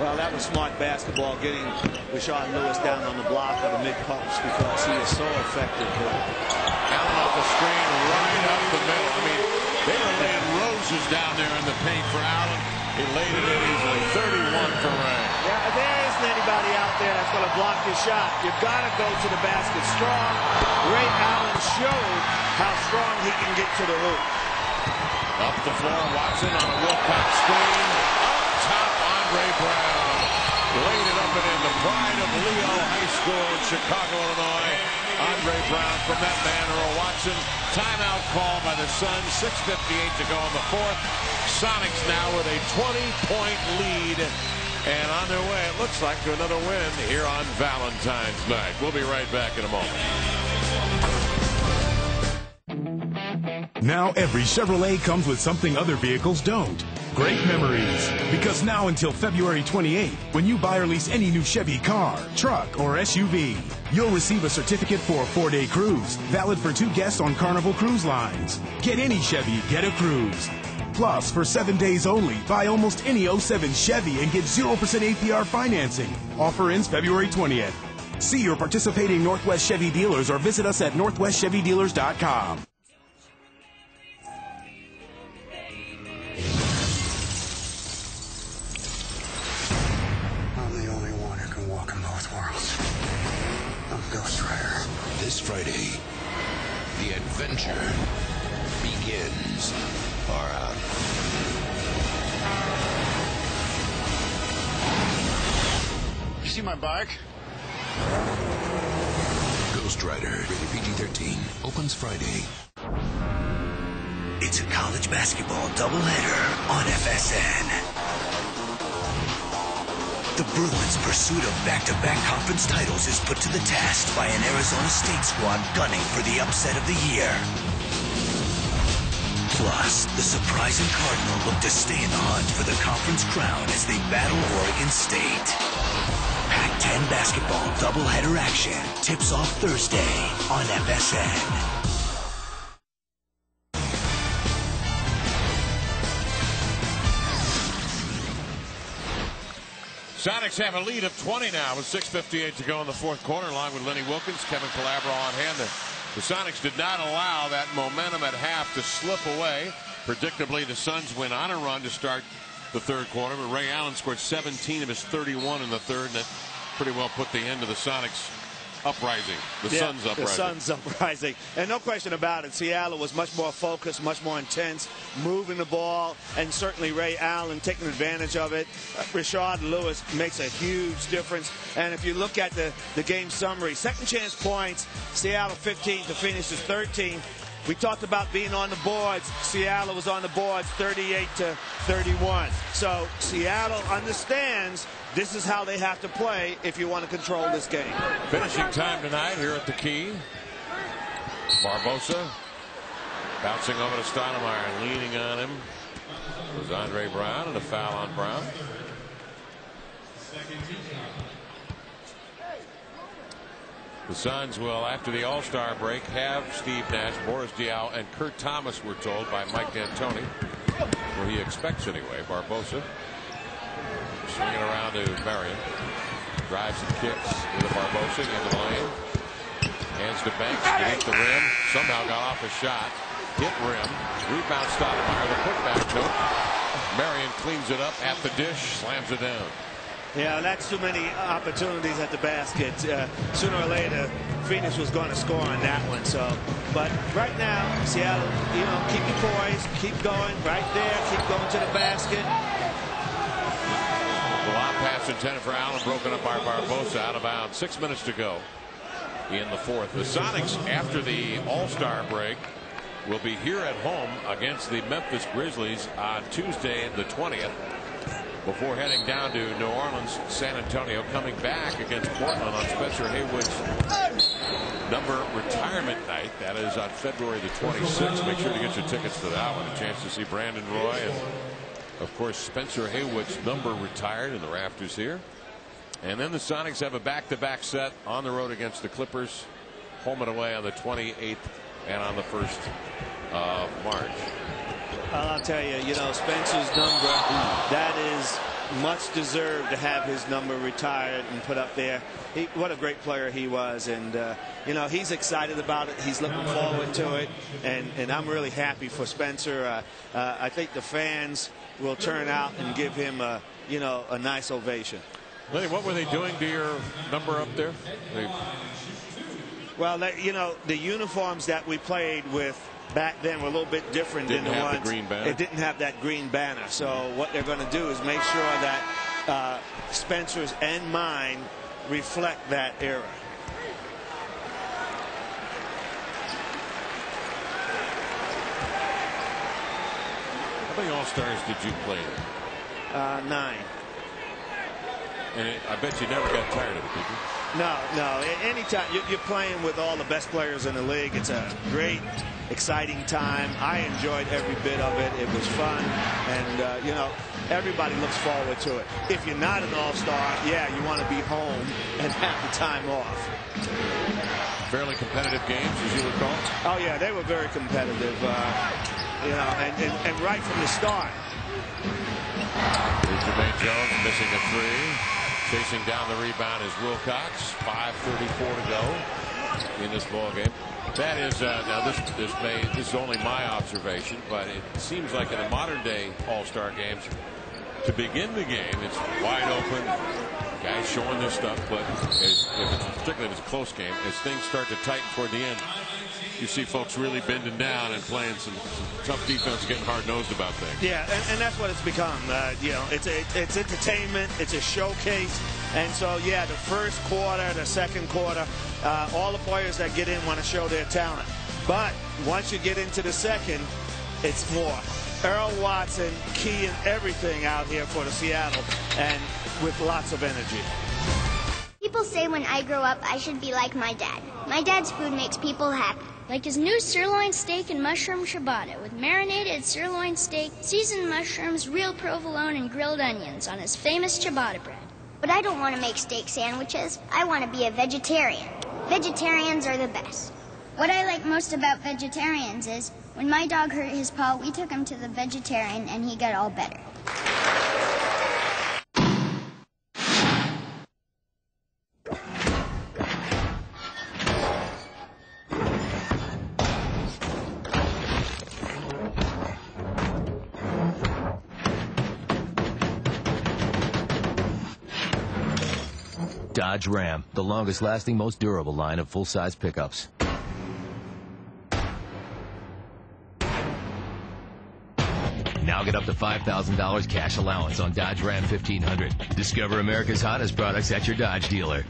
Well, that was smart basketball, getting Rashard Lewis down on the block of the mid-post because he is so effective. Allen off the screen right up the middle. I mean, they were laying roses down there in the paint for Allen. He laid it in easily. 31 for Ray. Yeah, there isn't anybody out there that's going to block his shot. You've got to go to the basket strong. Ray Allen showed how strong he can get to the hoop. Up the floor, Watson on a Wilcox screen. Up top, Andre Brown. Laid it up and in. The pride of Leo High School in Chicago, Illinois. Andre Brown from that man, Earl Watson. Timeout call by the Suns. 6:58 to go in the fourth. Sonics now with a 20-point lead. And on their way, it looks like, to another win here on Valentine's night. We'll be right back in a moment. Now every Chevrolet comes with something other vehicles don't. Great memories. Because now until February 28th, when you buy or lease any new Chevy car, truck, or SUV, you'll receive a certificate for a 4-day cruise, valid for 2 guests on Carnival Cruise Lines. Get any Chevy, get a cruise. Plus, for 7 days only, buy almost any 07 Chevy and get 0% APR financing. Offer ends February 20th. See your participating Northwest Chevy dealers or visit us at northwestchevydealers.com. I'm the only one who can walk in both worlds. I'm Ghost Rider. This Friday, the adventure begins. Far out. You see my bike? Ghost Rider, rated PG-13, opens Friday. It's a college basketball doubleheader on FSN. The Bruins' pursuit of back-to-back conference titles is put to the test by an Arizona State squad gunning for the upset of the year. Plus, the surprising Cardinal look to stay in the hunt for the conference crown as they battle Oregon State. Pac-10 basketball doubleheader action tips off Thursday on FSN. Sonics have a lead of 20 now with 6:58 to go in the fourth quarter, along with Lenny Wilkins, Kevin Calabro on hand. The Sonics did not allow that momentum at half to slip away. Predictably, the Suns went on a run to start the third quarter, but Ray Allen scored 17 of his 31 in the third, and that pretty well put the end to the Sonics uprising. Suns uprising. The Suns uprising. And no question about it, Seattle was much more focused, much more intense, moving the ball, and certainly Ray Allen taking advantage of it. Rashard Lewis makes a huge difference. And if you look at the game summary, second chance points, Seattle 15 to Phoenix is 13. We talked about being on the boards. Seattle was on the boards 38 to 31. So Seattle understands this is how they have to play if you want to control this game. Finishing time tonight here at the Key. Barbosa bouncing over to Stoudemire and leaning on him was Andre Brown, and a foul on Brown. The Suns will, after the All-Star break, have Steve Nash, Boris Diaw, and Kurt Thomas, we're told by Mike D'Antoni, where he expects anyway. Barbosa swinging around to Marion. Drives and kicks with a Barbosa into the lane. Hands to Banks beneath the rim. Somehow got off a shot. Hit rim. Rebound Stoudemire. The putback. Nope. Marion cleans it up at the dish, slams it down. Yeah, that's too many opportunities at the basket. Sooner or later, Phoenix was going to score on that one. So, but right now, Seattle, keep your poise, keep going right there, keep going to the basket. The long pass intended for Allen, broken up by Barbosa, out of bounds. 6 minutes to go in the fourth. The Sonics, after the All-Star break, will be here at home against the Memphis Grizzlies on Tuesday, the 20th. Before heading down to New Orleans, San Antonio, coming back against Portland on Spencer Haywood's number retirement night. That is on February the 26th. Make sure to get your tickets to that one. A chance to see Brandon Roy and, of course, Spencer Haywood's number retired in the rafters here. And then the Sonics have a back-to-back set on the road against the Clippers, home and away on the 28th and on the 1st of March. I'll tell you, Spencer's number, that is much deserved to have his number retired and put up there. What a great player he was. And, he's excited about it. He's looking forward to it. And I'm really happy for Spencer. I think the fans will turn out and give him a nice ovation. Lenny, what were they doing to your number up there? Well, the uniforms that we played with back then were a little bit different than the ones. It didn't have that green banner. So what they're going to do is make sure that Spencer's and mine reflect that era. How many All-Stars did you play? 9. And I bet you never got tired of it, did you? No. Anytime you're playing with all the best players in the league, it's a great, exciting time. I enjoyed every bit of it. It was fun, and everybody looks forward to it. If you're not an All-Star, yeah, you want to be home and have the time off. Fairly competitive games, as you recall. Oh yeah, they were very competitive. And right from the start. Here's Jermaine Jones missing a three. Chasing down the rebound is Wilcox. 5:34 to go in this ball game. That is now this is only my observation, but it seems like in the modern day All-Star games, to begin the game, it's wide open, guys showing their stuff. But particularly if it's a close game, as things start to tighten toward the end, you see folks really bending down and playing some tough defense, getting hard-nosed about things. Yeah, and that's what it's become. It's entertainment. It's a showcase. And so, yeah, the first quarter, the second quarter, all the players that get in want to show their talent. But once you get into the second, it's more. Earl Watson keying everything out here for the Seattle, and with lots of energy. People say when I grow up, I should be like my dad. My dad's food makes people happy. Like his new sirloin steak and mushroom ciabatta with marinated sirloin steak, seasoned mushrooms, real provolone, and grilled onions on his famous ciabatta bread. But I don't want to make steak sandwiches. I want to be a vegetarian. Vegetarians are the best. What I like most about vegetarians is when my dog hurt his paw, we took him to the veterinarian and he got all better. Dodge Ram, the longest lasting, most durable line of full-size pickups. Now get up to $5,000 cash allowance on Dodge Ram 1500. Discover America's hottest products at your Dodge dealer.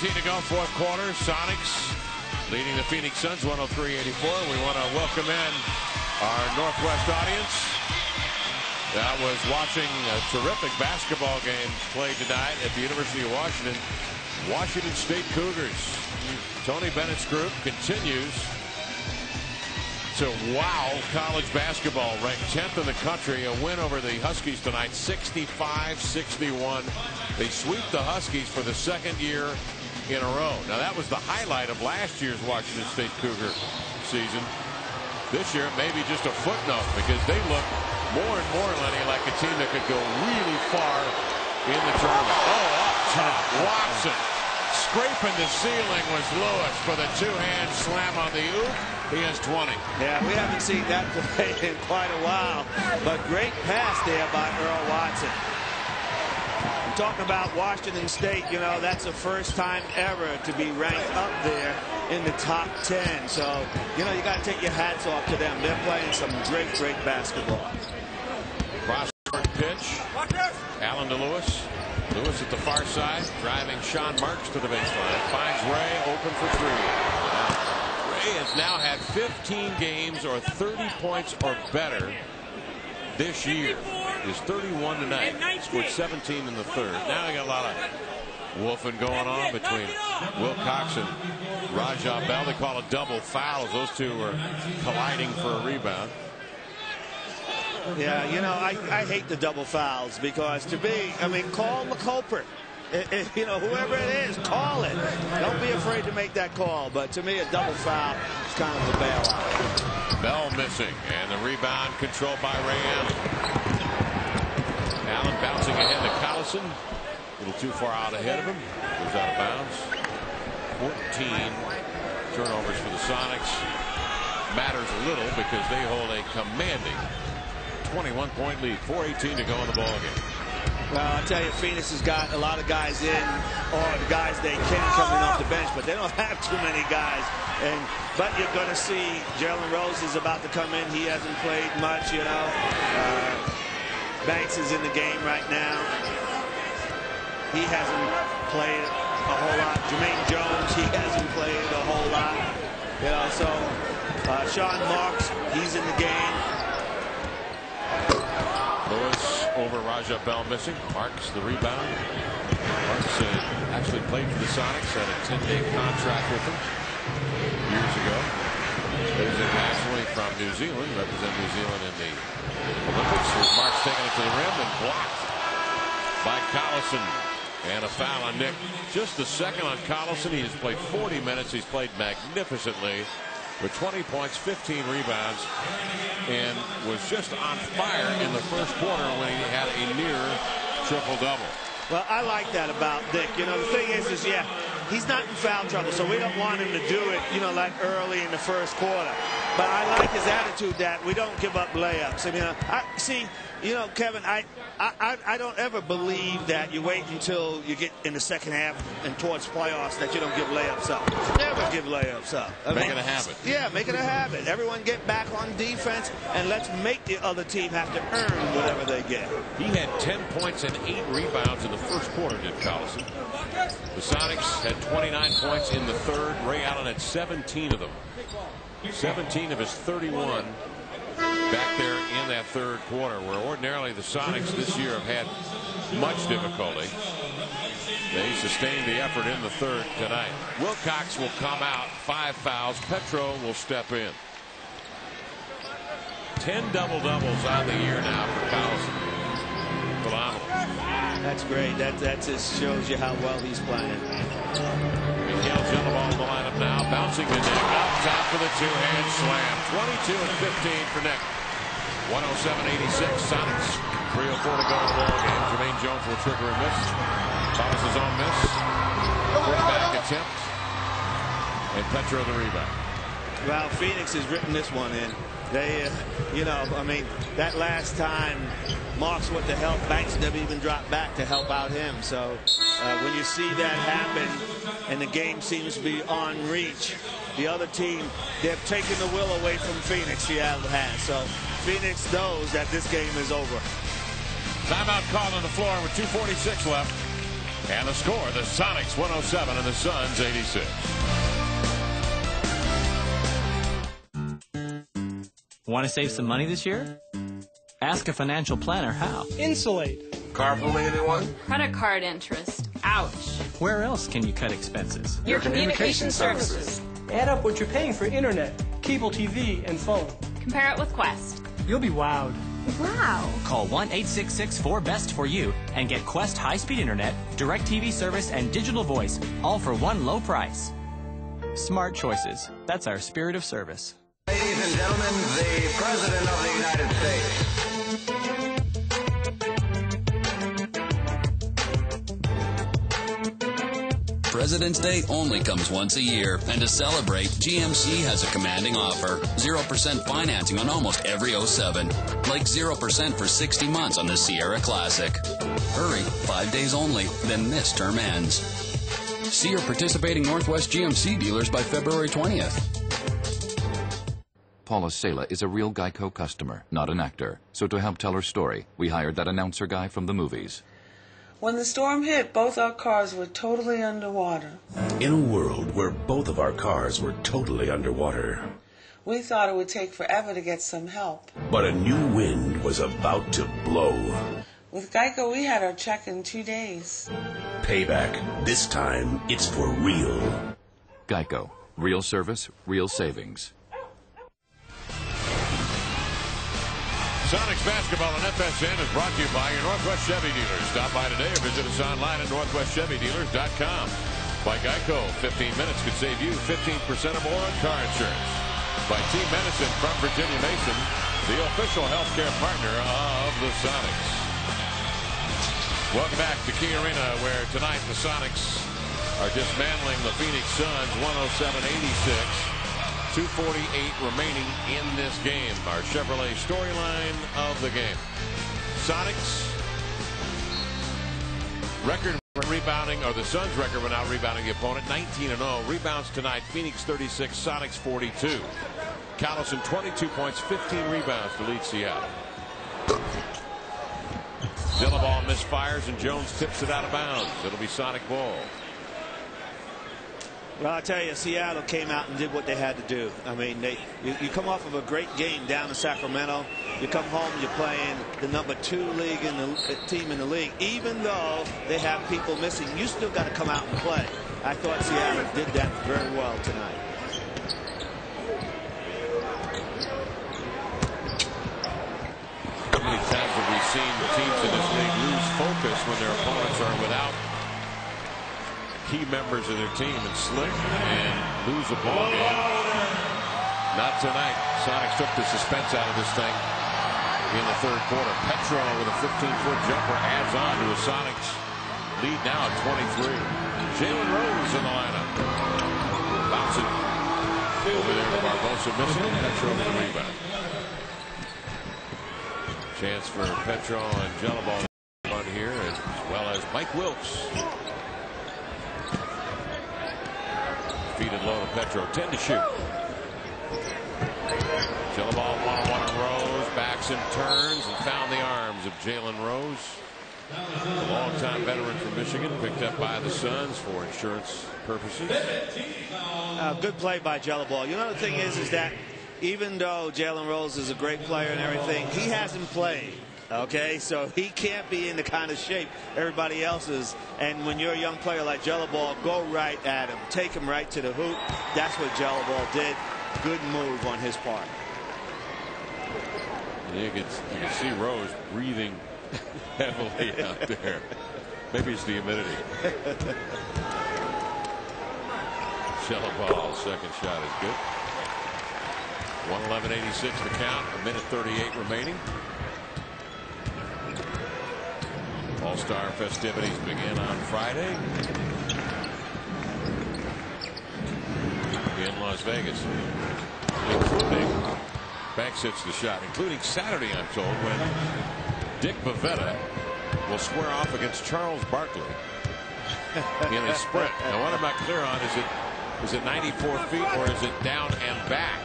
To go, fourth quarter. Sonics leading the Phoenix Suns 103-84. We want to welcome in our Northwest audience that was watching a terrific basketball game played tonight at the University of Washington. Washington State Cougars. Tony Bennett's group continues to wow college basketball, ranked 10th in the country. A win over the Huskies tonight, 65-61. They sweep the Huskies for the second year in a row. Now that was the highlight of last year's Washington State Cougar season. This year it may be just a footnote because they look more and more, Lenny, like a team that could go really far in the tournament. Oh, up top, Watson. Scraping the ceiling was Lewis for the two-hand slam on the oop. He has 20. Yeah, we haven't seen that play in quite a while. But great pass there by Earl Watson. I'm talking about Washington State, you know, that's the first time ever to be ranked up there in the top 10. So, you know, you got to take your hats off to them. They're playing some great, great basketball. Cross-court pitch. Allen to Lewis. Lewis at the far side, driving Sean Marks to the baseline. Finds Ray open for three. Ray has now had 15 games or 30 points or better this year. He's 31 tonight. Scored 17 in the third. Now we got a lot of wolfing going on between Wilcox and Rajah Bell. They call a double foul as those two were colliding for a rebound. Yeah, you know, I hate the double fouls because to me, I mean, call the culprit. You know, whoever it is, call it. Don't be afraid to make that call. But to me, a double foul is kind of a bailout. Bell missing, and the rebound controlled by Ray Allen. Allen bouncing ahead to Collison. A little too far out ahead of him. Goes out of bounds. 14 turnovers for the Sonics. Matters a little because they hold a commanding 21-point lead. 4:18 to go in the ballgame. Well, I tell you, Phoenix has got a lot of guys in, or the guys they can coming off the bench, but they don't have too many guys. But you're going to see Jalen Rose is about to come in. He hasn't played much, you know. Banks is in the game right now. He hasn't played a whole lot. Jermaine Jones, he hasn't played a whole lot. You know, so Sean Marks, he's in the game. Lewis over Rajah Bell missing. Marks the rebound. Marks actually played for the Sonics, had a 10-day contract with them years ago. Plays internationally from New Zealand, represent New Zealand in the Olympics. Here's Marks taking it to the rim and blocked by Collison. And a foul on Nick. Just a second on Collison. He has played 40 minutes. He's played magnificently with 20 points, 15 rebounds, and was just on fire in the first quarter when he had a near triple-double. Well, I like that about Nick. You know, the thing is yeah, he's not in foul trouble, so we don't want him to do it, you know, like early in the first quarter. But I like his attitude that we don't give up layups. I mean, you know, Kevin, I don't ever believe that you wait until you get in the second half and towards playoffs that you don't give layups up. Never give layups up. Make it a habit. Yeah, make it a habit. Everyone get back on defense, and let's make the other team have to earn whatever they get. He had 10 points and 8 rebounds in the first quarter, did Collison. The Sonics had 29 points in the third. Ray Allen had 17 of them. 17 of his 31 back there in that third quarter, where ordinarily the Sonics this year have had much difficulty. They sustained the effort in the third tonight. Wilcox will come out, 5 fouls. Petro will step in. 10 double-doubles on the year now for Collison. Phenomenal. That's great. That just shows you how well he's playing. Mikhail Jelabal in the lineup now, bouncing to Nick up top for the two-hand slam. 22 and 15 for Nick. 107-86 Sonics. 3:04 to go in the ball game. Jermaine Jones will trigger a miss. Follows his own miss. Putback attempt. And Petro the rebound. Well, Phoenix has written this one in. They, you know, I mean, that last time Marks went to help, Banks never even dropped back to help out him. So when you see that happen and the game seems to be on reach, the other team, they've taken the will away from Phoenix, Seattle has. So Phoenix knows that this game is over. Timeout call on the floor with 2:46 left. And the score, the Sonics 107 and the Suns 86. Want to save some money this year? Ask a financial planner how. Insulate. Carpooling, anyone? Credit card interest. Ouch. Where else can you cut expenses? Your communication services. Add up what you're paying for internet, cable TV, and phone. Compare it with Quest. You'll be wowed. Wow. Call 1-866-4BEST-FOR-YOU and get Quest high-speed internet, direct TV service, and digital voice, all for one low price. Smart choices. That's our spirit of service. Ladies and gentlemen, the President of the United States. President's Day only comes once a year, and to celebrate, GMC has a commanding offer. 0% financing on almost every 07. Like 0% for 60 months on the Sierra Classic. Hurry, 5 days only, then this term ends. See your participating Northwest GMC dealers by February 20th. Paula Sela is a real Geico customer, not an actor. So to help tell her story, we hired that announcer guy from the movies. When the storm hit, both our cars were totally underwater. In a world where both of our cars were totally underwater, We thought it would take forever to get some help. but a new wind was about to blow. With Geico, we had our check in 2 days. Payback. This time, it's for real. Geico. Real service, real savings. Sonics basketball on FSN is brought to you by your Northwest Chevy dealers. Stop by today or visit us online at northwestchevydealers.com. By Geico, 15 minutes could save you 15% or more on car insurance. By Team Medicine from Virginia Mason, the official healthcare partner of the Sonics. Welcome back to Key Arena, where tonight the Sonics are dismantling the Phoenix Suns 107-86. 2:48 remaining in this game. Our Chevrolet storyline of the game. Sonics record for rebounding, or the Suns record without rebounding the opponent, 19-0. Rebounds tonight, Phoenix 36, Sonics 42. Callison 22 points, 15 rebounds to lead Seattle. Dillaball misfires and Jones tips it out of bounds. It'll be Sonic ball. Well, I'll tell you, Seattle came out and did what they had to do. I mean, you come off of a great game down in Sacramento. You come home, you're playing the #2 league in the team in the league. Even though they have people missing, you still got to come out and play. I thought Seattle did that very well tonight. How many times have we seen teams in this league lose focus when their opponents are without key members of their team and slip and lose a ball game? Not tonight. Sonics took the suspense out of this thing in the third quarter. Petro with a 15-foot jumper adds on to a Sonics lead now at 23. Jalen Rose in the lineup. Bounce it over there to Barbosa, missing it. Petro with the rebound. Chance for Petro and Jellaball on here, as well as Mike Wilkes. Feeded low to Petro, 10 to shoot. Jellaball one-on-one on Rose, backs and turns, and found the arms of Jalen Rose. A long-time veteran from Michigan, picked up by the Suns for insurance purposes. Good play by Jellaball. You know, the thing is that even though Jalen Rose is a great player and everything, he hasn't played. Okay, so he can't be in the kind of shape everybody else is. And when you're a young player like Jellaball, go right at him. Take him right to the hoop. That's what Jellaball did. Good move on his part. You can see Rose breathing heavily out there. Maybe it's the humidity. Jellaball, second shot is good. 111.86 the count. A minute 38 remaining. All-Star festivities begin on Friday in Las Vegas, including Banks hits the shot, including Saturday, I'm told, when Dick Bavetta will square off against Charles Barkley in a sprint. Now, what I'm not clear on is it 94 feet or is it down and back?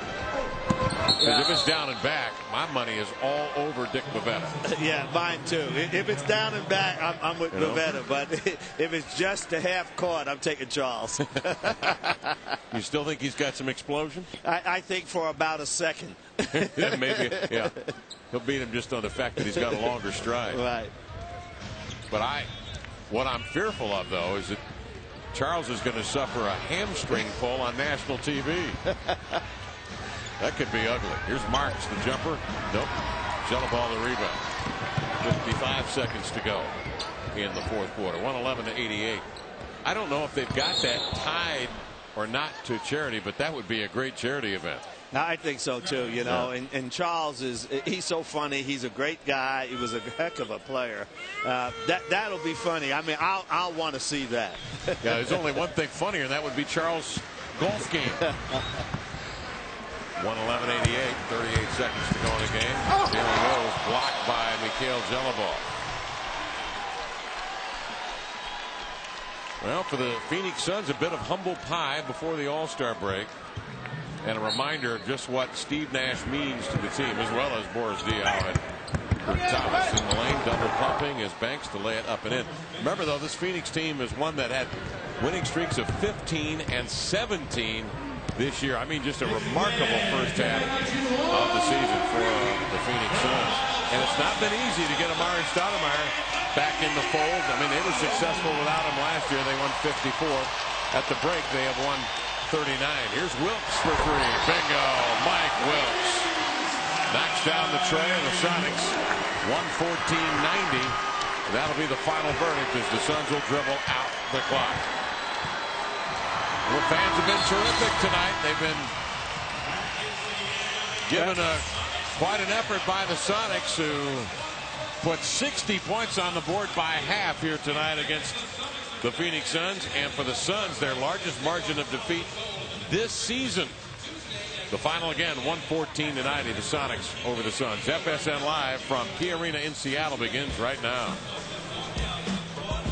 Because if it's down and back, my money is all over Dick Bavetta. Yeah, mine too. If it's down and back, I'm with Bavetta. But if it's just a half court, I'm taking Charles. You still think he's got some explosion? I think for about a second. Maybe, yeah. He'll beat him just on the fact that he's got a longer stride. Right. But what I'm fearful of, though, is that Charles is going to suffer a hamstring pull on national TV. That could be ugly. Here's Marks, the jumper. Nope. Jello the rebound. 55 seconds to go in the fourth quarter. 111-88. I don't know if they've got that tied or not to charity, but that would be a great charity event. I think so too, you know, and Charles he's so funny. He's a great guy. He was a heck of a player. That'll be funny. I mean, I'll want to see that. Yeah, there's only one thing funnier, and that would be Charles' golf game. 111-88, 38 seconds to go in the game. Jalen Rose blocked by Mikhail Jelabov. Well, for the Phoenix Suns, a bit of humble pie before the All-Star break. And a reminder of just what Steve Nash means to the team, as well as Boris Diaw and Kurt Thomas in the lane, double pumping as Banks to lay it up and in. Remember, though, this Phoenix team is one that had winning streaks of 15 and 17 this year. I mean, just a remarkable first half of the season for the Phoenix Suns. And it's not been easy to get Amari Stoudemire back in the fold. I mean, they were successful without him last year. They won 54. At the break, they have won 39. Here's Wilkes for three. Bingo. Mike Wilkes knocks down the tray of the Sonics. 114-90. That'll be the final verdict as the Suns will dribble out the clock. Well, fans have been terrific tonight. They've been given quite an effort by the Sonics, who put 60 points on the board by half here tonight against the Phoenix Suns, and for the Suns, their largest margin of defeat this season. The final again, 114-90, the Sonics over the Suns. FSN Live from Key Arena in Seattle begins right now.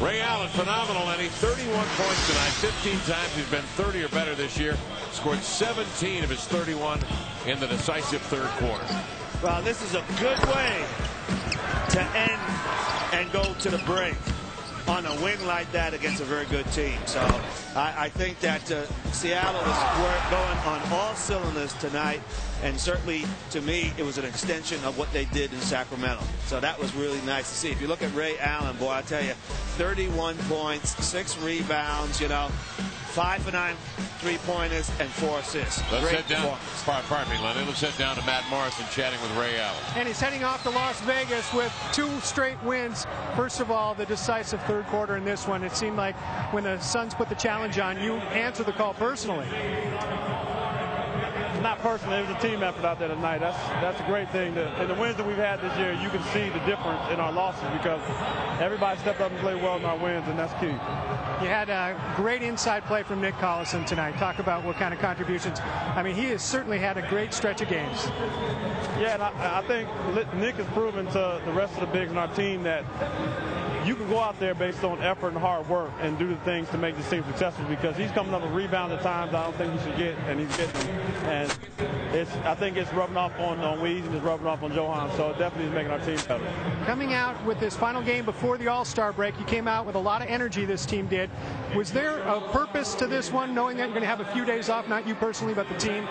Ray Allen, phenomenal, and he's 31 points tonight. 15 times he's been 30 or better this year. Scored 17 of his 31 in the decisive third quarter. Well, this is a good way to end and go to the break on a win like that against a very good team. So I think that Seattle is going on all cylinders tonight, and certainly to me it was an extension of what they did in Sacramento. So that was really nice to see. If you look at Ray Allen, boy, I tell you, 31 points, 6 rebounds, you know, 5 for 9 3-pointers and 4 assists. Let's head down. Pardon me, Lenny. Let's head down to Matt Morrison chatting with Ray Allen. And he's heading off to Las Vegas with 2 straight wins. First of all, the decisive third quarter in this one. It seemed like when the Suns put the challenge on, you answered the call personally. Not personally, it was a team effort out there tonight. That's a great thing. In the wins that we've had this year, you can see the difference in our losses because everybody stepped up and played well in our wins, and that's key. You had a great inside play from Nick Collison tonight. Talk about what kind of contributions. I mean, he has certainly had a great stretch of games. Yeah, and I think Nick has proven to the rest of the bigs in our team that you can go out there based on effort and hard work and do the things to make this team successful, because he's coming up with rebounds at times I don't think he should get, and he's getting them. And I think it's rubbing off on Weeze and it's rubbing off on Johan, so it definitely is making our team better. Coming out with this final game before the All-Star break, you came out with a lot of energy, this team did. Was there a purpose to this one, knowing that you're going to have a few days off, not you personally, but the team?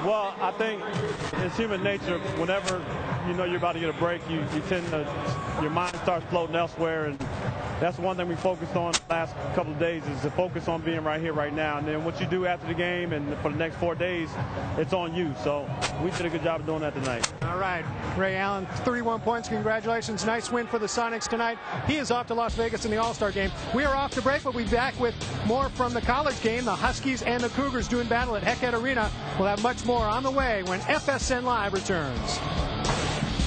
Well, I think it's human nature. Whenever you know you're about to get a break, you tend to, your mind starts floating elsewhere, and that's one thing we focused on the last couple of days, is to focus on being right here, right now. And then what you do after the game and for the next 4 days, it's on you. So we did a good job of doing that tonight. All right, Ray Allen, 31 points. Congratulations. Nice win for the Sonics tonight. He is off to Las Vegas in the All-Star game. We are off to break, but we'll be back with more from the college game. The Huskies and the Cougars doing battle at Heckett Arena. We'll have much more on the way when FSN Live returns.